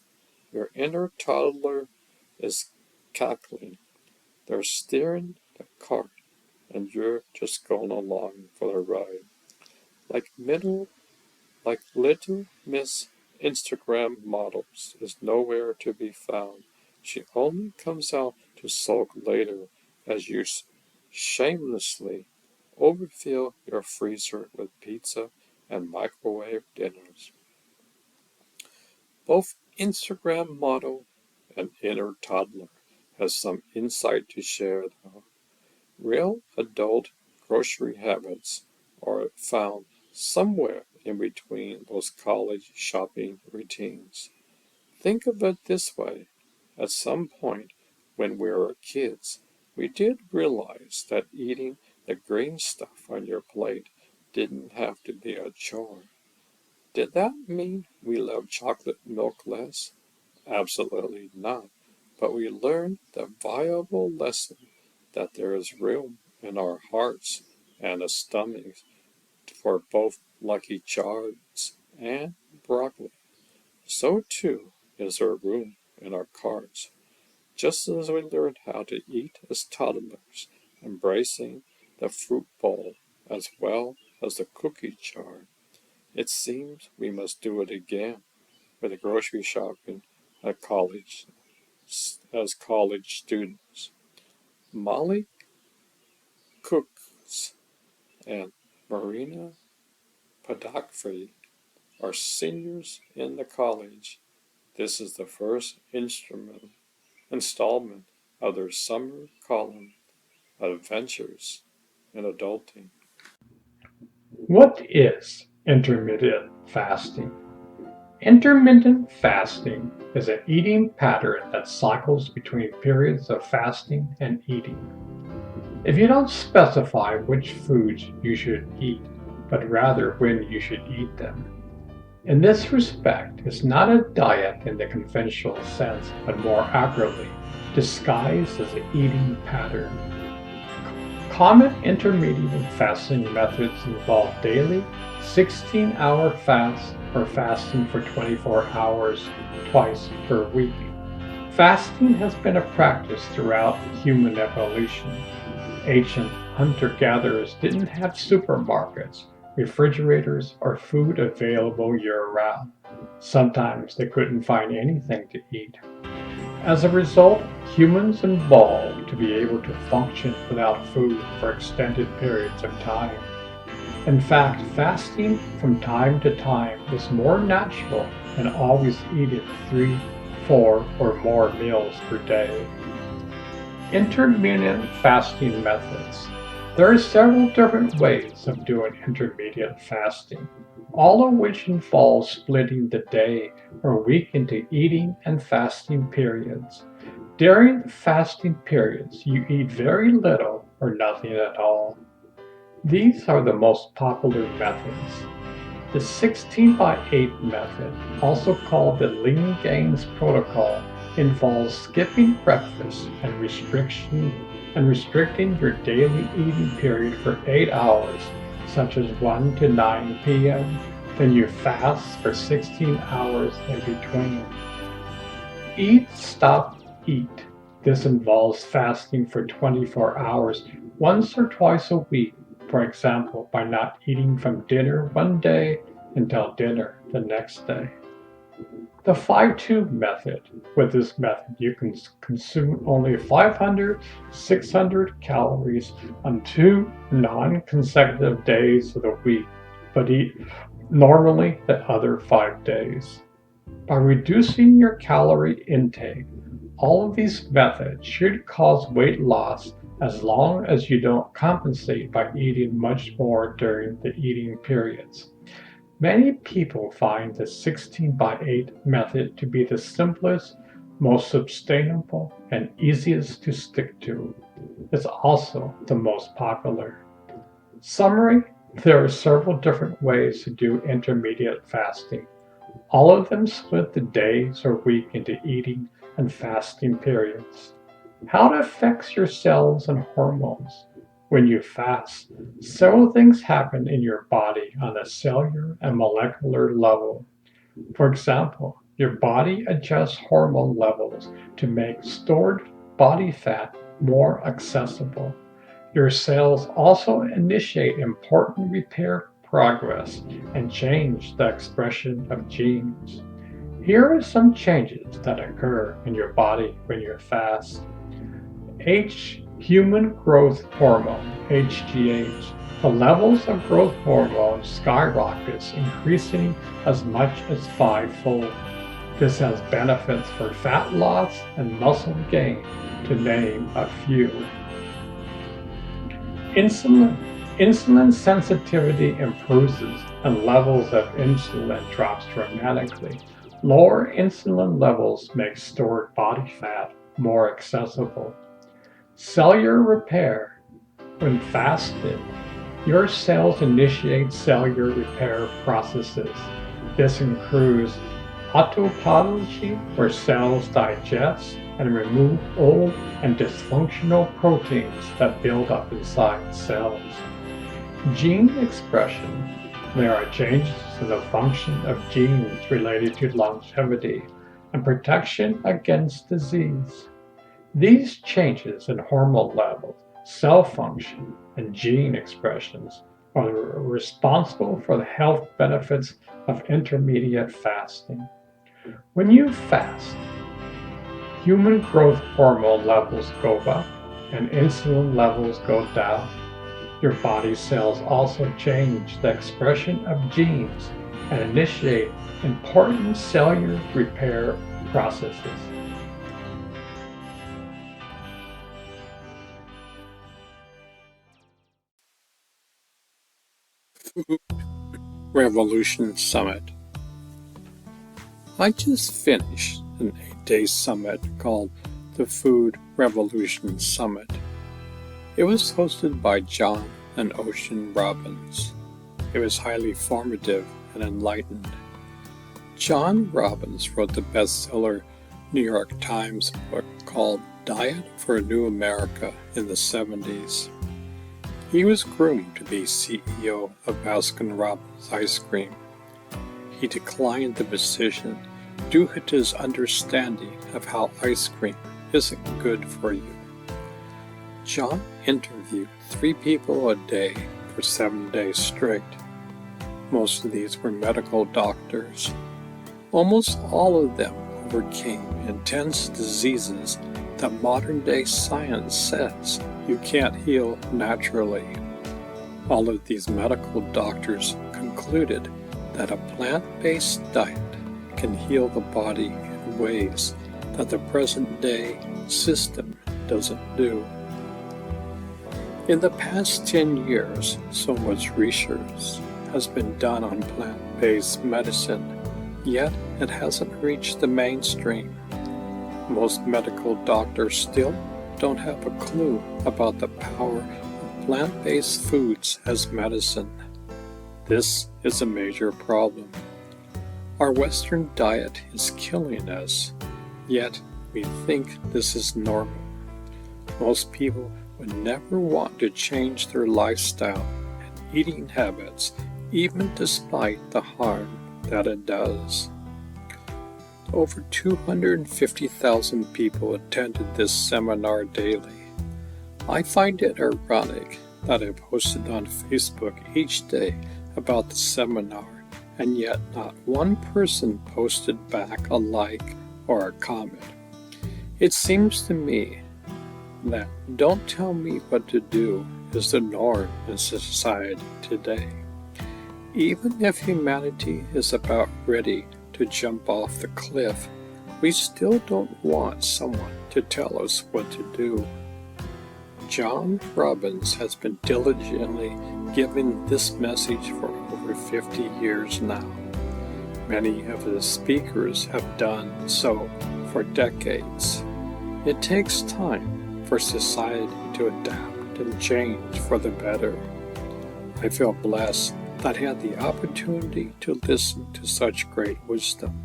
Your inner toddler is cackling. They're steering the cart, and you're just going along for the ride. Like little Miss Instagram models is nowhere to be found. She only comes out to sulk later as you shamelessly overfill your freezer with pizza and microwave dinners. Both Instagram model and inner toddler has some insight to share though. Real adult grocery habits are found somewhere in between those college shopping routines. Think of it this way. At some point when we were kids, we did realize that eating the green stuff on your plate didn't have to be a chore. Did that mean we loved chocolate milk less? Absolutely not. But we learned the valuable lesson that there is room in our hearts and a stomach for both Lucky Charms and broccoli. So too is there room in our carts. Just as we learned how to eat as toddlers, embracing the fruit bowl as well as the cookie jar, it seems we must do it again with the grocery shopping at college as college students. Molly Cooks and Marina Padakfree are seniors in the college. This is the first installment of their summer column, Adventures in Adulting. What is intermittent fasting? Intermittent fasting is an eating pattern that cycles between periods of fasting and eating. If you don't specify which foods you should eat, but rather when you should eat them. In this respect, it's not a diet in the conventional sense, but more accurately disguised as an eating pattern. Common intermittent fasting methods involve daily 16-hour fasts or fasting for 24 hours twice per week. Fasting has been a practice throughout human evolution. Ancient hunter-gatherers didn't have supermarkets, refrigerators, or food available year-round. Sometimes they couldn't find anything to eat. As a result, humans evolved to be able to function without food for extended periods of time. In fact, fasting from time to time is more natural than always eating 3, 4, or more meals per day. Intermittent fasting methods. There are several different ways of doing intermittent fasting, all of which involve splitting the day or week into eating and fasting periods. During the fasting periods, you eat very little or nothing at all. These are the most popular methods. The 16x8 method, also called the Lean Gains Protocol, involves skipping breakfast and restricting your daily eating period for 8 hours, such as 1 to 9 p.m., then you fast for 16 hours in between. Eat, stop, eat. This involves fasting for 24 hours once or twice a week, for example, by not eating from dinner one day until dinner the next day. The 5-2 method. With this method, you can consume only 500, 600 calories on 2 non-consecutive days of the week, but eat normally the other 5 days. By reducing your calorie intake, all of these methods should cause weight loss as long as you don't compensate by eating much more during the eating periods. Many people find the 16x8 method to be the simplest, most sustainable, and easiest to stick to. It's also the most popular. Summary: there are several different ways to do intermittent fasting. All of them split the days or week into eating and fasting periods. How it affects your cells and hormones. When you fast, several things happen in your body on a cellular and molecular level. For example, your body adjusts hormone levels to make stored body fat more accessible. Your cells also initiate important repair progress and change the expression of genes. Here are some changes that occur in your body when you fast. Human growth hormone, HGH. The levels of growth hormone skyrockets, increasing as much as 5-fold. This has benefits for fat loss and muscle gain, to name a few. Insulin sensitivity improves and levels of insulin drops dramatically. Lower insulin levels make stored body fat more accessible. Cellular repair. When fasted, your cells initiate cellular repair processes. This includes autophagy, where cells digest and remove old and dysfunctional proteins that build up inside cells. Gene expression. There are changes in the function of genes related to longevity and protection against disease. These changes in hormone levels, cell function, and gene expressions are responsible for the health benefits of intermittent fasting. When you fast, human growth hormone levels go up and insulin levels go down. Your body cells also change the expression of genes and initiate important cellular repair processes. Food Revolution Summit. I just finished an 8-day summit called the Food Revolution Summit. It was hosted by John and Ocean Robbins. It was highly formative and enlightened. John Robbins wrote the bestseller New York Times book called Diet for a New America in the 70s. He was groomed to be CEO of Baskin-Robbins Ice Cream. He declined the position due to his understanding of how ice cream isn't good for you. John interviewed 3 people a day for 7 days straight. Most of these were medical doctors. Almost all of them overcame intense diseases that modern-day science says you can't heal naturally. All of these medical doctors concluded that a plant-based diet can heal the body in ways that the present-day system doesn't do. In the past 10 years, so much research has been done on plant-based medicine, yet it hasn't reached the mainstream. Most medical doctors still don't have a clue about the power of plant-based foods as medicine. This is a major problem. Our Western diet is killing us, yet we think this is normal. Most people would never want to change their lifestyle and eating habits, even despite the harm that it does. Over 250,000 people attended this seminar daily. I find it ironic that I posted on Facebook each day about the seminar, and yet not one person posted back a like or a comment. It seems to me that "don't tell me what to do" is the norm in society today. Even if humanity is about ready to jump off the cliff, we still don't want someone to tell us what to do. John Robbins has been diligently giving this message for over 50 years now. Many of his speakers have done so for decades. It takes time for society to adapt and change for the better. I feel blessed that I had the opportunity to listen to such great wisdom.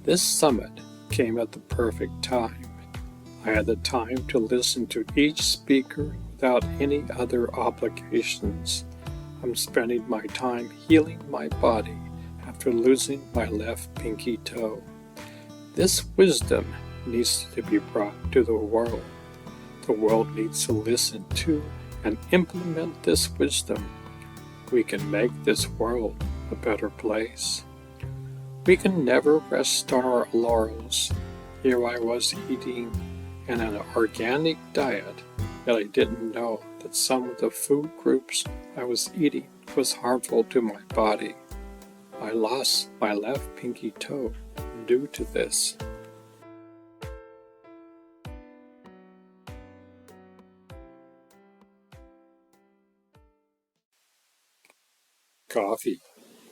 This summit came at the perfect time. I had the time to listen to each speaker without any other obligations. I'm spending my time healing my body after losing my left pinky toe. This wisdom needs to be brought to the world. The world needs to listen to and implement this wisdom. We can make this world a better place. We can never rest on our laurels. Here I was eating an organic diet, yet I didn't know that some of the food groups I was eating was harmful to my body. I lost my left pinky toe due to this. Coffee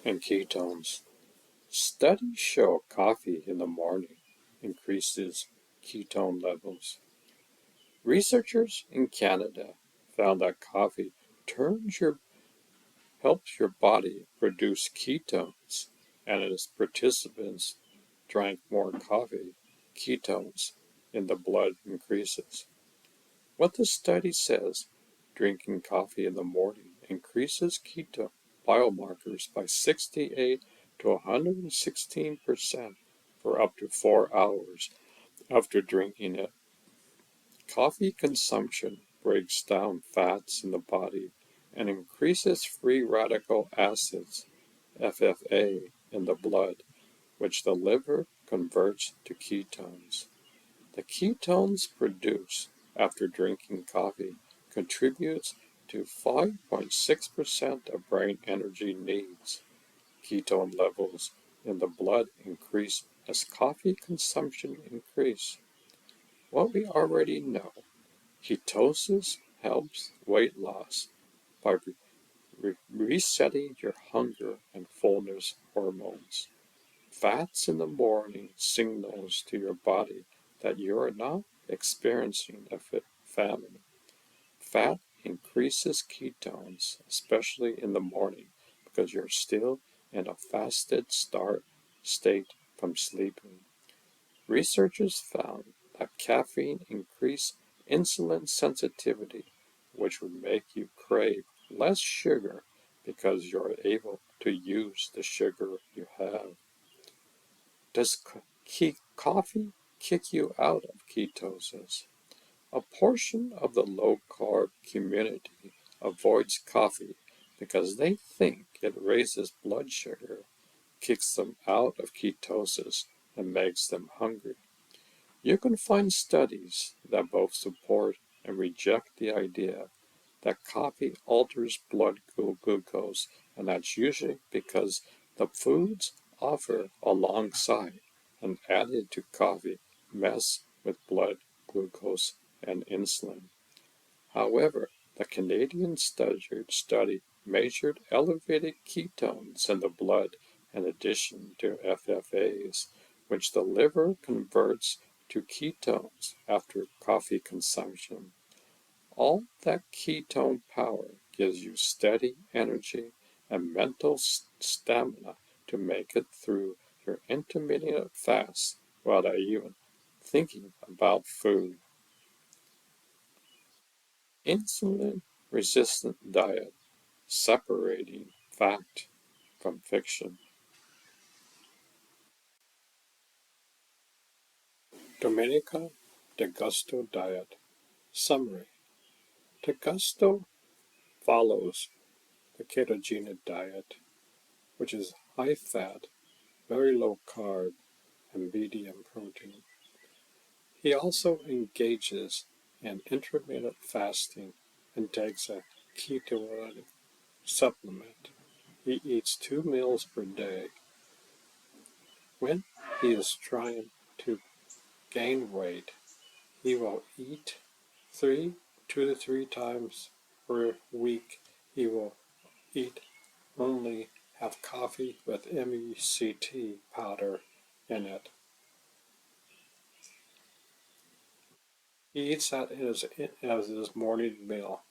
and ketones. Studies show coffee in the morning increases ketone levels. Researchers in Canada found that coffee helps your body produce ketones, and as participants drank more coffee, ketones in the blood increases. What the study says, drinking coffee in the morning increases ketone biomarkers by 68 to 116% for up to 4 hours after drinking it. Coffee consumption breaks down fats in the body and increases free radical acids, FFA, in the blood, which the liver converts to ketones. The ketones produced after drinking coffee contributes to 5.6% of brain energy needs. Ketone levels in the blood increase as coffee consumption increases. What we already know, ketosis helps weight loss by resetting your hunger and fullness hormones. Fats in the morning signals to your body that you are not experiencing a famine. Fat increases ketones, especially in the morning, because you're still in a fasted start state from sleeping. Researchers found that caffeine increased insulin sensitivity, which would make you crave less sugar because you're able to use the sugar you have. Does coffee kick you out of ketosis? A portion of the low-carb community avoids coffee because they think it raises blood sugar, kicks them out of ketosis, and makes them hungry. You can find studies that both support and reject the idea that coffee alters blood glucose, and that's usually because the foods offered alongside and added to coffee mess with blood glucose and insulin. However, the Canadian study measured elevated ketones in the blood in addition to FFAs, which the liver converts to ketones after coffee consumption. All that ketone power gives you steady energy and mental stamina to make it through your intermittent fast without even thinking about food. Insulin resistant diet, separating fact from fiction. Domenica D'Agosto diet. Summary. D'Agosto follows the ketogenic diet, which is high fat, very low carb, and medium protein. He also engages in intermittent fasting and takes a ketogenic supplement. He eats 2 meals per day. When he is trying to gain weight, he will eat 2 to 3 times per week. He will eat only have coffee with MECT powder in it. He eats that as his morning meal.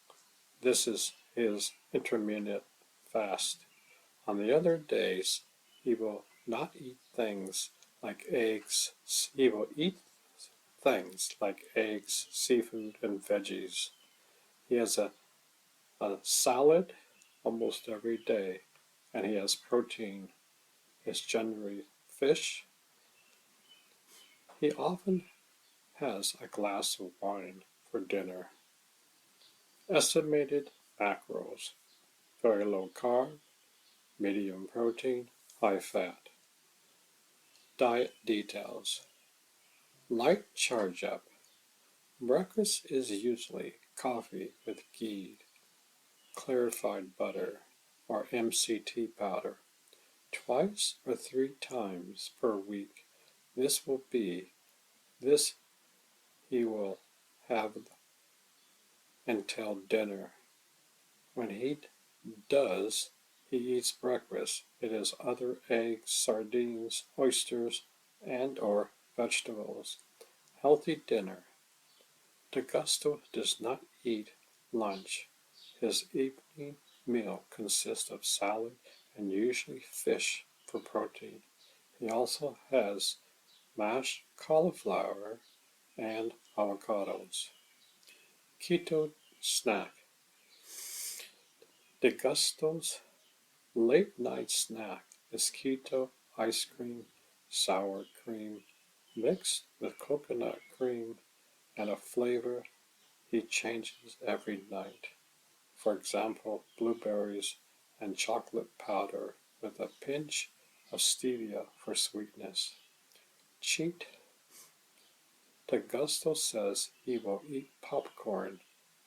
This is his intermittent fast. On the other days, he will not eat things like eggs. He will eat things like eggs, seafood, and veggies. He has a salad almost every day, and he has protein. It's generally fish. He often has a glass of wine for dinner. Estimated macros: very low carb, medium protein, high fat. Diet details: light charge up. Breakfast is usually coffee with ghee, clarified butter, or MCT powder. Twice or 3 times per week. This he will have until dinner. When he does, he eats breakfast. It is other eggs, sardines, oysters, and or vegetables. Healthy dinner. D'Agosto does not eat lunch. His evening meal consists of salad and usually fish for protein. He also has mashed cauliflower and avocados. Keto Snack. D'Agosto's late night snack is keto ice cream, sour cream, mixed with coconut cream and a flavor he changes every night. For example, blueberries and chocolate powder with a pinch of stevia for sweetness. Cheat. D'Agosto says he will eat popcorn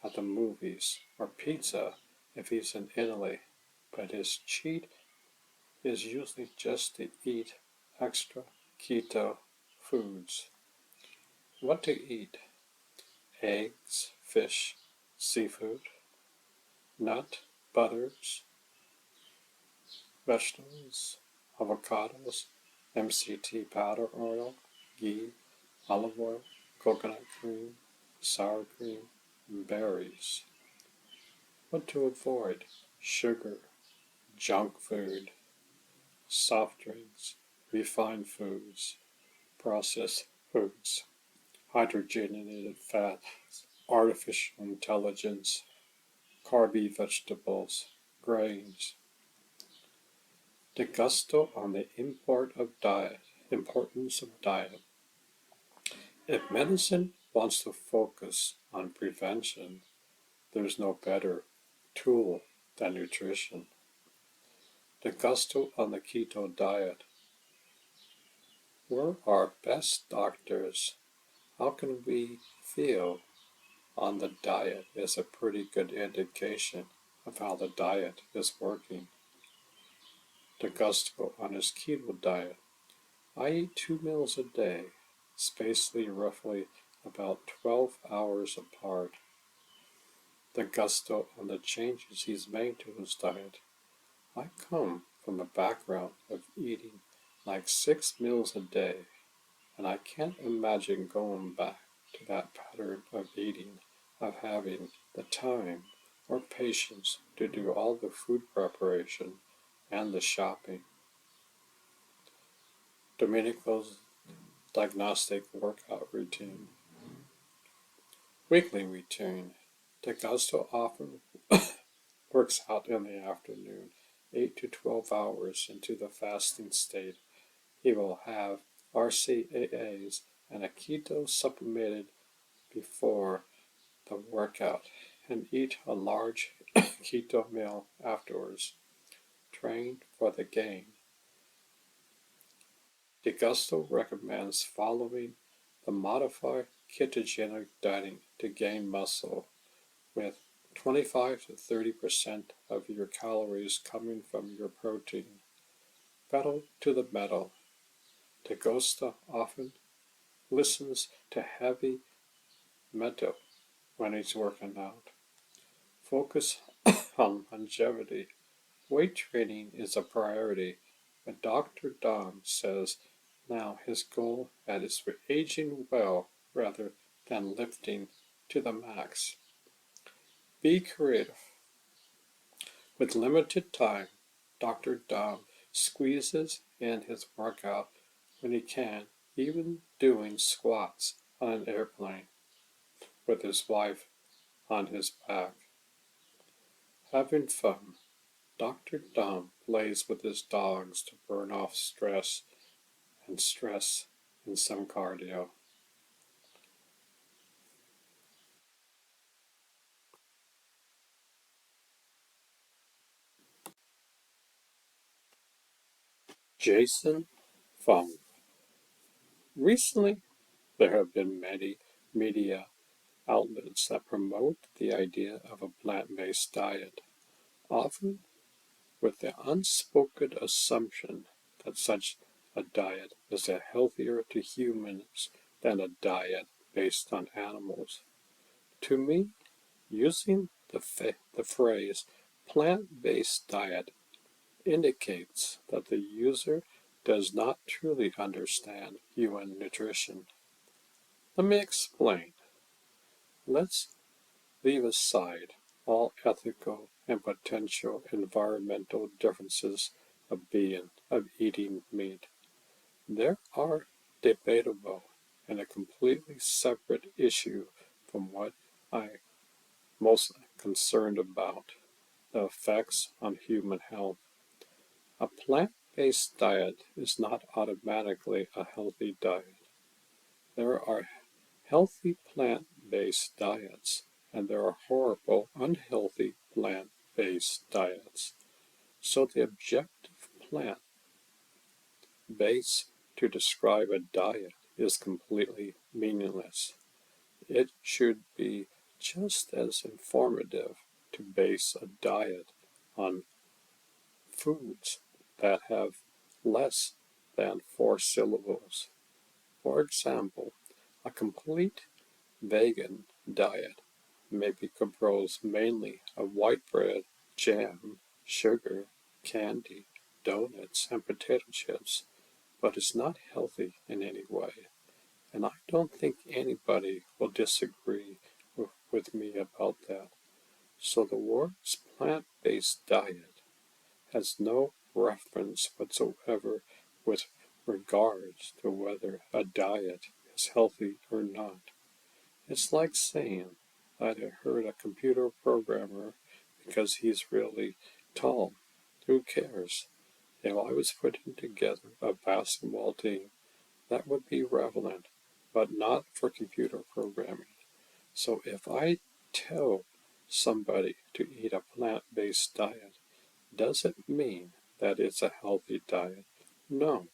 at the movies or pizza if he's in Italy, but his cheat is usually just to eat extra keto foods. What to eat: eggs, fish, seafood, nut butters, vegetables, avocados, MCT powder oil, ghee, olive oil, coconut cream, sour cream, and berries. What to avoid? Sugar, junk food, soft drinks, refined foods, processed foods, hydrogenated fats, artificial intelligence, carby vegetables, grains. The gusto on the importance of diet. If medicine wants to focus on prevention, there's no better tool than nutrition. The gusto on the keto diet. We're our best doctors. How can we feel on the diet is a pretty good indication of how the diet is working. The gusto on his keto diet. I eat 2 meals a day, spaced roughly about 12 hours apart. The gusto on the changes he's made to his diet. I come from a background of eating like 6 meals a day, and I can't imagine going back to that pattern of eating, of having the time or patience to do all the food preparation and the shopping. Domenico's diagnostic workout routine. Weekly routine. D'Agosto often works out in the afternoon, 8 to 12 hours into the fasting state. He will have RCAAs and a keto supplemented before the workout and eat a large keto meal afterwards. Train for the gain. D'Agosto recommends following the modified ketogenic dieting to gain muscle, with 25 to 30% of your calories coming from your protein. Pedal to the metal. D'Agosto often listens to heavy metal when he's working out. Focus on longevity. Weight training is a priority, but Dr. Dom says now his goal is for aging well rather than lifting to the max. Be creative. With limited time, Dr. Dom squeezes in his workout when he can, even doing squats on an airplane with his wife on his back. Having fun. Dr. Dom plays with his dogs to burn off stress and in some cardio. Jason Fung. Recently, there have been many media outlets that promote the idea of a plant-based diet, often with the unspoken assumption that such a diet is healthier to humans than a diet based on animals. To me, using the phrase plant-based diet indicates that the user does not truly understand human nutrition. Let me explain. Let's leave aside all ethical and potential environmental differences of eating meat. There are debatable and a completely separate issue from what I'm most concerned about, the effects on human health. A plant-based diet is not automatically a healthy diet. There are healthy plant-based diets, and there are horrible, unhealthy plant-based diets. So the objective plant-based to describe a diet is completely meaningless. It should be just as informative to base a diet on foods that have less than 4 syllables. For example, a complete vegan diet may be composed mainly of white bread, jam, sugar, candy, donuts and potato chips, but it's not healthy in any way. And I don't think anybody will disagree with me about that. So the words plant-based diet has no reference whatsoever with regards to whether a diet is healthy or not. It's like saying that I heard a computer programmer because he's really tall. Who cares? If I was putting together a basketball team, that would be relevant, but not for computer programming. So if I tell somebody to eat a plant-based diet, does it mean that it's a healthy diet? No.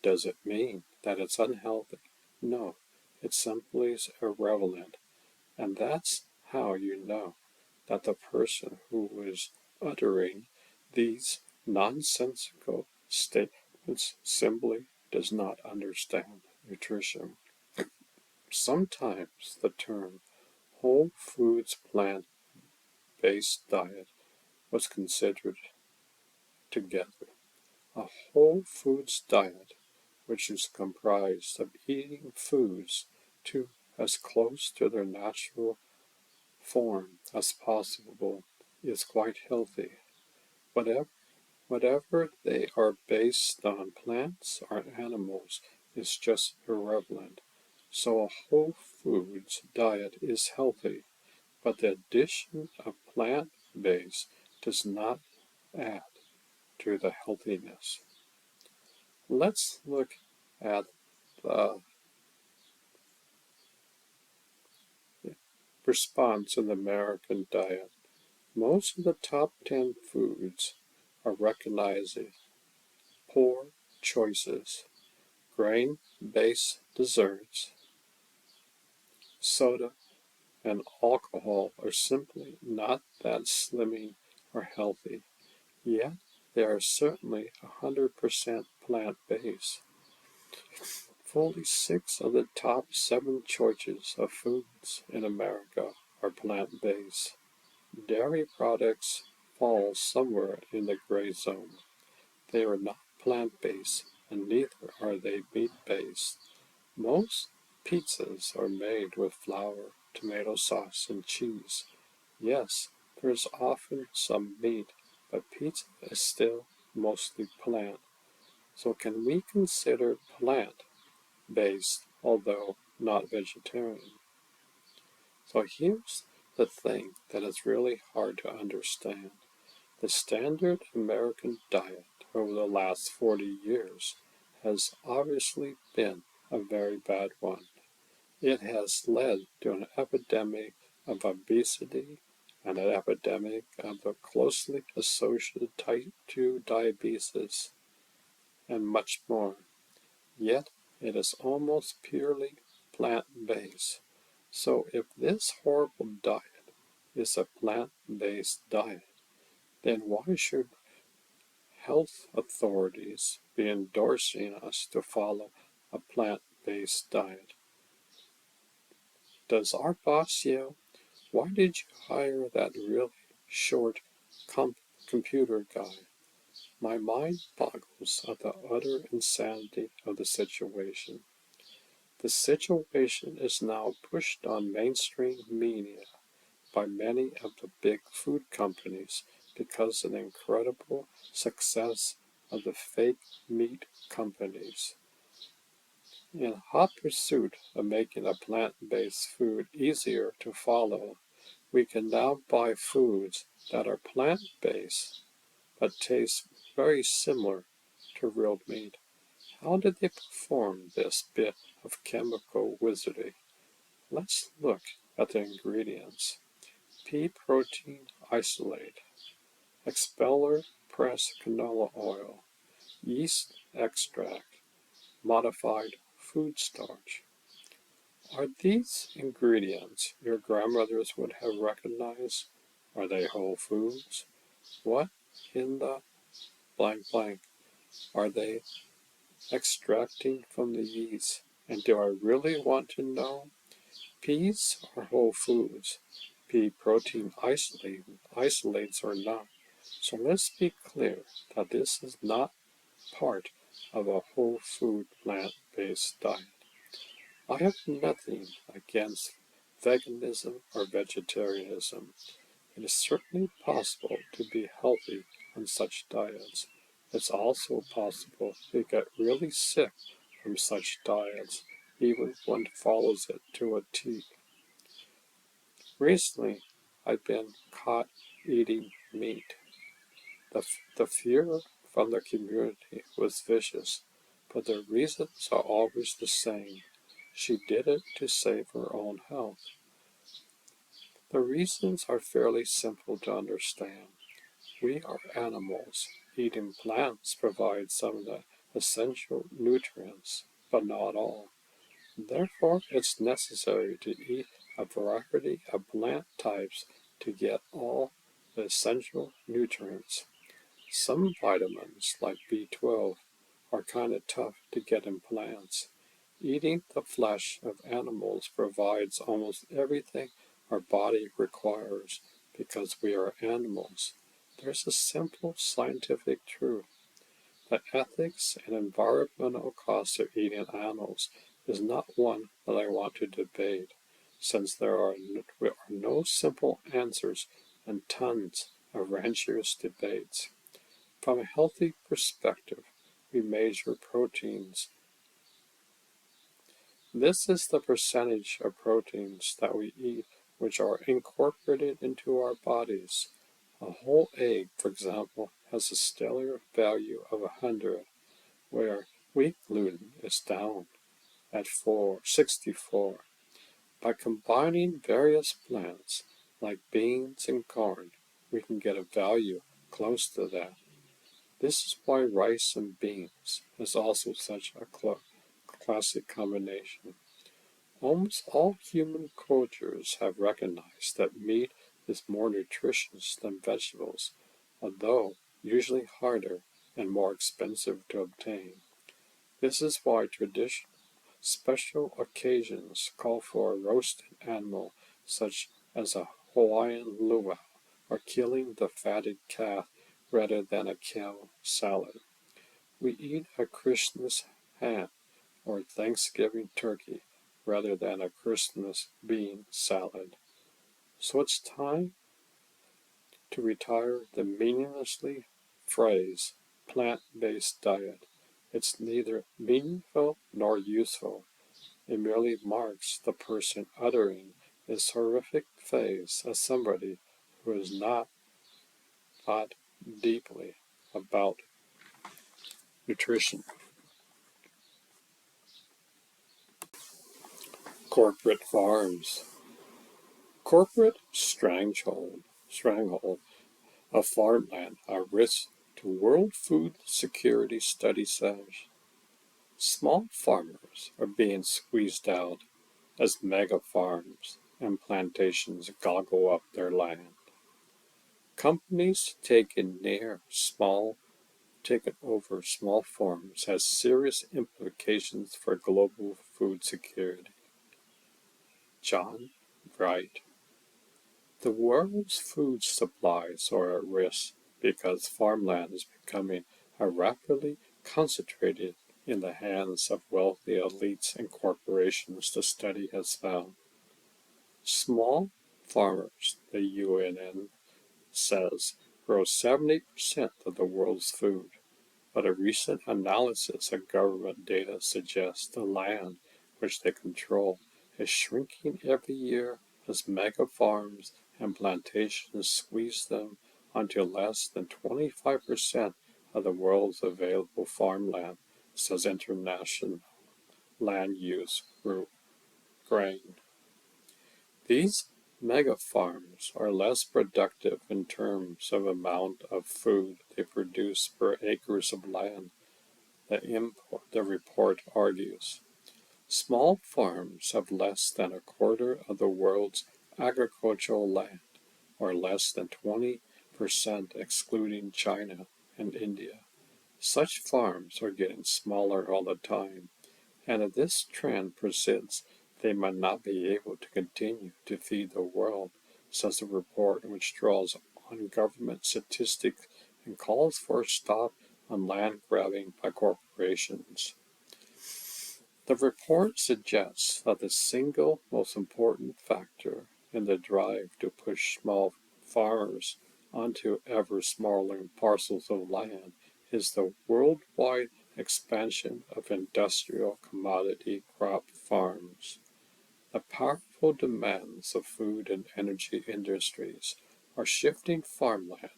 Does it mean that it's unhealthy? No. It simply is irrelevant. And that's how you know that the person who is uttering these nonsensical statements simply does not understand nutrition. Sometimes the term whole foods plant-based diet was considered together. A whole foods diet, which is comprised of eating foods to as close to their natural form as possible, is quite healthy. Whatever they are based on, plants or animals, is just irrelevant. So a whole foods diet is healthy, but the addition of plant-based does not add to the healthiness. Let's look at the response in the American diet. Most of the top 10 foods are recognizing poor choices. Grain-based desserts, soda, and alcohol are simply not that slimming or healthy. Yet they are certainly 100% plant-based. Fully 6 of the top 7 choices of foods in America are plant-based. Dairy products fall somewhere in the gray zone. They are not plant-based, and neither are they meat-based. Most pizzas are made with flour, tomato sauce, and cheese. Yes, there is often some meat, but pizza is still mostly plant. So can we consider plant-based, although not vegetarian? So here's the thing that is really hard to understand. The standard American diet over the last 40 years has obviously been a very bad one. It has led to an epidemic of obesity and an epidemic of the closely associated type 2 diabetes and much more. Yet it is almost purely plant-based. So if this horrible diet is a plant-based diet, then why should health authorities be endorsing us to follow a plant-based diet? Does our boss yell, "Why did you hire that really short computer guy?" My mind boggles at the utter insanity of the situation. The situation is now pushed on mainstream media by many of the big food companies because of the incredible success of the fake meat companies. In hot pursuit of making a plant-based food easier to follow, we can now buy foods that are plant-based but taste very similar to real meat. How did they perform this bit of chemical wizardry? Let's look at the ingredients. Pea protein isolate, expeller pressed canola oil, yeast extract, modified food starch. Are these ingredients your grandmothers would have recognized? Are they whole foods? What in the blank blank are they extracting from the yeast? And do I really want to know? Peas are whole foods. Pea protein isolates are not. So let's be clear that this is not part of a whole food plant-based diet. I have nothing against veganism or vegetarianism. It is certainly possible to be healthy on such diets. It's also possible to get really sick from such diets, even if one follows it to a T. Recently, I've been caught eating meat. The fear from the community was vicious, but the reasons are always the same. She did it to save her own health. The reasons are fairly simple to understand. We are animals. Eating plants provides some of the essential nutrients, but not all. Therefore, it's necessary to eat a variety of plant types to get all the essential nutrients. Some vitamins, like B12, are kind of tough to get in plants. Eating the flesh of animals provides almost everything our body requires because we are animals. There's a simple scientific truth. The ethics and environmental costs of eating animals is not one that I want to debate, since there are no simple answers and tons of rancorous debates. From a healthy perspective, we measure proteins. This is the percentage of proteins that we eat which are incorporated into our bodies. A whole egg, for example, has a stellar value of 100, where wheat gluten is down at 64. By combining various plants, like beans and corn, we can get a value close to that. This is why rice and beans is also such a classic combination. Almost all human cultures have recognized that meat is more nutritious than vegetables, although usually harder and more expensive to obtain. This is why traditional special occasions call for a roasted animal such as a Hawaiian luau or killing the fatted calf rather than a kale salad. We eat a Christmas ham or Thanksgiving turkey rather than a Christmas bean salad. So it's time to retire the meaninglessly phrase plant-based diet. It's neither meaningful nor useful. It merely marks the person uttering this horrific phrase as somebody who has not thought deeply about nutrition. Corporate farms. Corporate stranglehold of farmland are risks to World Food Security Study says. Small farmers are being squeezed out as mega farms and plantations gobble up their land. Companies taking over small farms has serious implications for global food security. John Wright. The world's food supplies are at risk because farmland is becoming rapidly concentrated in the hands of wealthy elites and corporations, the study has found. Small farmers, the UNN says, grow 70% of the world's food, but a recent analysis of government data suggests the land which they control is shrinking every year as mega farms and plantations squeeze them until less than 25% of the world's available farmland, says International Land Use Group, GRAIN. These mega farms are less productive in terms of amount of food they produce per acres of land, the report argues. Small farms have less than a quarter of the world's agricultural land, or less than 20% excluding China and India. Such farms are getting smaller all the time, and if this trend persists, they might not be able to continue to feed the world, says a report which draws on government statistics and calls for a stop on land grabbing by corporations. The report suggests that the single most important factor in the drive to push small farmers onto ever smaller parcels of land is the worldwide expansion of industrial commodity crop farms. The powerful demands of food and energy industries are shifting farmland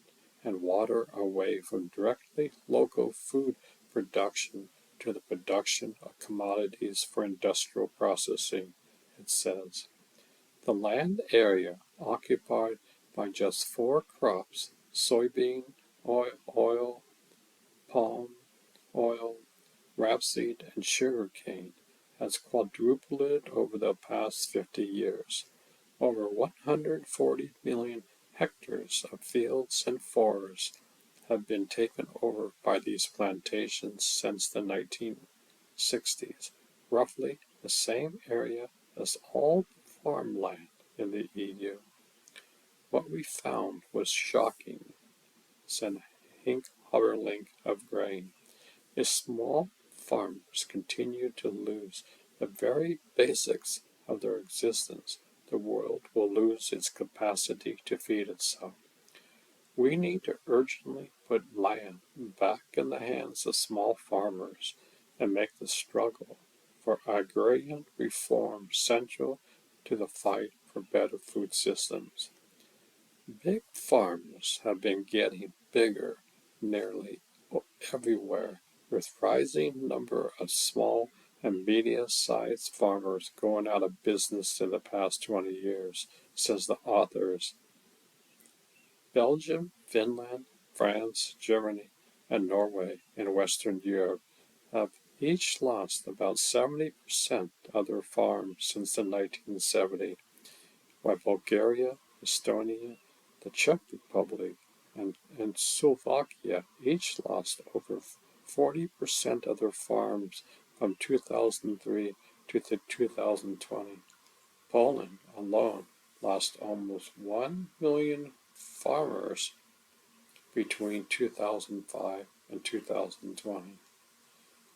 and water away from directly local food production to the production of commodities for industrial processing, it says. The land area occupied by just 4 crops, soybean, oil, palm oil, rapeseed, and sugarcane, has quadrupled over the past 50 years. Over 140 million hectares of fields and forests have been taken over by these plantations since the 1960s, roughly the same area as all the farmland in the EU. What we found was shocking, said Henk Haberlink of Grain. If small farmers continue to lose the very basics of their existence, the world will lose its capacity to feed itself. We need to urgently put land back in the hands of small farmers and make the struggle for agrarian reform central to the fight for better food systems. Big farms have been getting bigger nearly everywhere, with rising number of small and medium-sized farmers going out of business in the past 20 years, says the authors. Belgium, Finland, France, Germany, and Norway in Western Europe have each lost about 70% of their farms since the 1970s, while Bulgaria, Estonia, the Czech Republic, and Slovakia each lost over 40% of their farms from 2003 to 2020. Poland alone lost almost 1 million farmers between 2005 and 2020.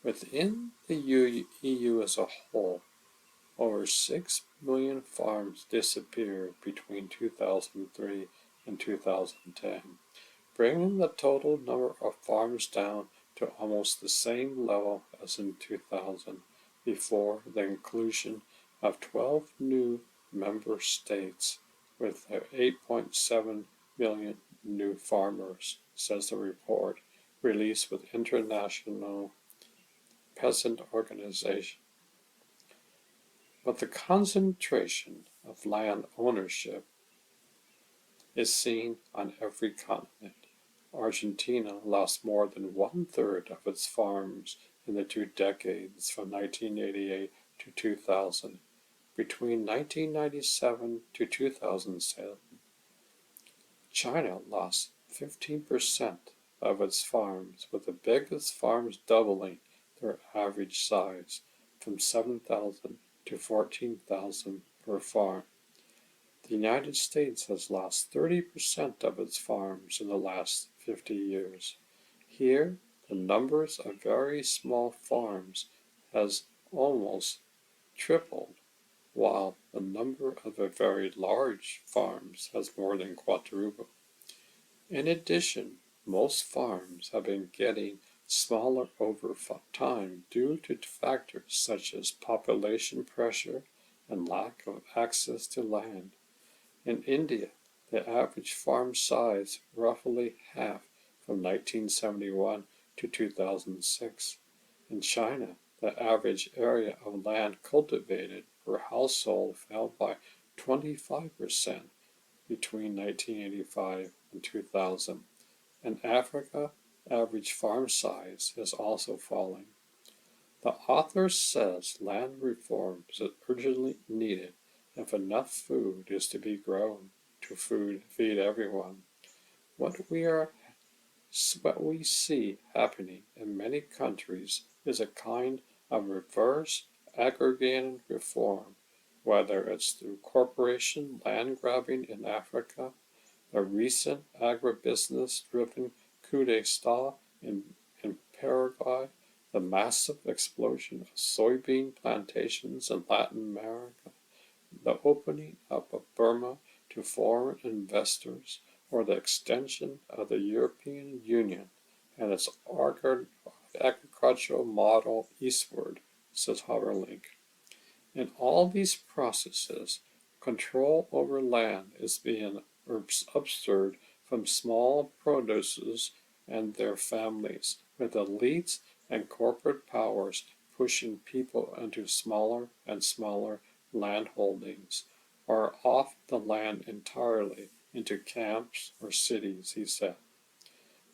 Within the EU as a whole, over 6 million farms disappeared between 2003 and 2010, bringing the total number of farms down to almost the same level as in 2000, before the inclusion of 12 new member states with 8.7 million new farmers, says the report, released with International Peasant Organization. But the concentration of land ownership is seen on every continent. Argentina lost more than 1/3 of its farms in the 2 decades from 1988 to 2000. Between 1997 to 2007, China lost 15% of its farms, with the biggest farms doubling their average size from 7,000 to 14,000 per farm. The United States has lost 30% of its farms in the last 50 years. Here, the numbers of very small farms has almost tripled, while the number of very large farms has more than quadrupled. In addition, most farms have been getting smaller over time due to factors such as population pressure and lack of access to land. In India, the average farm size roughly halved from 1971 to 2006. In China, the average area of land cultivated per household fell by 25% between 1985 and 2000. In Africa, average farm size is also falling. The author says land reform is urgently needed if enough food is to be grown to feed everyone. What we see happening in many countries is a kind of reverse aggregated reform, whether it's through corporation land grabbing in Africa, the recent agribusiness-driven coup d'etat in Paraguay, the massive explosion of soybean plantations in Latin America, the opening up of Burma to foreign investors, or the extension of the European Union and its agricultural model eastward, says Haberlink. In all these processes, control over land is being upstirred from small producers and their families, with elites and corporate powers pushing people into smaller and smaller land holdings, or off the land entirely into camps or cities, he said.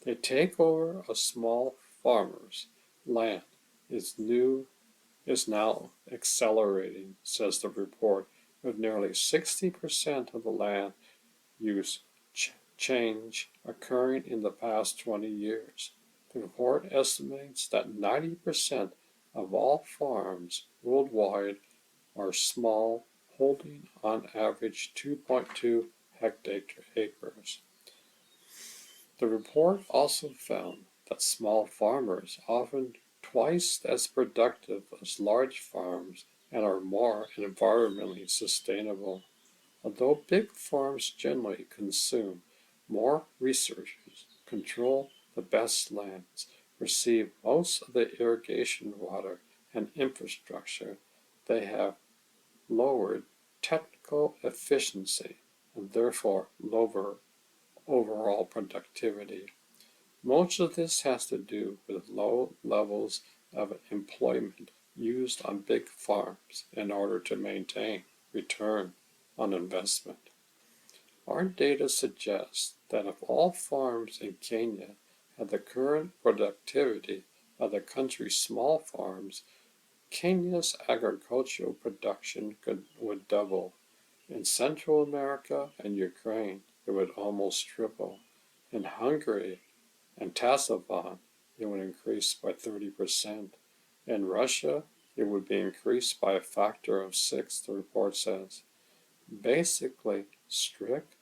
They take over a small farmer's land is now accelerating, says the report, with nearly 60% of the land use change occurring in the past 20 years. The report estimates that 90% of all farms worldwide are small, holding on average 2.2 hectares. The report also found that small farmers often twice as productive as large farms and are more environmentally sustainable. Although big farms generally consume more resources, control the best lands, receive most of the irrigation water and infrastructure, they have lowered technical efficiency and therefore lower overall productivity. Most of this has to do with low levels of employment used on big farms in order to maintain return on investment. Our data suggests that if all farms in Kenya had the current productivity of the country's small farms, Kenya's agricultural production would double. In Central America and Ukraine, it would almost triple. In Hungary and Tasman, it would increase by 30%. In Russia, it would be increased by a factor of 6, the report says. Basically, strict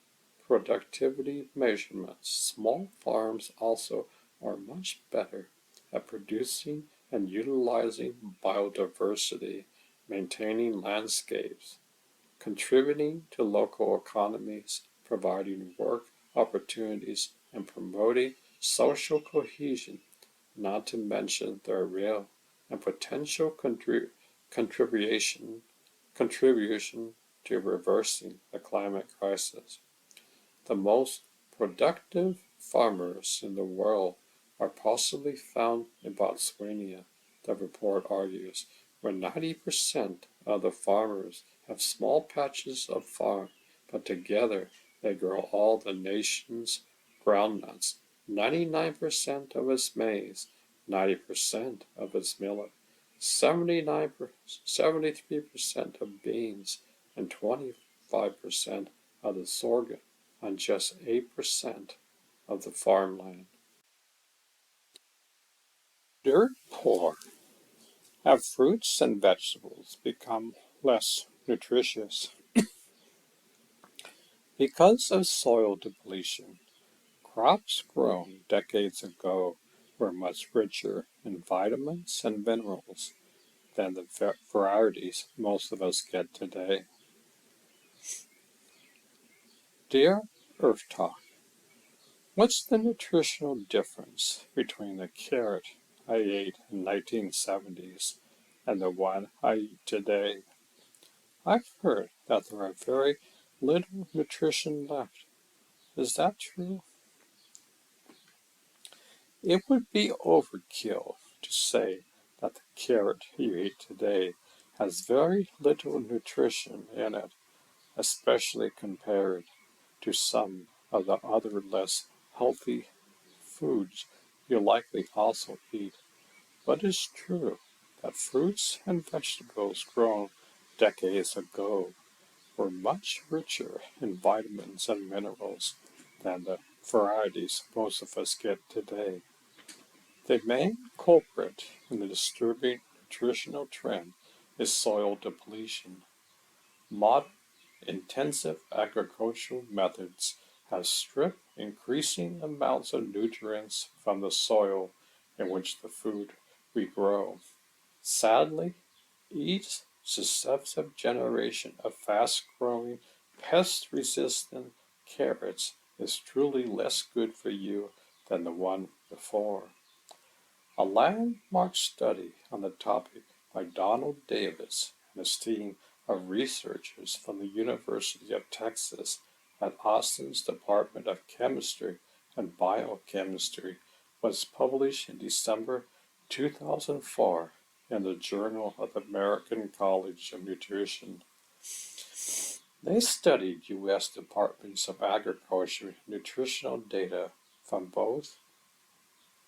productivity measurements. Small farms also are much better at producing and utilizing biodiversity, maintaining landscapes, contributing to local economies, providing work opportunities, and promoting social cohesion, not to mention their real and potential contribution to reversing the climate crisis. The most productive farmers in the world are possibly found in Botswana, the report argues, where 90% of the farmers have small patches of farm, but together they grow all the nation's groundnuts, 99% of its maize, 90% of its millet, 73% of beans, and 25% of the sorghum on just 8% of the farmland. Dirt poor. Have fruits and vegetables become less nutritious? Because of soil depletion, crops grown decades ago were much richer in vitamins and minerals than the varieties most of us get today. Dear Earth Talk, what's the nutritional difference between the carrot I ate in 1970s and the one I eat today? I've heard that there are very little nutrition left. Is that true? It would be overkill to say that the carrot you eat today has very little nutrition in it, especially compared to some of the other less healthy foods you likely also eat. But it's true that fruits and vegetables grown decades ago were much richer in vitamins and minerals than the varieties most of us get today. The main culprit in the disturbing nutritional trend is soil depletion. Modern, intensive agricultural methods has stripped increasing amounts of nutrients from the soil in which the food we grow. Sadly, each successive generation of fast-growing, pest-resistant carrots is truly less good for you than the one before. A landmark study on the topic by Donald Davis and his team of researchers from the University of Texas at Austin's Department of Chemistry and Biochemistry was published in December 2004 in the Journal of the American College of Nutrition. They studied U.S. Departments of Agriculture nutritional data from both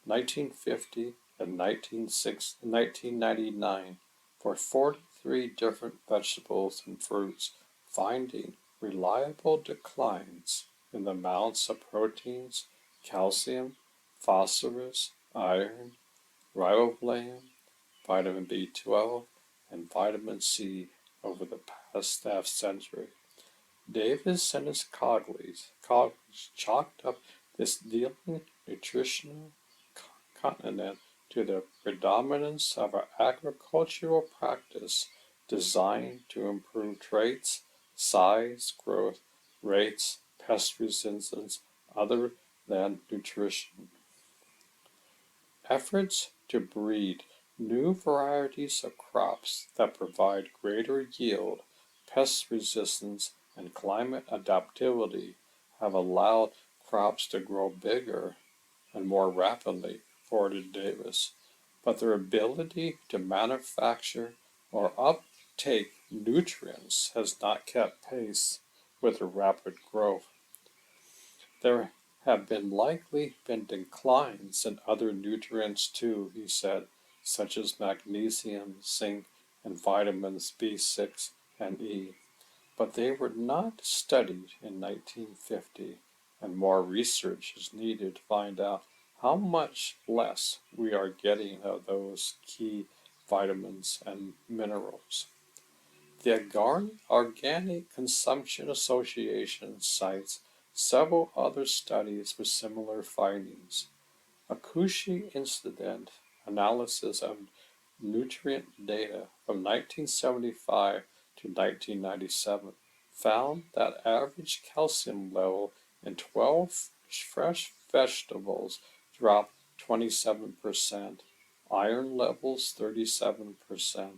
1950 and 1999 for 43 different vegetables and fruits, finding reliable declines in the amounts of proteins, calcium, phosphorus, iron, riboflavin, vitamin B12, and vitamin C over the past half century. Davis and his colleagues chalked up this dealing nutritional continent to the predominance of an agricultural practice designed to improve traits, size, growth, rates, pest resistance, other than nutrition. Efforts to breed new varieties of crops that provide greater yield, pest resistance, and climate adaptability have allowed crops to grow bigger and more rapidly, reported Davis, but their ability to manufacture or uptake nutrients has not kept pace with the rapid growth. There have likely been declines in other nutrients too, he said, such as magnesium, zinc, and vitamins B6 and E, but they were not studied in 1950, and more research is needed to find out how much less we are getting of those key vitamins and minerals. The Organic Consumption Association cites several other studies with similar findings. A Cauchy Institute analysis of nutrient data from 1975 to 1997 found that average calcium level in 12 fresh vegetables dropped 27%, iron levels 37%,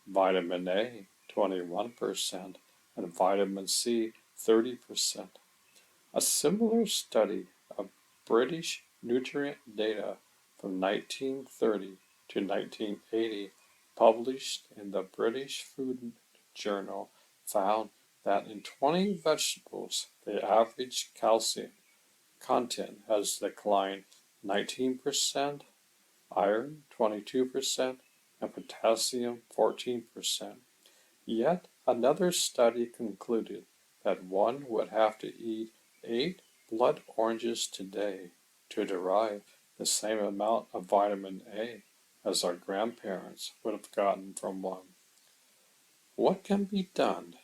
vitamin A 21%, and vitamin C 30%. A similar study of British nutrient data from 1930 to 1980, published in the British Food Journal, found that in 20 vegetables, the average calcium content has declined 19%, iron 22%, and potassium 14%. Yet another study concluded that one would have to eat 8 blood oranges today to derive the same amount of vitamin A as our grandparents would have gotten from one. What can be done?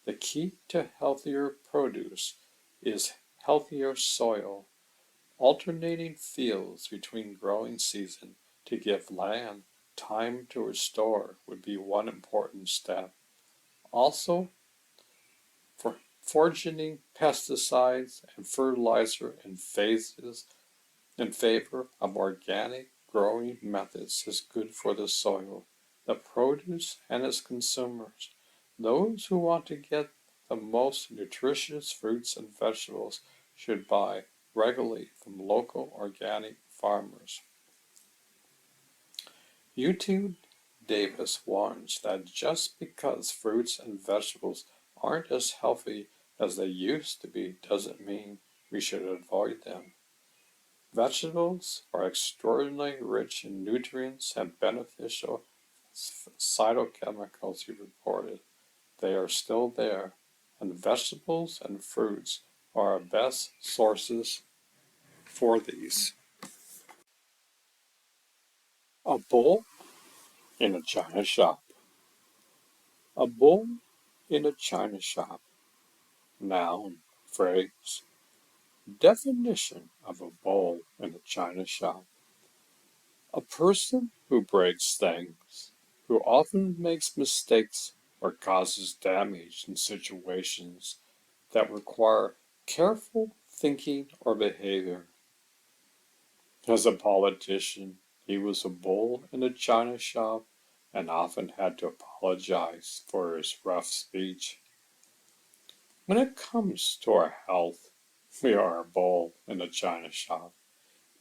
The key to healthier produce is healthier soil. Alternating fields between growing seasons to give land time to restore would be one important step. Also, for foraging pesticides and fertilizer in phases in favor of organic growing methods is good for the soil, the produce, and its consumers. Those who want to get the most nutritious fruits and vegetables should buy regularly from local organic farmers. YouTube Davis warns that just because fruits and vegetables aren't as healthy as they used to be doesn't mean we should avoid them. Vegetables are extraordinarily rich in nutrients and beneficial phytochemicals, he reported. They are still there, and vegetables and fruits are our best sources for these. A bull in a china shop. A bull in a china shop. Noun, phrase. Definition of a bull in a china shop. A person who breaks things, who often makes mistakes or causes damage in situations that require careful thinking or behavior. As a politician, he was a bull in a china shop and often had to apologize for his rough speech. When it comes to our health, we are a bull in a china shop,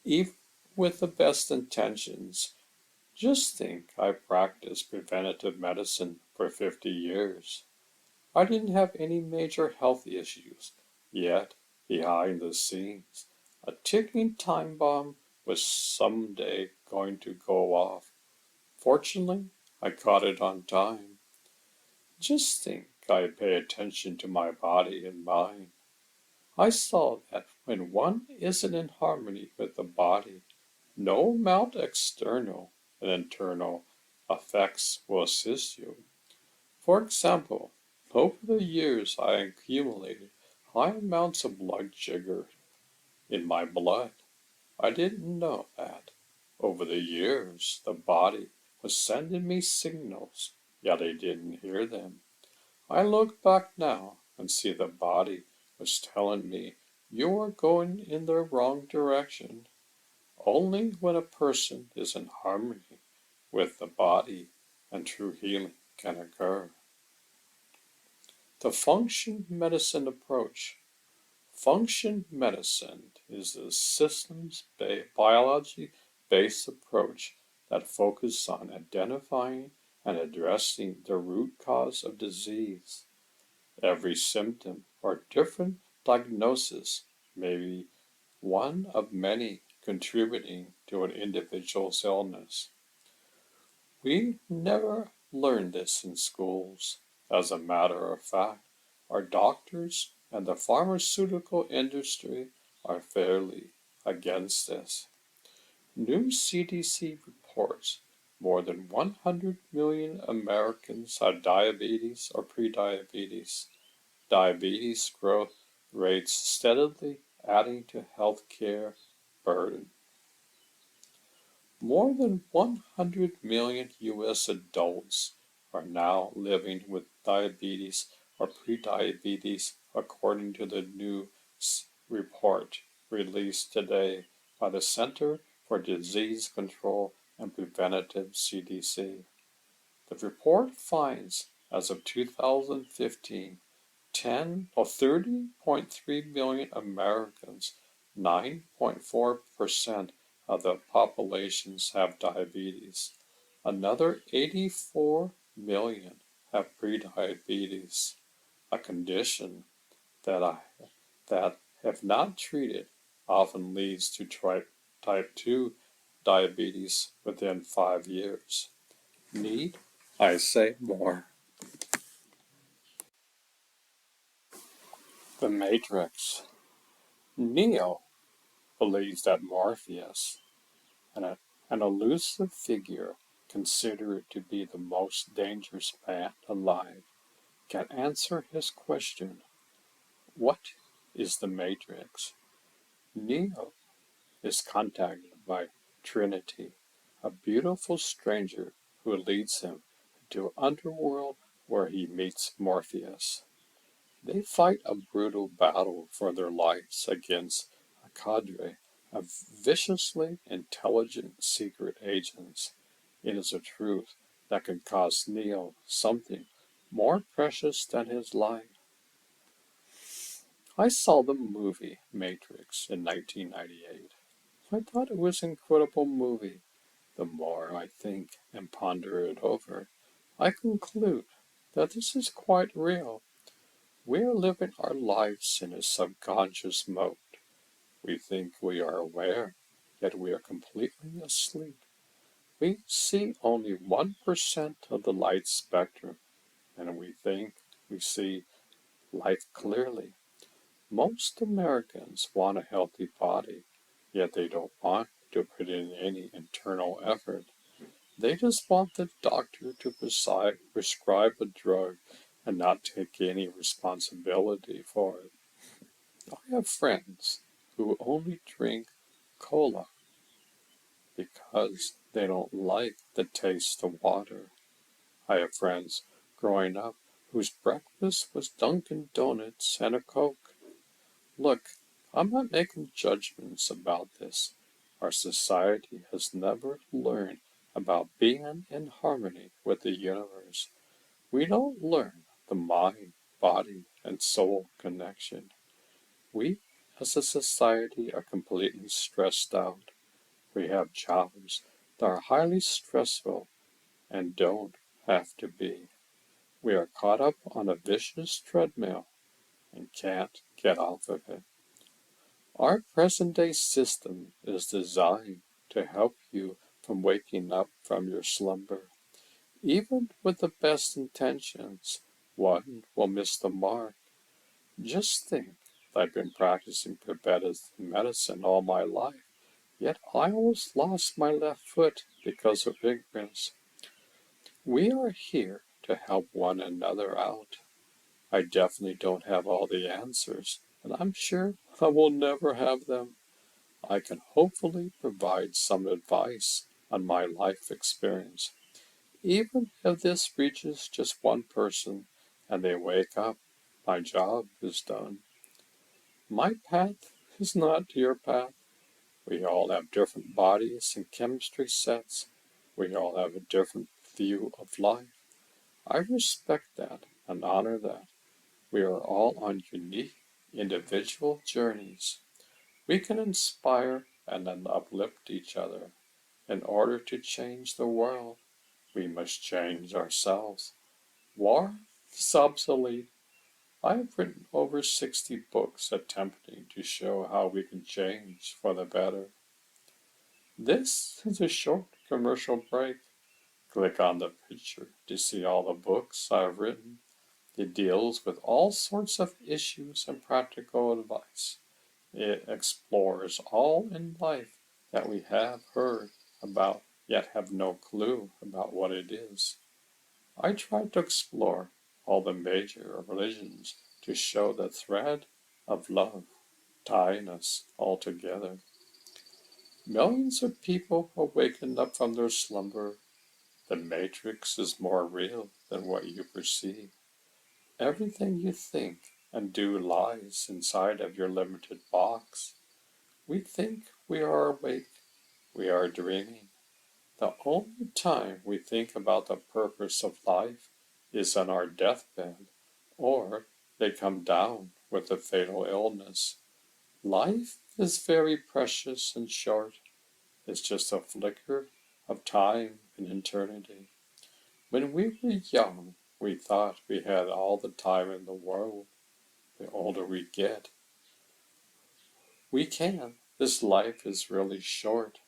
even with the best intentions. Just think, I practiced preventative medicine for 50 years. I didn't have any major health issues, yet behind the scenes, a ticking time bomb was someday going to go off. Fortunately, I caught it on time. Just think, I pay attention to my body and mind. I saw that when one isn't in harmony with the body, no amount of external and internal effects will assist you. For example, over the years I accumulated high amounts of blood sugar in my blood. I didn't know that. Over the years, the body was sending me signals, yet I didn't hear them. I look back now and see the body was telling me, you are going in the wrong direction. Only when a person is in harmony with the body and true healing can occur. The function medicine approach. Function medicine is a systems biology-based approach that focuses on identifying and addressing the root cause of disease. Every symptom or different diagnosis may be one of many contributing to an individual's illness. We never learn this in schools. As a matter of fact, our doctors and the pharmaceutical industry are fairly against this. New CDC reports more than 100 million Americans have diabetes or prediabetes. Diabetes growth rates steadily adding to healthcare burden. More than 100 million U.S. adults are now living with diabetes or prediabetes, according to the new report released today by the Center for Disease Control and Preventative (CDC). The report finds, as of 2015, 30.3 million Americans, 9.4% of the populations have diabetes. Another 84 million have prediabetes, a condition that if not treated, often leads to type 2 diabetes within 5 years. Need I say more? The Matrix. Neo believes that Morpheus, an elusive figure considered to be the most dangerous man alive, can answer his question, what is the Matrix? Neo is contacted by Trinity, a beautiful stranger who leads him to an underworld where he meets Morpheus. They fight a brutal battle for their lives against a cadre of viciously intelligent secret agents. It is a truth that can cost Neo something more precious than his life. I saw the movie Matrix in 1998. I thought it was an incredible movie. The more I think and ponder it over, I conclude that this is quite real. We are living our lives in a subconscious mode. We think we are aware, yet we are completely asleep. We see only 1% of the light spectrum, and we think we see light clearly. Most Americans want a healthy body, yet they don't want to put in any internal effort. They just want the doctor to prescribe a drug and not take any responsibility for it. I have friends who only drink cola because they don't like the taste of water. I have friends growing up whose breakfast was Dunkin' Donuts and a Coke. Look, I'm not making judgments about this. Our society has never learned about being in harmony with the universe. We don't learn the mind, body, and soul connection. We, as a society, are completely stressed out. We have jobs that are highly stressful and don't have to be. We are caught up on a vicious treadmill and can't get off of it. Our present-day system is designed to help you from waking up from your slumber. Even with the best intentions, one will miss the mark. Just think, I've been practicing preventive medicine all my life, yet I almost lost my left foot because of ignorance. We are here to help one another out. I definitely don't have all the answers, and I'm sure I will never have them. I can hopefully provide some advice on my life experience. Even if this reaches just one person and they wake up, my job is done. My path is not your path. We all have different bodies and chemistry sets. We all have a different view of life. I respect that and honor that. We are all on unique, individual journeys. We can inspire and then uplift each other. In order to change the world, we must change ourselves. War is obsolete. I have written over 60 books attempting to show how we can change for the better. This is a short commercial break. Click on the picture to see all the books I have written. It deals with all sorts of issues and practical advice. It explores all in life that we have heard about, yet have no clue about what it is. I try to explore all the major religions to show the thread of love tying us all together. Millions of people awakened up from their slumber. The matrix is more real than what you perceive. Everything you think and do lies inside of your limited box. We think we are awake. We are dreaming. The only time we think about the purpose of life is on our deathbed, or they come down with a fatal illness. Life is very precious and short. It's just a flicker of time and eternity. When we were young, we thought we had all the time in the world. The older we get, we can. This life is really short,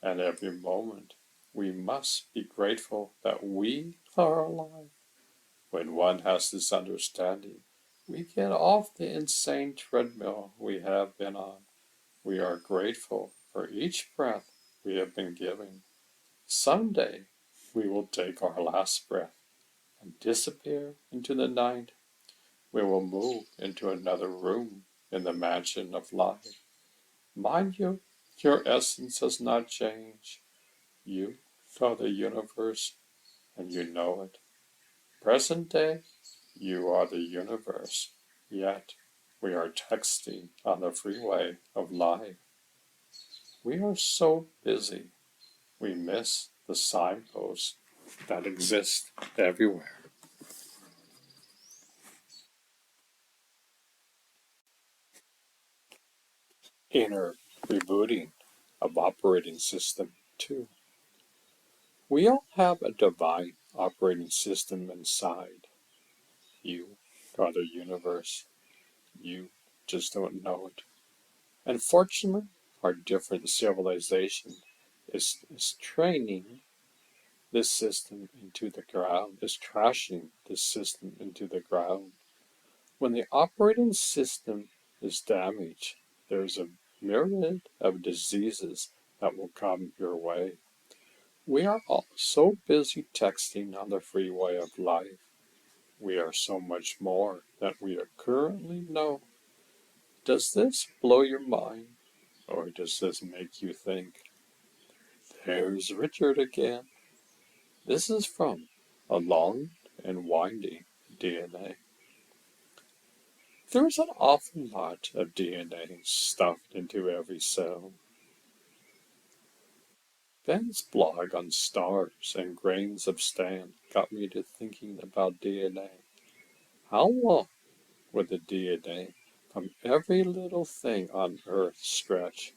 and every moment we must be grateful that we are alive. When one has this understanding, we get off the insane treadmill we have been on. We are grateful for each breath we have been given. Someday we will take our last breath and disappear into the night. We will move into another room in the mansion of life. Mind you, your essence has not changed. You are the universe, and you know it. Present day, you are the universe. Yet, we are texting on the freeway of life. We are so busy, we miss the signposts that exist everywhere. Inner rebooting of operating system 2. We all have a divine operating system inside. You are the universe. You just don't know it. Unfortunately, our different civilization is training this system into the ground, is trashing this system into the ground. When the operating system is damaged, there's a myriad of diseases that will come your way. We are all so busy texting on the freeway of life. We are so much more than we currently know. Does this blow your mind? Or does this make you think, there's Richard again? This is from A Long and Winding DNA. There's an awful lot of DNA stuffed into every cell. Ben's blog on stars and grains of sand got me to thinking about DNA. How long would the DNA from every little thing on Earth stretch?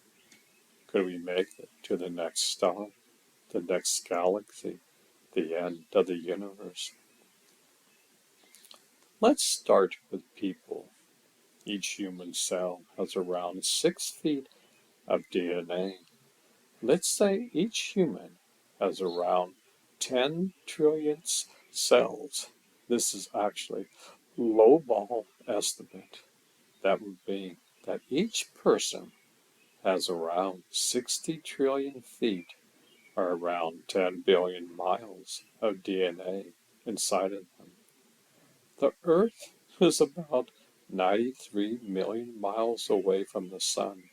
Could we make it to the next star, the next galaxy, the end of the universe? Let's start with people. Each human cell has around 6 feet of DNA. Let's say each human has around 10 trillion cells. This is actually lowball estimate. That would be that each person has around 60 trillion feet or around 10 billion miles of DNA inside of them. The Earth is about 93 million miles away from the Sun,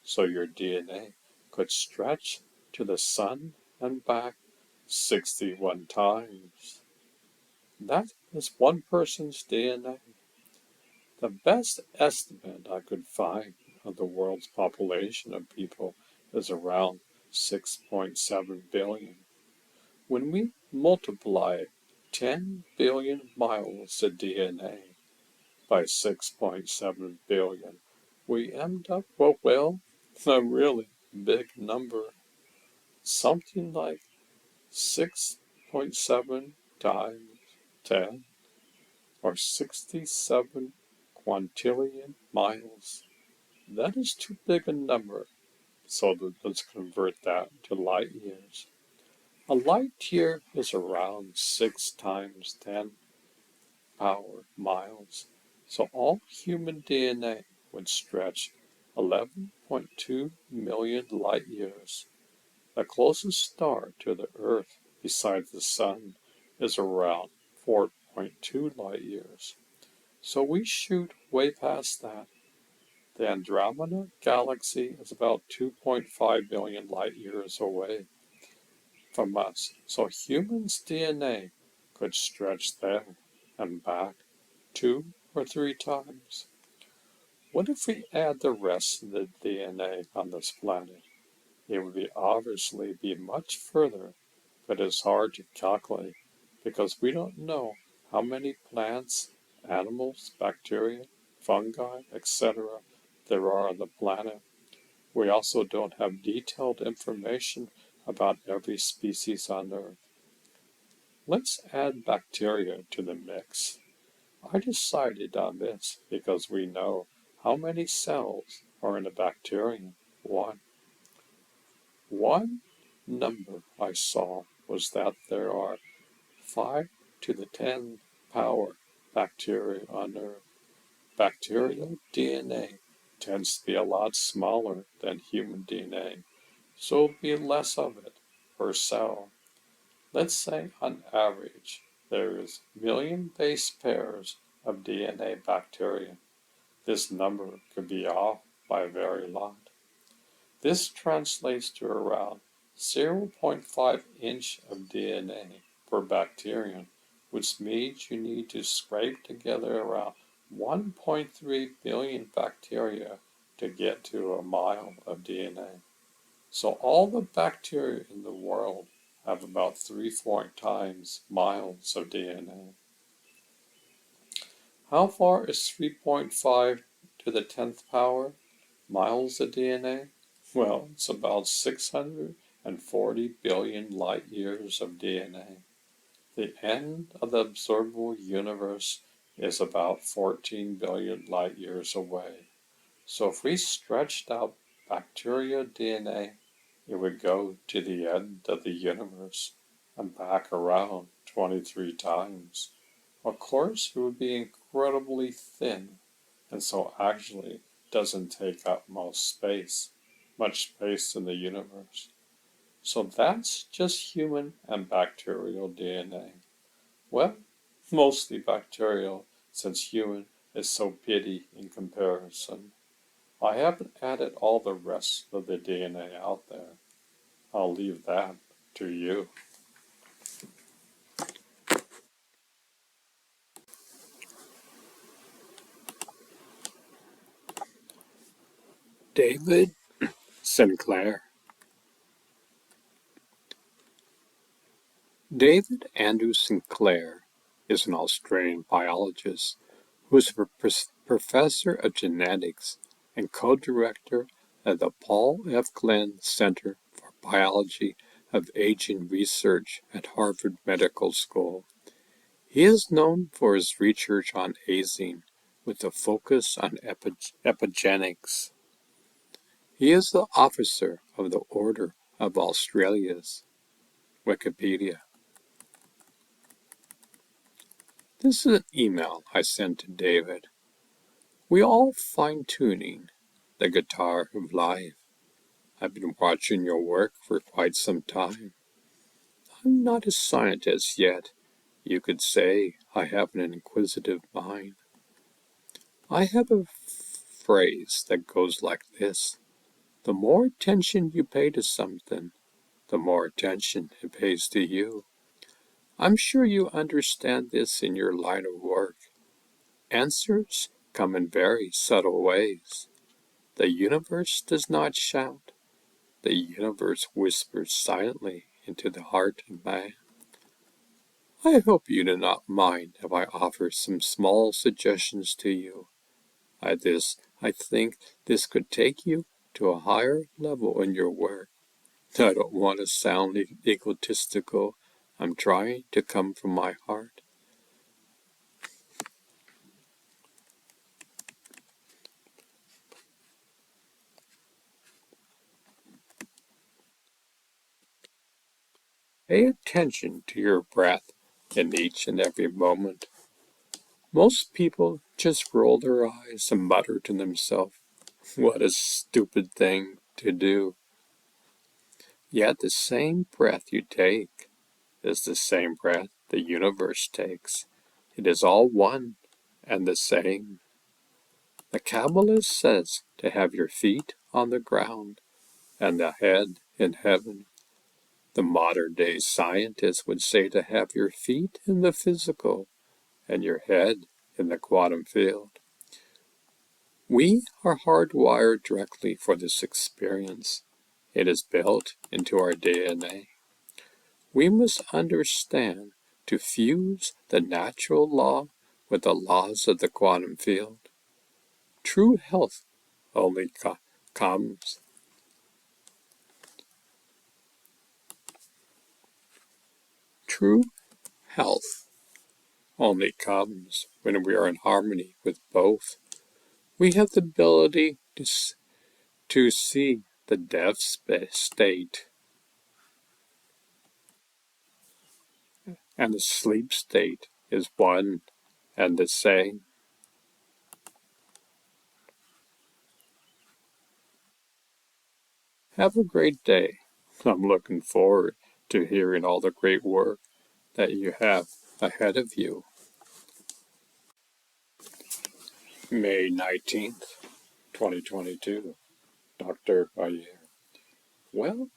so your DNA could stretch to the Sun and back 61 times. That is one person's DNA. The best estimate I could find of the world's population of people is around 6.7 billion. When we multiply 10 billion miles of DNA by 6.7 billion, we end up with, well, a really big number. Something like 6.7 times 10, or 67 quintillion miles. That is too big a number, so let's convert that to light years. A light year is around 6 times 10 power miles, so all human DNA would stretch 11.2 million light years. The closest star to the Earth besides the Sun is around 4.2 light years. So we shoot way past that. The Andromeda Galaxy is about 2.5 billion light years away from us, so humans' DNA could stretch there and back 2 or 3 times. What if we add the rest of the DNA on this planet? It would obviously be much further, but it's hard to calculate because we don't know how many plants, animals, bacteria, fungi, etc. there are on the planet. We also don't have detailed information about every species on Earth. Let's add bacteria to the mix. I decided on this because we know how many cells are in a bacterium. One number I saw was that there are 5 to the 10 power bacteria on Earth. Bacterial DNA tends to be a lot smaller than human DNA, so it'll be less of it per cell. Let's say on average there is million base pairs of DNA bacteria. This number could be off by a very lot. This translates to around 0.5 inch of DNA per bacterium, which means you need to scrape together around 1.3 billion bacteria to get to a mile of DNA. So all the bacteria in the world have about 3-4 times miles of DNA. How far is 3.5 to the 10th power miles of DNA? Well, it's about 640 billion light years of DNA. The end of the observable universe is about 14 billion light years away. So if we stretched out bacteria DNA, it would go to the end of the universe and back around 23 times. Of course, it would be incredibly thin, and so actually doesn't take up much space in the universe. So that's just human and bacterial DNA. Well, mostly bacterial, since human is so petty in comparison. I haven't added all the rest of the DNA out there. I'll leave that to you. David Sinclair. David Andrew Sinclair is an Australian biologist who is a professor of genetics and co-director of the Paul F. Glenn Center for Biology of Aging Research at Harvard Medical School. He is known for his research on aging with a focus on epigenetics. He is the officer of the Order of Australia's Wikipedia. This is an email I sent to David. We all fine-tuning the guitar of life. I've been watching your work for quite some time. I'm not a scientist yet. You could say I have an inquisitive mind. I have a phrase that goes like this. The more attention you pay to something, the more attention it pays to you. I'm sure you understand this in your line of work. Answers come in very subtle ways. The universe does not shout. The universe whispers silently into the heart of man. I hope you do not mind if I offer some small suggestions to you. I think this could take you to a higher level in your work. I don't want to sound egotistical. I'm trying to come from my heart. Pay attention to your breath in each and every moment. Most people just roll their eyes and mutter to themselves, what a stupid thing to do. Yet the same breath you take is the same breath the universe takes. It is all one and the same. The Kabbalist says to have your feet on the ground and the head in heaven. The modern-day scientist would say to have your feet in the physical and your head in the quantum field. We are hardwired directly for this experience. It is built into our DNA. We must understand to fuse the natural law with the laws of the quantum field. True health only comes. True health only comes when we are in harmony with both. We have the ability to see the death state and the sleep state is one and the same. Have a great day. I'm looking forward to hearing all the great work that you have ahead of you. May 19th, 2022. Dr. Ayer. Well,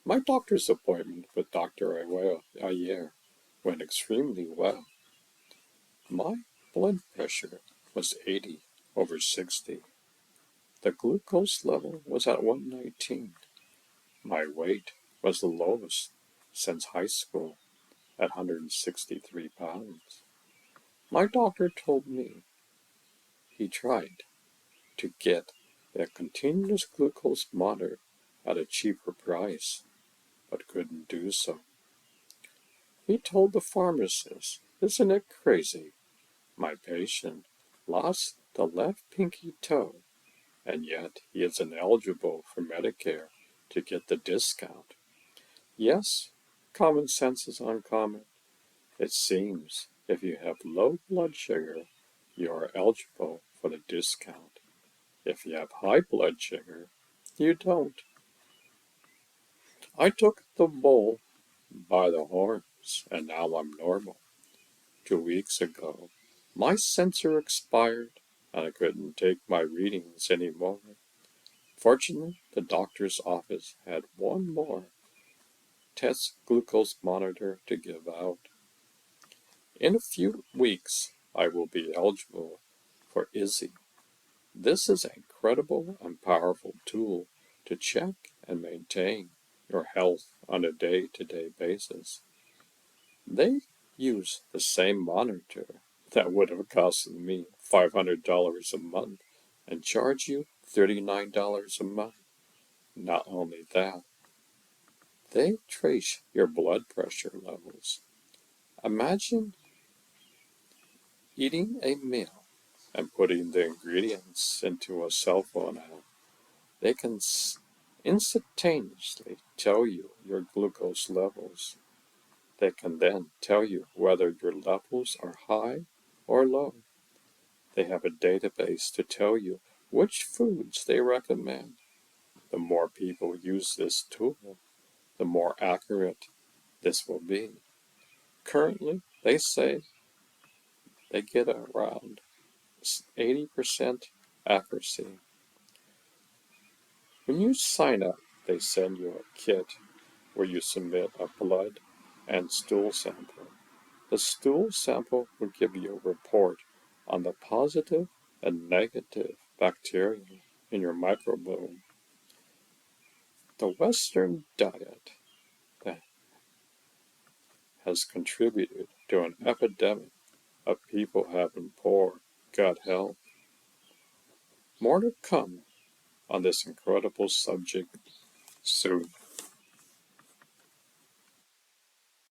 my doctor's appointment with Dr. Ayer went extremely well. My blood pressure was 80/60. The glucose level was at 119. My weight was the lowest since high school at 163 pounds. My doctor told me he tried to get a continuous glucose monitor at a cheaper price, but couldn't do so. He told the pharmacist, isn't it crazy? My patient lost the left pinky toe, and yet he is ineligible for Medicare to get the discount. Yes, common sense is uncommon. It seems if you have low blood sugar, you are eligible for the discount. If you have high blood sugar, you don't. I took the bull by the horns, and now I'm normal. 2 weeks ago, my sensor expired, and I couldn't take my readings anymore. Fortunately, the doctor's office had one more test glucose monitor to give out. In a few weeks, I will be eligible for IZZY. This is an incredible and powerful tool to check and maintain your health on a day-to-day basis. They use the same monitor that would have cost me $500 a month and charge you $39 a month. Not only that, they trace your blood pressure levels. Imagine eating a meal and putting the ingredients into a cell phone app. They can instantaneously tell you your glucose levels. They can then tell you whether your levels are high or low. They have a database to tell you which foods they recommend. The more people use this tool, the more accurate this will be. Currently, they say they get around 80% accuracy. When you sign up, they send you a kit where you submit a blood and stool sample. The stool sample will give you a report on the positive and negative bacteria in your microbiome. The Western diet that has contributed to an epidemic of people having poor gut health. More to come on this incredible subject soon.